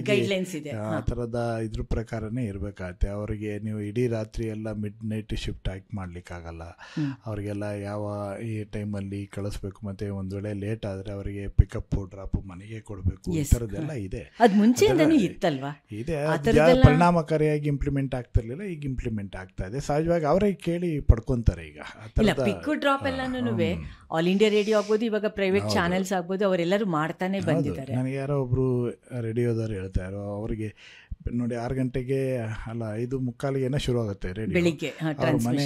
ಗೈಡ್ಲೈನ್ಸ್ ಇದೆ. ಆ ಥರದ ಇದ್ರ ಪ್ರಕಾರನೇ ಇರಬೇಕಾಗತ್ತೆ. ಅವರಿಗೆ ನೀವು ಇಡೀ ರಾತ್ರಿ ಎಲ್ಲ ಮಿಡ್ ನೈಟ್ ಶಿಫ್ಟ್ ಹಾಕಿ ಮಾಡಲಿಕ್ಕಾಗಲ್ಲ. ಅವರಿಗೆಲ್ಲ ಯಾವ ಈ ಟೈಮಲ್ಲಿ ಕಳಿಸ್ಬೇಕು, ಮತ್ತು ಒಂದು ವೇಳೆ ಲೇಟ್ ಆದರೆ ಅವರಿಗೆ ಪಿಕಪ್ ಡ್ರಾಪು ಮನೆಗೆ ಕೊಡಬೇಕು, ಈ ಥರದ್ದೆಲ್ಲ ಇದೆ. ಅದು ಮುಂಚೆಯಿಂದನೂ ಇತ್ತಲ್ವಾ? ಇದೆ, ಪರಿಣಾಮಕಾರಿಯಾಗಿ ಇಂಪ್ಲಿಮೆಂಟ್ ಆಗ್ತಿರ್ಲಿಲ್ಲ, ಈಗ ಇಂಪ್ಲಿಮೆಂಟ್ ಆಗ್ತಾ ಇದೆ. ಸಹಜವಾಗಿ ಅವರೇ ಕೇಳಿ ಪಡ್ಕೊತಾರೆ. ಈಗ ಡ್ರಾಪ್ ಎಲ್ಲನೂ ಆಲ್ ಇಂಡಿಯಾ ರೇಡಿಯೋ ಆಗ್ಬೋದು, ಇವಾಗ ಪ್ರೈವೇಟ್ ಚಾನೆಲ್ಸ್ ಆಗ್ಬೋದು, ಅವರೆಲ್ಲರೂ ಮಾಡ್ತಾನೆ ಬಂದಿದ್ದಾರೆ. ನನಗೆ ಯಾರೋ ಒಬ್ರು ರೇಡಿಯೋದವ್ರು ಹೇಳ್ತಾ ಇರೋ, ಅವರಿಗೆ ನೋಡಿ 6 ಗಂಟೆಗೆ ಅಲ್ಲ 5:45 ಶುರು ಆಗುತ್ತೆ ರೇಡಿಯೋ ಬೆಳಿಗ್ಗೆ. ಮನೆ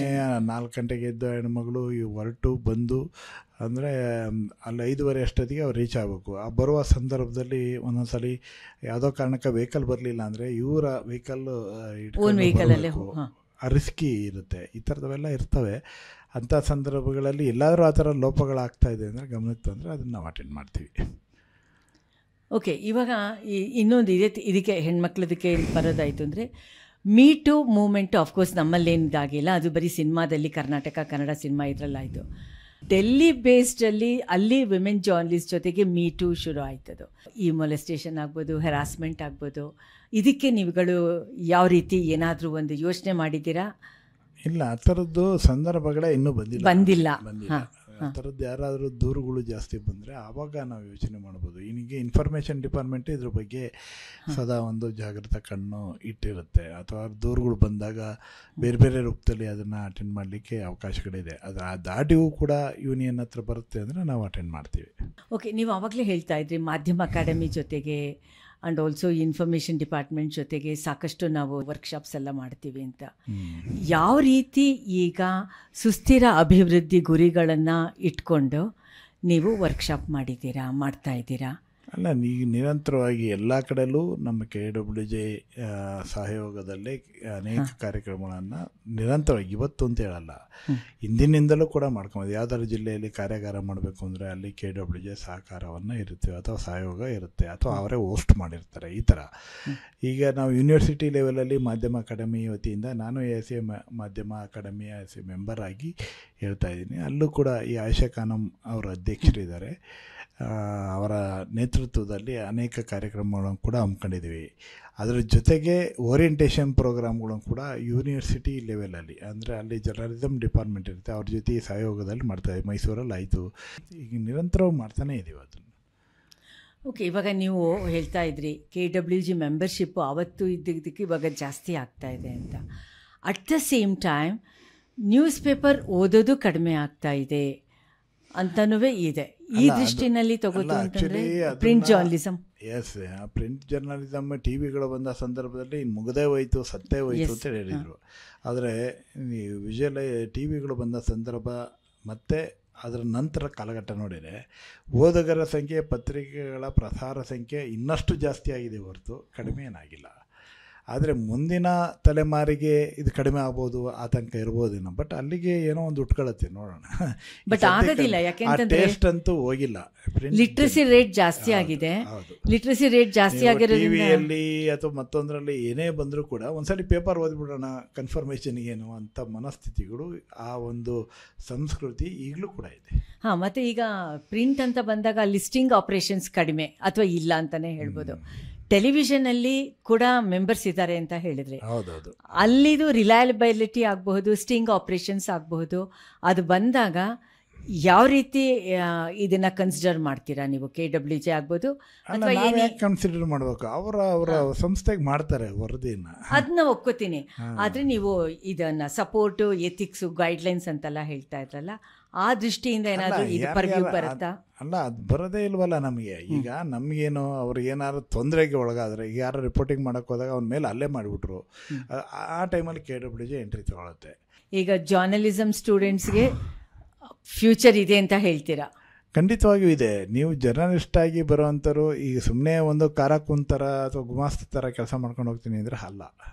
4 ಗಂಟೆಗೆ ಎದ್ದು ಹೆಣ್ಮಗಳು ಹೊರಟು ಬಂದು ಅಂದರೆ ಅಲ್ಲಿ 5:30 ಅಷ್ಟೊತ್ತಿಗೆ ಅವ್ರು ರೀಚ್ ಆಗಬೇಕು. ಆ ಬರುವ ಸಂದರ್ಭದಲ್ಲಿ ಒಂದೊಂದ್ಸಲಿ ಯಾವುದೋ ಕಾರಣಕ್ಕೆ ವೆಹಿಕಲ್ ಬರಲಿಲ್ಲ ಅಂದರೆ ಇವರ ವೆಹಿಕಲ್ ರಿಸ್ಕಿ ಇರುತ್ತೆ. ಈ ಥರದವೆಲ್ಲ ಇರ್ತವೆ. ಅಂಥ ಸಂದರ್ಭಗಳಲ್ಲಿ ಎಲ್ಲಾದರೂ ಆ ಥರ ಲೋಪಗಳಾಗ್ತಾ ಇದೆ ಅಂದರೆ ಗಮನಕ್ಕೆ ತಂದರೆ ಅದನ್ನು ನಾವು ಅಟೆಂಡ್ ಮಾಡ್ತೀವಿ. ಓಕೆ, ಇವಾಗ ಇನ್ನೊಂದು ಇದಕ್ಕೆ ಹೆಣ್ಮಕ್ಳದಕ್ಕೆ ಬರೋದಾಯಿತು ಅಂದರೆ ಮೀ ಟು ಮೂಮೆಂಟು ಆಫ್ಕೋರ್ಸ್ ನಮ್ಮಲ್ಲೇನಿದಾಗಿಲ್ಲ, ಅದು ಬರೀ ಸಿನಿಮಾದಲ್ಲಿ ಕರ್ನಾಟಕ ಕನ್ನಡ ಸಿನಿಮಾ ಇದರಲ್ಲಾಯಿತು. ಡೆಲ್ಲಿ ಬೇಸ್ಡಲ್ಲಿ ಅಲ್ಲಿ ವಿಮೆನ್ ಜರ್ನಲಿಸ್ಟ್ ಜೊತೆಗೆ ಮೀ ಟು ಶುರು ಆಯ್ತದು. ಈ ಮೊಲೆಸ್ಟೇಷನ್ ಆಗ್ಬೋದು, ಹೆರಾಸ್ಮೆಂಟ್ ಆಗ್ಬೋದು, ಇದಕ್ಕೆ ನೀವುಗಳು ಯಾವ ರೀತಿ ಏನಾದರೂ ಒಂದು ಯೋಚನೆ ಮಾಡಿದ್ದೀರಾ? ಇಲ್ಲ, ಆ ಥರದ್ದು ಸಂದರ್ಭಗಳೇ ಇನ್ನೂ ಬಂದಿಲ್ಲ. ಆ ಥರದ್ದು ಯಾರಾದರೂ ದೂರುಗಳು ಜಾಸ್ತಿ ಬಂದರೆ ಆವಾಗ ನಾವು ಯೋಚನೆ ಮಾಡ್ಬೋದು. ಈಗ ಇನ್ಫಾರ್ಮೇಷನ್ ಡಿಪಾರ್ಟ್ಮೆಂಟ್ ಇದ್ರ ಬಗ್ಗೆ ಸದಾ ಒಂದು ಜಾಗೃತ ಕಣ್ಣು ಇಟ್ಟಿರುತ್ತೆ. ಅಥವಾ ದೂರುಗಳು ಬಂದಾಗ ಬೇರೆ ಬೇರೆ ರೂಪದಲ್ಲಿ ಅದನ್ನು ಅಟೆಂಡ್ ಮಾಡಲಿಕ್ಕೆ ಅವಕಾಶಗಳಿದೆ. ಅದರ ದಾಟಿಯೂ ಕೂಡ ಯೂನಿಯನ್ ಹತ್ರ ಬರುತ್ತೆ ಅಂದರೆ ನಾವು ಅಟೆಂಡ್ ಮಾಡ್ತೀವಿ. ಓಕೆ, ನೀವು ಆವಾಗಲೇ ಹೇಳ್ತಾ ಇದ್ರಿ ಮಾಧ್ಯಮ ಅಕಾಡೆಮಿ ಜೊತೆಗೆ ಆ್ಯಂಡ್ ಆಲ್ಸೋ ಇನ್ಫಾರ್ಮೇಷನ್ ಡಿಪಾರ್ಟ್ಮೆಂಟ್ ಜೊತೆಗೆ ಸಾಕಷ್ಟು ನಾವು ವರ್ಕ್ಶಾಪ್ಸ್ ಎಲ್ಲ ಮಾಡ್ತೀವಿ ಅಂತ. ಯಾವ ರೀತಿ ಈಗ ಸುಸ್ಥಿರ ಅಭಿವೃದ್ಧಿ ಗುರಿಗಳನ್ನು ಇಟ್ಕೊಂಡು ನೀವು ವರ್ಕ್ಶಾಪ್ ಮಾಡ್ತಾ ಇದ್ದೀರಾ? ಅಲ್ಲ, ಈಗ ನಿರಂತರವಾಗಿ ಎಲ್ಲ ಕಡೆಯಲ್ಲೂ ನಮ್ಮ KWJ ಸಹಯೋಗದಲ್ಲೇ ಅನೇಕ ಕಾರ್ಯಕ್ರಮಗಳನ್ನು ನಿರಂತರವಾಗಿ, ಇವತ್ತು ಅಂತ ಹೇಳಲ್ಲ, ಹಿಂದಿನಿಂದಲೂ ಕೂಡ ಮಾಡ್ಕೊಬೋದು. ಯಾವ್ದಾದ್ರು ಜಿಲ್ಲೆಯಲ್ಲಿ ಕಾರ್ಯಾಗಾರ ಮಾಡಬೇಕು ಅಂದರೆ ಅಲ್ಲಿ KWJ ಸಹಕಾರವನ್ನು ಇರುತ್ತೆ, ಅಥವಾ ಸಹಯೋಗ ಇರುತ್ತೆ, ಅಥವಾ ಅವರೇ ಹೋಸ್ಟ್ ಮಾಡಿರ್ತಾರೆ. ಈ ಥರ ಈಗ ನಾವು ಯೂನಿವರ್ಸಿಟಿ ಲೆವೆಲಲ್ಲಿ ಮಾಧ್ಯಮ ಅಕಾಡೆಮಿ ವತಿಯಿಂದ ನಾನು ASA ಮಾಧ್ಯಮ ಅಕಾಡೆಮಿಯ ಮೆಂಬರ್ ಆಗಿ ಹೇಳ್ತಾ ಇದ್ದೀನಿ. ಅಲ್ಲೂ ಕೂಡ ಈ ಆಯಿಷಾ ಖಾನಮ್ ಅವರ ಅಧ್ಯಕ್ಷರಿದ್ದಾರೆ. ಅವರ ನೇತೃತ್ವದಲ್ಲಿ ಅನೇಕ ಕಾರ್ಯಕ್ರಮಗಳನ್ನು ಕೂಡ ಹಮ್ಮಿಕೊಂಡಿದ್ದೀವಿ. ಅದರ ಜೊತೆಗೆ ಓರಿಯೆಂಟೇಷನ್ ಪ್ರೋಗ್ರಾಮ್ಗಳನ್ನು ಕೂಡ ಯೂನಿವರ್ಸಿಟಿ ಲೆವೆಲಲ್ಲಿ, ಅಂದರೆ ಅಲ್ಲಿ ಜರ್ನಲಿಸಮ್ ಡಿಪಾರ್ಟ್ಮೆಂಟ್ ಇರುತ್ತೆ, ಅವ್ರ ಜೊತೆ ಸಹಯೋಗದಲ್ಲಿ ಮಾಡ್ತಾಯಿದ್ದೀವಿ. ಮೈಸೂರಲ್ಲಿ ಆಯಿತು, ಈಗ ನಿರಂತರವಾಗಿ ಮಾಡ್ತಾನೇ ಇದ್ದೀವಿ ಅದನ್ನು. ಓಕೆ, ಇವಾಗ ನೀವು ಹೇಳ್ತಾ ಇದ್ರಿ KWG ಮೆಂಬರ್ಶಿಪ್ಪು ಆವತ್ತು ಇದ್ದಕ್ಕೆ ಇವಾಗ ಜಾಸ್ತಿ ಆಗ್ತಾ ಇದೆ ಅಂತ. At the same time news paper ಓದೋದು ಕಡಿಮೆ ಆಗ್ತಾ ಇದೆ ಅಂತನೂ ಇದೆ. ಈ ದೃಷ್ಟಿನಲ್ಲಿ ತಗೋತು ಅಂತಂದರೆ print journalism, yes, print journalism ಟಿವಿಗಳು ಬಂದ ಸಂದರ್ಭದಲ್ಲಿ ಮುಗದೇ ಹೋಯ್ತು, ಸತ್ತೇ ಹೋಯ್ತು ಅಂತ ಹೇಳಿದರು. ಆದರೆ ಟಿವಿಗಳು ಬಂದ ಸಂದರ್ಭ ಮತ್ತು ಅದರ ನಂತರ ಕಾಲಘಟ್ಟ ನೋಡಿದರೆ ಓದುಗರ ಸಂಖ್ಯೆ, ಪತ್ರಿಕೆಗಳ ಪ್ರಸಾರ ಸಂಖ್ಯೆ ಇನ್ನಷ್ಟು ಜಾಸ್ತಿ ಆಗಿದೆ ಹೊರತು ಕಡಿಮೆ ಏನಾಗಿಲ್ಲ. ಆದರೆ ಮುಂದಿನ ತಲೆಮಾರಿಗೆ ಇದು ಕಡಿಮೆ ಆಗ್ಬೋದು, ಆತಂಕ ಇರ್ಬೋದೇನೋ. ಬಟ್ ಅಲ್ಲಿಗೆ ಏನೋ ಒಂದು ಉಟ್ಕೊಳ್ಳುತ್ತೆ, ನೋಡೋಣ. ಬಟ್ ಆಗೋದಿಲ್ಲ, ಯಾಕೆಂತಂದ್ರೆ ಟೇಸ್ಟ್ ಅಂತೂ ಹೋಗಿಲ್ಲ. ಲಿಟ್ರಸಿ ರೇಟ್ ಜಾಸ್ತಿ ಆಗಿದೆ. ಲಿಟ್ರಸಿ ರೇಟ್ ಜಾಸ್ತಿ ಆಗಿರೋದ್ರಿಂದ ಟಿವಿಯಲ್ಲಿ ಅಥವಾ ಮತ್ತೊಂದರಲ್ಲಿ ಏನೇ ಬಂದರೂ ಕೂಡ ಒಂದ್ಸಲಿ ಪೇಪರ್ ಓದ್ಬಿಡೋಣ ಕನ್ಫರ್ಮೇಷನ್ಗೇನು ಅಂತ ಮನಸ್ಥಿತಿಗಳು, ಆ ಒಂದು ಸಂಸ್ಕೃತಿ ಈಗಲೂ ಕೂಡ ಇದೆ. ಹಾಂ, ಮತ್ತು ಈಗ ಪ್ರಿಂಟ್ ಅಂತ ಬಂದಾಗ ಲಿಸ್ಟಿಂಗ್ ಆಪರೇಷನ್ಸ್ ಕಡಿಮೆ ಅಥವಾ ಇಲ್ಲ ಅಂತಲೇ ಹೇಳ್ಬೋದು. ಟೆಲಿವಿಷನಲ್ಲಿ ಕೂಡ ಮೆಂಬರ್ಸ್ ಇದ್ದಾರೆ ಅಂತ ಹೇಳಿದರೆ, ಹೌದೌದು, ಅಲ್ಲಿದು ರಿಲಯಬಿಲಿಟಿ ಆಗಬಹುದು, ಸ್ಟಿಂಗ್ ಆಪರೇಷನ್ಸ್ ಆಗಬಹುದು. ಅದು ಬಂದಾಗ ಯಾವ ರೀತಿ ಇದನ್ನು ಕನ್ಸಿಡರ್ ಮಾಡ್ತೀರಾ ನೀವು? KWG ಆಗ್ಬೋದು ಅಥವಾ ಏನೇ ಕನ್ಸಿಡರ್ ಮಾಡಬೇಕು, ಅವರ ಸಂಸ್ಥೆಗೆ ಮಾಡ್ತಾರೆ ವರದಿನ, ಅದನ್ನ ಒಪ್ಕೋತೀನಿ. ಆದರೆ ನೀವು ಇದನ್ನು ಸಪೋರ್ಟು, ಎಥಿಕ್ಸು, ಗೈಡ್ಲೈನ್ಸ್ ಅಂತೆಲ್ಲ ಹೇಳ್ತಾ ಇದ್ರಲ್ಲ, ಆ ದೃಷ್ಟಿಯಿಂದ ಏನಾದರೂ ಇದು ಪರ್ವ್ಯೂ ಬರುತ್ತಾ? ಅಲ್ಲ, ಅದು ಬರೋದೇ ಇಲ್ವಲ್ಲ ನಮಗೆ. ಈಗ ನಮಗೇನು ಅವ್ರಿಗೇನಾದ್ರು ತೊಂದರೆಗೆ ಒಳಗಾದರೆ, ಈಗ ಯಾರು ರಿಪೋರ್ಟಿಂಗ್ ಮಾಡೋಕ್ಕೆ ಹೋದಾಗ ಅವ್ನ ಮೇಲೆ ಅಲ್ಲೇ ಮಾಡಿಬಿಟ್ರು, ಆ ಟೈಮಲ್ಲಿ KWG ಎಂಟ್ರಿ ತೊಗೊಳುತ್ತೆ. ಈಗ ಜರ್ನಲಿಸಮ್ ಸ್ಟೂಡೆಂಟ್ಸ್ಗೆ ಫ್ಯೂಚರ್ ಇದೆ ಅಂತ ಹೇಳ್ತೀರಾ? ಖಂಡಿತವಾಗಿಯೂ ಇದೆ. ನೀವು ಜರ್ನಲಿಸ್ಟ್ ಆಗಿ ಬರೋವಂಥವ್ರು ಈಗ ಸುಮ್ಮನೆ ಒಂದು ಕಾರಕುಂತರ ಅಥವಾ ಗುಮಾಸ್ತ ಥರ ಕೆಲಸ ಮಾಡ್ಕೊಂಡು ಹೋಗ್ತೀನಿ ಅಂದರೆ ಅಲ್ಲ.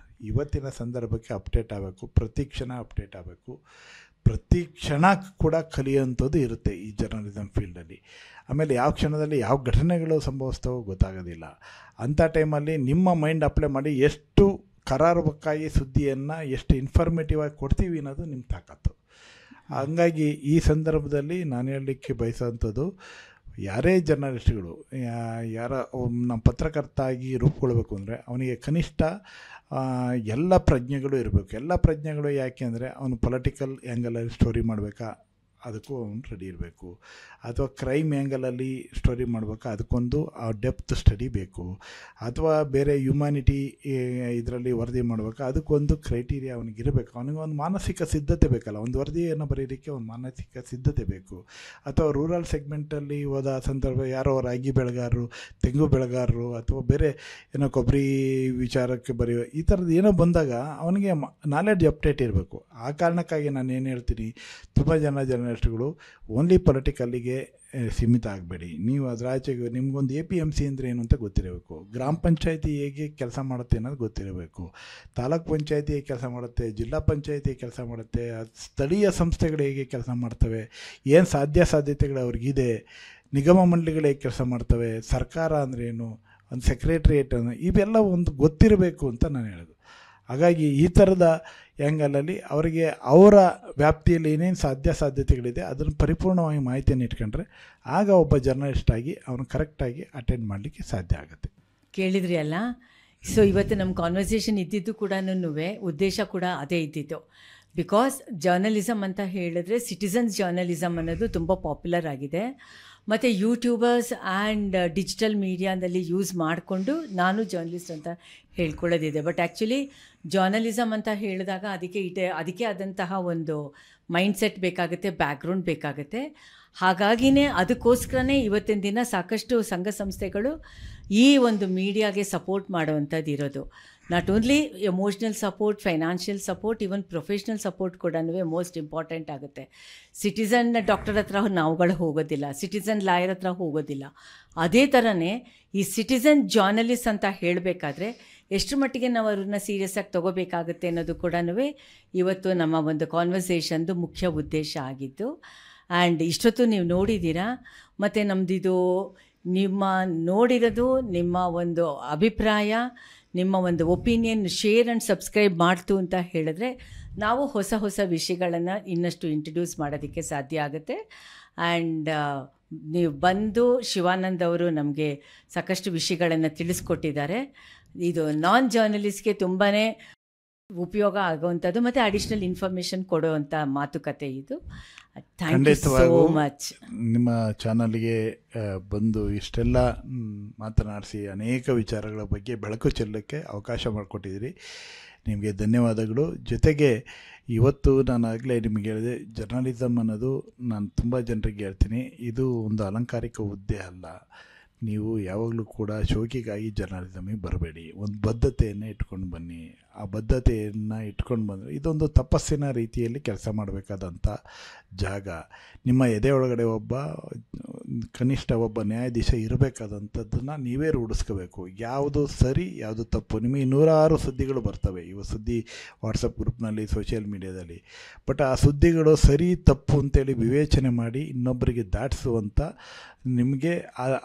ಇವತ್ತಿನ ಸಂದರ್ಭಕ್ಕೆ ಅಪ್ಡೇಟ್ ಆಗಬೇಕು, ಪ್ರತಿ ಕ್ಷಣ ಅಪ್ಡೇಟ್ ಆಗಬೇಕು, ಪ್ರತಿ ಕ್ಷಣ ಕೂಡ ಕಲಿಯುವಂಥದ್ದು ಇರುತ್ತೆ ಈ ಜರ್ನಲಿಸಮ್ ಫೀಲ್ಡಲ್ಲಿ. ಆಮೇಲೆ ಯಾವ ಕ್ಷಣದಲ್ಲಿ ಯಾವ ಘಟನೆಗಳು ಸಂಭವಿಸ್ತವೋ ಗೊತ್ತಾಗೋದಿಲ್ಲ. ಅಂಥ ಟೈಮಲ್ಲಿ ನಿಮ್ಮ ಮೈಂಡ್ ಅಪ್ಲೈ ಮಾಡಿ ಎಷ್ಟು ಕರಾರುವಕ್ಕಾಗಿ ಸುದ್ದಿಯನ್ನು ಎಷ್ಟು ಇನ್ಫಾರ್ಮೇಟಿವ್ ಆಗಿ ಕೊಡ್ತೀವಿ ಅನ್ನೋದು ನಿಮ್ಮ ತಾಕತ್ತು. ಹಂಗಾಗಿ ಈ ಸಂದರ್ಭದಲ್ಲಿ ನಾನು ಹೇಳಲಿಕ್ಕೆ ಬಯಸೋವಂಥದ್ದು, ಯಾರೇ ಜರ್ನಲಿಸ್ಟ್ಗಳು ನಮ್ಮ ಪತ್ರಕರ್ತ ಆಗಿ ರೂಪುಗೊಳ್ಬೇಕು ಅಂದರೆ ಅವನಿಗೆ ಕನಿಷ್ಠ ಎಲ್ಲ ಪ್ರಜ್ಞೆಗಳು ಇರಬೇಕು. ಎಲ್ಲ ಪ್ರಜ್ಞೆಗಳು ಯಾಕೆ ಅಂದರೆ ಅವನು ಪೊಲಿಟಿಕಲ್ ಆ್ಯಂಗಲಲ್ಲಿ ಸ್ಟೋರಿ ಮಾಡಬೇಕಾ, ಅದಕ್ಕೂ ಅವನು ರೆಡಿ ಇರಬೇಕು. ಅಥವಾ ಕ್ರೈಮ್ ಆ್ಯಂಗಲಲ್ಲಿ ಸ್ಟೋರಿ ಮಾಡಬೇಕಾ, ಅದಕ್ಕೊಂದು ಡೆಪ್ತ್ ಸ್ಟಡಿ ಬೇಕು. ಅಥವಾ ಬೇರೆ ಹ್ಯುಮ್ಯಾನಿಟಿ ಇದರಲ್ಲಿ ವರದಿ ಮಾಡಬೇಕಾ, ಅದಕ್ಕೊಂದು ಕ್ರೈಟೀರಿಯಾ ಅವನಿಗಿರಬೇಕು. ಅವನಿಗೊಂದು ಮಾನಸಿಕ ಸಿದ್ಧತೆ ಬೇಕಲ್ಲ, ಒಂದು ವರದಿಯನ್ನು ಬರೀಲಿಕ್ಕೆ ಒಂದು ಮಾನಸಿಕ ಸಿದ್ಧತೆ ಬೇಕು. ಅಥವಾ ರೂರಲ್ ಸೆಗ್ಮೆಂಟಲ್ಲಿ ಹೋದ ಸಂದರ್ಭ ಯಾರೋ ರಾಗಿ ಬೆಳೆಗಾರರು, ತೆಂಗು ಬೆಳೆಗಾರರು, ಅಥವಾ ಬೇರೆ ಏನೋ ಕೊಬ್ಬರಿ ವಿಚಾರಕ್ಕೆ ಬರೆಯೋ ಈ ಥರದ್ದು ಏನೋ ಬಂದಾಗ ಅವನಿಗೆ ನಾಲೆಡ್ಜ್ ಅಪ್ಡೇಟ್ ಇರಬೇಕು. ಆ ಕಾರಣಕ್ಕಾಗಿ ನಾನು ಏನು ಹೇಳ್ತೀನಿ, ತುಂಬ ಜರ್ನಲಿಸ್ಟ್ಗಳು ಓನ್ಲಿ ಪೊಲಿಟಿಕಲ್ಲಿಗೆ ಸೀಮಿತ ಆಗಬೇಡಿ. ನೀವು ಅದರ ಆಚೆಗೆ ನಿಮಗೊಂದು APMC ಅಂದರೆ ಏನು ಅಂತ ಗೊತ್ತಿರಬೇಕು, ಗ್ರಾಮ ಪಂಚಾಯತಿ ಹೇಗೆ ಕೆಲಸ ಮಾಡುತ್ತೆ ಅನ್ನೋದು ಗೊತ್ತಿರಬೇಕು, ತಾಲೂಕ್ ಪಂಚಾಯತಿ ಹೇಗೆ ಕೆಲಸ ಮಾಡುತ್ತೆ, ಜಿಲ್ಲಾ ಪಂಚಾಯತಿ ಕೆಲಸ ಮಾಡುತ್ತೆ, ಸ್ಥಳೀಯ ಸಂಸ್ಥೆಗಳು ಹೇಗೆ ಕೆಲಸ ಮಾಡ್ತವೆ, ಏನು ಸಾಧ್ಯತೆಗಳು ಅವ್ರಿಗಿದೆ, ನಿಗಮ ಮಂಡಳಿಗಳು ಹೇಗೆ ಕೆಲಸ ಮಾಡ್ತವೆ, ಸರ್ಕಾರ ಅಂದ್ರೇನು, ಒಂದು ಸೆಕ್ರೆಟ್ರಿಯೇಟ್ ಅನ್ನೋ ಇವೆಲ್ಲ ಒಂದು ಗೊತ್ತಿರಬೇಕು ಅಂತ ನಾನು ಹೇಳೋದು. ಹಾಗಾಗಿ ಈ ಥರದ ಆ್ಯಂಗಲಲ್ಲಿ ಅವರಿಗೆ ಅವರ ವ್ಯಾಪ್ತಿಯಲ್ಲಿ ಏನೇನು ಸಾಧ್ಯತೆಗಳಿದೆ ಅದನ್ನು ಪರಿಪೂರ್ಣವಾಗಿ ಮಾಹಿತಿಯನ್ನು ಇಟ್ಕೊಂಡ್ರೆ ಆಗ ಒಬ್ಬ ಜರ್ನಲಿಸ್ಟ್ ಆಗಿ ಅವನು ಕರೆಕ್ಟಾಗಿ ಅಟೆಂಡ್ ಮಾಡಲಿಕ್ಕೆ ಸಾಧ್ಯ ಆಗುತ್ತೆ. ಕೇಳಿದ್ರಿ ಅಲ್ಲ? ಸೊ ಇವತ್ತು ನಮ್ಮ ಕಾನ್ವರ್ಸೇಷನ್ ಇದ್ದಿದ್ದು ಕೂಡ ಉದ್ದೇಶ ಕೂಡ ಅದೇ ಇದ್ದಿತ್ತು. ಬಿಕಾಸ್ ಜರ್ನಲಿಸಮ್ ಅಂತ ಹೇಳಿದ್ರೆ ಸಿಟಿಸನ್ಸ್ ಜರ್ನಲಿಸಮ್ ಅನ್ನೋದು ತುಂಬ ಪಾಪ್ಯುಲರ್ ಆಗಿದೆ. ಮತ್ತು ಯೂಟ್ಯೂಬರ್ಸ್ ಆ್ಯಂಡ್ ಡಿಜಿಟಲ್ ಮೀಡಿಯಾದಲ್ಲಿ ಯೂಸ್ ಮಾಡಿಕೊಂಡು ನಾನು ಜರ್ನಲಿಸ್ಟ್ ಅಂತ ಹೇಳ್ಕೊಳ್ಳೋದಿದೆ. ಬಟ್ ಆ್ಯಕ್ಚುಲಿ ಜರ್ನಲಿಸಮ್ ಅಂತ ಹೇಳಿದಾಗ ಅದಕ್ಕೆ ಆದಂತಹ ಒಂದು ಮೈಂಡ್ಸೆಟ್ ಬೇಕಾಗುತ್ತೆ, ಬ್ಯಾಕ್ಗ್ರೌಂಡ್ ಬೇಕಾಗುತ್ತೆ. ಹಾಗಾಗಿನೇ ಅದಕ್ಕೋಸ್ಕರನೇ ಇವತ್ತಿನ ದಿನ ಸಾಕಷ್ಟು ಸಂಘ ಸಂಸ್ಥೆಗಳು ಈ ಒಂದು ಮೀಡಿಯಾಗೆ ಸಪೋರ್ಟ್ ಮಾಡುವಂಥದ್ದು ಇರೋದು. Not only emotional support, financial support, even professional support ಕೂಡ ಮೋಸ್ಟ್ ಇಂಪಾರ್ಟೆಂಟ್ ಆಗುತ್ತೆ. ಸಿಟಿಸನ್ ಡಾಕ್ಟರ್ ಹತ್ರ ನಾವುಗಳು ಹೋಗೋದಿಲ್ಲ, ಸಿಟಿಸನ್ ಲಾಯರ್ ಹತ್ರ ಹೋಗೋದಿಲ್ಲ. ಅದೇ ಥರನೇ ಈ ಸಿಟಿಸನ್ ಜರ್ನಲಿಸ್ಟ್ ಅಂತ ಹೇಳಬೇಕಾದ್ರೆ ಎಷ್ಟು ಮಟ್ಟಿಗೆ ನಾವು ಅವ್ರನ್ನ ಸೀರಿಯಸ್ಸಾಗಿ ತೊಗೋಬೇಕಾಗುತ್ತೆ ಅನ್ನೋದು ಕೂಡ ಇವತ್ತು ನಮ್ಮ ಒಂದು ಕಾನ್ವರ್ಸೇಷನ್ದು ಮುಖ್ಯ ಉದ್ದೇಶ ಆಗಿದ್ದು. ಆ್ಯಂಡ್ ಇಷ್ಟೊತ್ತು ನೀವು ನೋಡಿದ್ದೀರಾ, ಮತ್ತು ನಮ್ಮದಿದು ನಿಮ್ಮ ನೋಡಿರೋದು ನಿಮ್ಮ ಒಂದು ಅಭಿಪ್ರಾಯ, ನಿಮ್ಮ ಒಂದು ಒಪಿನಿಯನ್ ಶೇರ್ ಆ್ಯಂಡ್ ಸಬ್ಸ್ಕ್ರೈಬ್ ಮಾಡ್ತು ಅಂತ ಹೇಳಿದ್ರೆ ನಾವು ಹೊಸ ಹೊಸ ವಿಷಯಗಳನ್ನು ಇನ್ನಷ್ಟು ಇಂಟ್ರಡ್ಯೂಸ್ ಮಾಡೋದಕ್ಕೆ ಸಾಧ್ಯ ಆಗುತ್ತೆ. ಆ್ಯಂಡ್ ನೀವು ಬಂದು ಶಿವಾನಂದ್ ಅವರು ನಮಗೆ ಸಾಕಷ್ಟು ವಿಷಯಗಳನ್ನು ತಿಳಿಸ್ಕೊಟ್ಟಿದ್ದಾರೆ. ಇದು ನಾನ್ ಜರ್ನಲಿಸ್ಟ್ಗೆ ತುಂಬಾ ಉಪಯೋಗ ಆಗುವಂಥದ್ದು ಮತ್ತು ಅಡಿಷ್ನಲ್ ಇನ್ಫಾರ್ಮೇಷನ್ ಕೊಡುವಂಥ ಮಾತುಕತೆ ಇದು. Thank you so much. ನಿಮ್ಮ ಚಾನಲ್ಗೆ ಬಂದು ಇಷ್ಟೆಲ್ಲ ಮಾತನಾಡಿಸಿ ಅನೇಕ ವಿಚಾರಗಳ ಬಗ್ಗೆ ಬೆಳಕು ಚೆಲ್ಲಕ್ಕೆ ಅವಕಾಶ ಮಾಡಿಕೊಟ್ಟಿದ್ದೀರಿ. ನಿಮಗೆ ಧನ್ಯವಾದಗಳು. ಜೊತೆಗೆ ಇವತ್ತು ನಾನು ಆಗಲೇ ನಿಮಗೆ ಹೇಳಿದೆ, ಜರ್ನಲಿಸಮ್ ಅನ್ನೋದು ನಾನು ತುಂಬ ಜನರಿಗೆ ಹೇಳ್ತೀನಿ, ಇದು ಒಂದು ಅಲಂಕಾರಿಕ ಹುದ್ದೆ ಅಲ್ಲ. ನೀವು ಯಾವಾಗಲೂ ಕೂಡ ಶೋಕಿಗಾಗಿ ಜರ್ನಲಿಸಮಿಗೆ ಬರಬೇಡಿ. ಒಂದು ಬದ್ಧತೆಯನ್ನು ಇಟ್ಕೊಂಡು ಬನ್ನಿ. ಆ ಬದ್ಧತೆಯನ್ನು ಇಟ್ಕೊಂಡು ಬಂದರೆ ಇದೊಂದು ತಪಸ್ಸಿನ ರೀತಿಯಲ್ಲಿ ಕೆಲಸ ಮಾಡಬೇಕಾದಂಥ ಜಾಗ. ನಿಮ್ಮ ಎದೆ ಒಳಗಡೆ ಕನಿಷ್ಠ ಒಬ್ಬ ನ್ಯಾಯಾಧೀಶ ಇರಬೇಕಾದಂಥದ್ದನ್ನು ನೀವೇ ರೂಢಿಸ್ಕೋಬೇಕು. ಯಾವುದು ಸರಿ, ಯಾವುದು ತಪ್ಪು. ನಿಮಗೆ 106 ಸುದ್ದಿಗಳು ಬರ್ತವೆ ಇವು ಸುದ್ದಿ ವಾಟ್ಸಪ್ ಗ್ರೂಪ್ನಲ್ಲಿ, ಸೋಷಿಯಲ್ ಮೀಡಿಯಾದಲ್ಲಿ. ಬಟ್ ಆ ಸುದ್ದಿಗಳು ಸರಿ ತಪ್ಪು ಅಂತೇಳಿ ವಿವೇಚನೆ ಮಾಡಿ ಇನ್ನೊಬ್ಬರಿಗೆ ದಾಟಿಸುವಂಥ ನಿಮಗೆ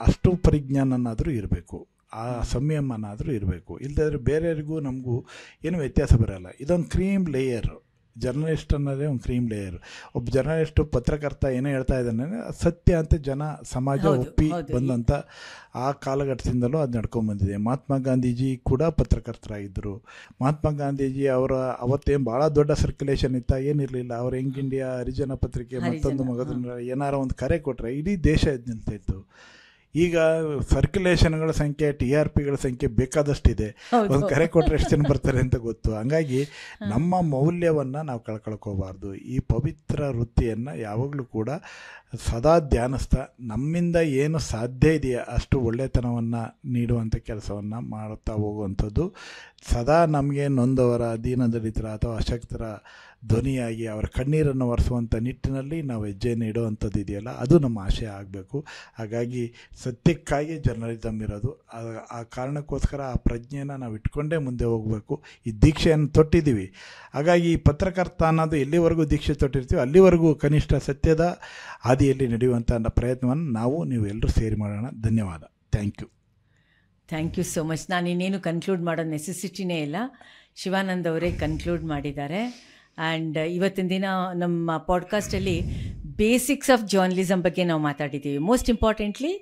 ಅಷ್ಟು ಪರಿಜ್ಞಾನನಾದರೂ ಇರಬೇಕು, ಆ ಸಂಯಮನಾದರೂ ಇರಬೇಕು. ಇಲ್ಲದಿದ್ದರೆ ಬೇರೆಯವರಿಗೂ ನಮಗೂ ಏನು ವ್ಯತ್ಯಾಸ ಬರೋಲ್ಲ. ಇದೊಂದು ಕ್ರೀಮ್ ಲೇಯರ್. ಜರ್ನಲಿಸ್ಟ್ ಅನ್ನೋದೇ ಒಂದು ಕ್ರೀಮ್ ಲೇಯರ್. ಒಬ್ಬ ಜರ್ನಲಿಸ್ಟು, ಪತ್ರಕರ್ತ ಏನೇ ಹೇಳ್ತಾ ಇದ್ದಾನೆ ಸತ್ಯ ಅಂತ ಸಮಾಜ ಒಪ್ಪಿ ಬಂದಂಥ ಆ ಕಾಲಘಟ್ಟದಿಂದಲೂ ಅದು ನಡ್ಕೊಂಡ್ಬಂದಿದೆ. ಮಹಾತ್ಮ ಗಾಂಧೀಜಿ ಕೂಡ ಪತ್ರಕರ್ತರಾಗಿದ್ದರು. ಮಹಾತ್ಮ ಗಾಂಧೀಜಿ ಅವತ್ತೇನು ಭಾಳ ದೊಡ್ಡ ಸರ್ಕ್ಯುಲೇಷನ್ ಇತ್ತ ಏನಿರಲಿಲ್ಲ. ಅವ್ರು ಯಂಗ್ ಇಂಡಿಯಾ, ಹರಿಜನ ಪತ್ರಿಕೆ, ಮತ್ತೊಂದು ಮಗದನ್ನ ಏನಾರ ಒಂದು ಕರೆ ಕೊಟ್ಟರೆ ಇಡೀ ದೇಶ ನಿಲ್ತಾಯಿತ್ತು. ಈಗ ಸರ್ಕ್ಯುಲೇಷನ್ಗಳ ಸಂಖ್ಯೆ, TRPಗಳ ಸಂಖ್ಯೆ ಬೇಕಾದಷ್ಟಿದೆ. ಒಂದು ಕರೆ ಕೊಟ್ಟರೆ ಎಷ್ಟು ಜನ ಬರ್ತಾರೆ ಅಂತ ಗೊತ್ತು. ಹಂಗಾಗಿ ನಮ್ಮ ಮೌಲ್ಯವನ್ನು ನಾವು ಕಳ್ಕೊಳ್ಕೋಬಾರ್ದು. ಈ ಪವಿತ್ರ ವೃತ್ತಿಯನ್ನು ಯಾವಾಗಲೂ ಕೂಡ ಸದಾ ಧ್ಯಾನಿಸ್ತಾ ನಮ್ಮಿಂದ ಏನು ಸಾಧ್ಯ ಇದೆಯಾ ಅಷ್ಟು ಒಳ್ಳೆತನವನ್ನು ನೀಡುವಂಥ ಕೆಲಸವನ್ನು ಮಾಡುತ್ತಾ ಹೋಗುವಂಥದ್ದು. ಸದಾ ನಮಗೆ ನೊಂದವರ, ದೀನದಲಿತರ ಅಥವಾ ಅಶಕ್ತರ ಧ್ವನಿಯಾಗಿ ಅವರ ಕಣ್ಣೀರನ್ನು ಒರೆಸುವಂಥ ನಿಟ್ಟಿನಲ್ಲಿ ನಾವು ಹೆಜ್ಜೆಯನ್ನು ಇಡುವಂಥದ್ದು ಇದೆಯಲ್ಲ, ಅದು ನಮ್ಮ ಆಶಯ ಆಗಬೇಕು. ಹಾಗಾಗಿ ಸತ್ಯಕ್ಕಾಗಿ ಜರ್ನಲಿಸಮ್ ಇರೋದು. ಆ ಕಾರಣಕ್ಕೋಸ್ಕರ ಆ ಪ್ರಜ್ಞೆಯನ್ನು ನಾವು ಇಟ್ಕೊಂಡೇ ಮುಂದೆ ಹೋಗಬೇಕು. ಈ ದೀಕ್ಷೆಯನ್ನು ತೊಟ್ಟಿದ್ದೀವಿ. ಹಾಗಾಗಿ ಈ ಪತ್ರಕರ್ತ ಅನ್ನೋದು ಎಲ್ಲಿವರೆಗೂ ದೀಕ್ಷೆ ತೊಟ್ಟಿರ್ತೀವಿ ಅಲ್ಲಿವರೆಗೂ ಕನಿಷ್ಠ ಸತ್ಯದ ಹಾದಿಯಲ್ಲಿ ನಡೆಯುವಂಥ ಪ್ರಯತ್ನವನ್ನು ನೀವು ಎಲ್ಲರೂ ಸೇರಿ ಮಾಡೋಣ. ಧನ್ಯವಾದ. Thank you so much. ನಾನು ಇನ್ನೇನು ಕನ್ಕ್ಲೂಡ್ ಮಾಡೋ ನೆಸೆಸಿಟಿನೇ ಇಲ್ಲ. ಶಿವಾನಂದ್ ಅವರೇ ಕನ್ಕ್ಲೂಡ್ ಮಾಡಿದ್ದಾರೆ. ಆ್ಯಂಡ್ ಇವತ್ತಿನ ದಿನ ನಮ್ಮ ಪಾಡ್ಕಾಸ್ಟಲ್ಲಿ ಬೇಸಿಕ್ಸ್ ಆಫ್ ಜರ್ನಲಿಸಮ್ ಬಗ್ಗೆ ನಾವು ಮಾತಾಡಿದ್ದೀವಿ. ಮೋಸ್ಟ್ ಇಂಪಾರ್ಟೆಂಟ್ಲಿ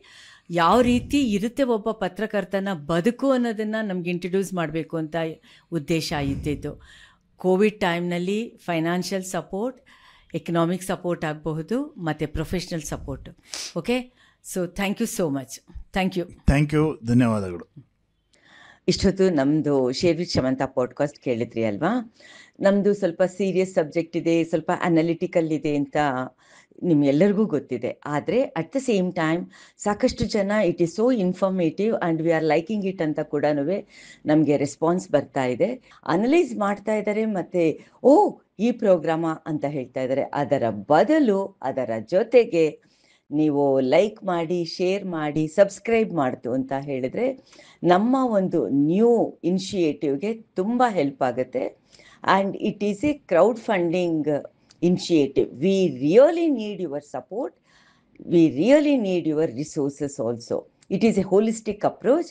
ಯಾವ ರೀತಿ ಇರುತ್ತೆ ಒಬ್ಬ ಪತ್ರಕರ್ತನ ಬದುಕು ಅನ್ನೋದನ್ನು ನಮ್ಗೆ ಇಂಟ್ರಡ್ಯೂಸ್ ಮಾಡಬೇಕು ಅಂತ ಉದ್ದೇಶ ಇದ್ದಿದ್ದು. ಕೋವಿಡ್ ಟೈಮ್ನಲ್ಲಿ ಫೈನಾನ್ಷಿಯಲ್ ಸಪೋರ್ಟ್, ಎಕನಾಮಿಕ್ ಸಪೋರ್ಟ್ ಆಗಬಹುದು ಮತ್ತು professional support. Okay, so thank you so much. Thank you. ಧನ್ಯವಾದಗಳು. ಇಷ್ಟೊತ್ತು ನಮ್ಮದು ಶೇರ್ ವಿತ್ ಶಮಂತಾ ಪಾಡ್ಕಾಸ್ಟ್ ಕೇಳಿದ್ರಿ ಅಲ್ವಾ? ನಮ್ಮದು ಸ್ವಲ್ಪ ಸೀರಿಯಸ್ ಸಬ್ಜೆಕ್ಟ್ ಇದೆ, ಸ್ವಲ್ಪ ಅನಾಲಿಟಿಕಲ್ ಇದೆ ಅಂತ ನಿಮ್ಗೆಲ್ಲರಿಗೂ ಗೊತ್ತಿದೆ. ಆದರೆ ಅಟ್ ದ ಸೇಮ್ ಟೈಮ್ ಸಾಕಷ್ಟು ಜನ it is so informative and we are liking it ಅಂತ ಕೂಡ ನಮಗೆ ರೆಸ್ಪಾನ್ಸ್ ಬರ್ತಾ ಇದೆ. ಅನಲೈಸ್ ಮಾಡ್ತಾ ಇದ್ದಾರೆ ಮತ್ತು ಈ ಪ್ರೋಗ್ರಾಮ ಅಂತ ಹೇಳ್ತಾ ಇದ್ದಾರೆ. ಅದರ ಬದಲು ಅದರ ಜೊತೆಗೆ ನೀವು ಲೈಕ್ ಮಾಡಿ, ಶೇರ್ ಮಾಡಿ, ಸಬ್ಸ್ಕ್ರೈಬ್ ಮಾಡ್ತು ಅಂತ ಹೇಳಿದರೆ ನಮ್ಮ ಒಂದು ನ್ಯೂ ಇನಿಷಿಯೇಟಿವ್ಗೆ ತುಂಬ ಹೆಲ್ಪ್ ಆಗುತ್ತೆ. And it is A crowd funding initiative. We really need your support. We really need your resources also. It is a holistic approach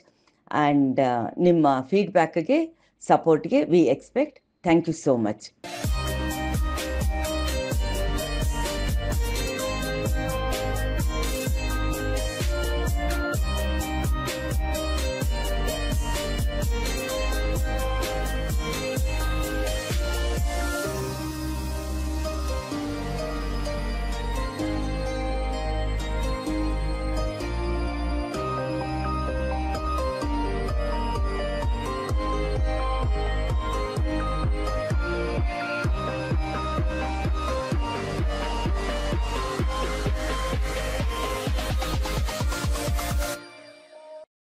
and ನಿಮ್ಮ ಫೀಡ್ಬ್ಯಾಕ್ಗೆ, ಸಪೋರ್ಟ್ಗೆ we expect. Thank you so much.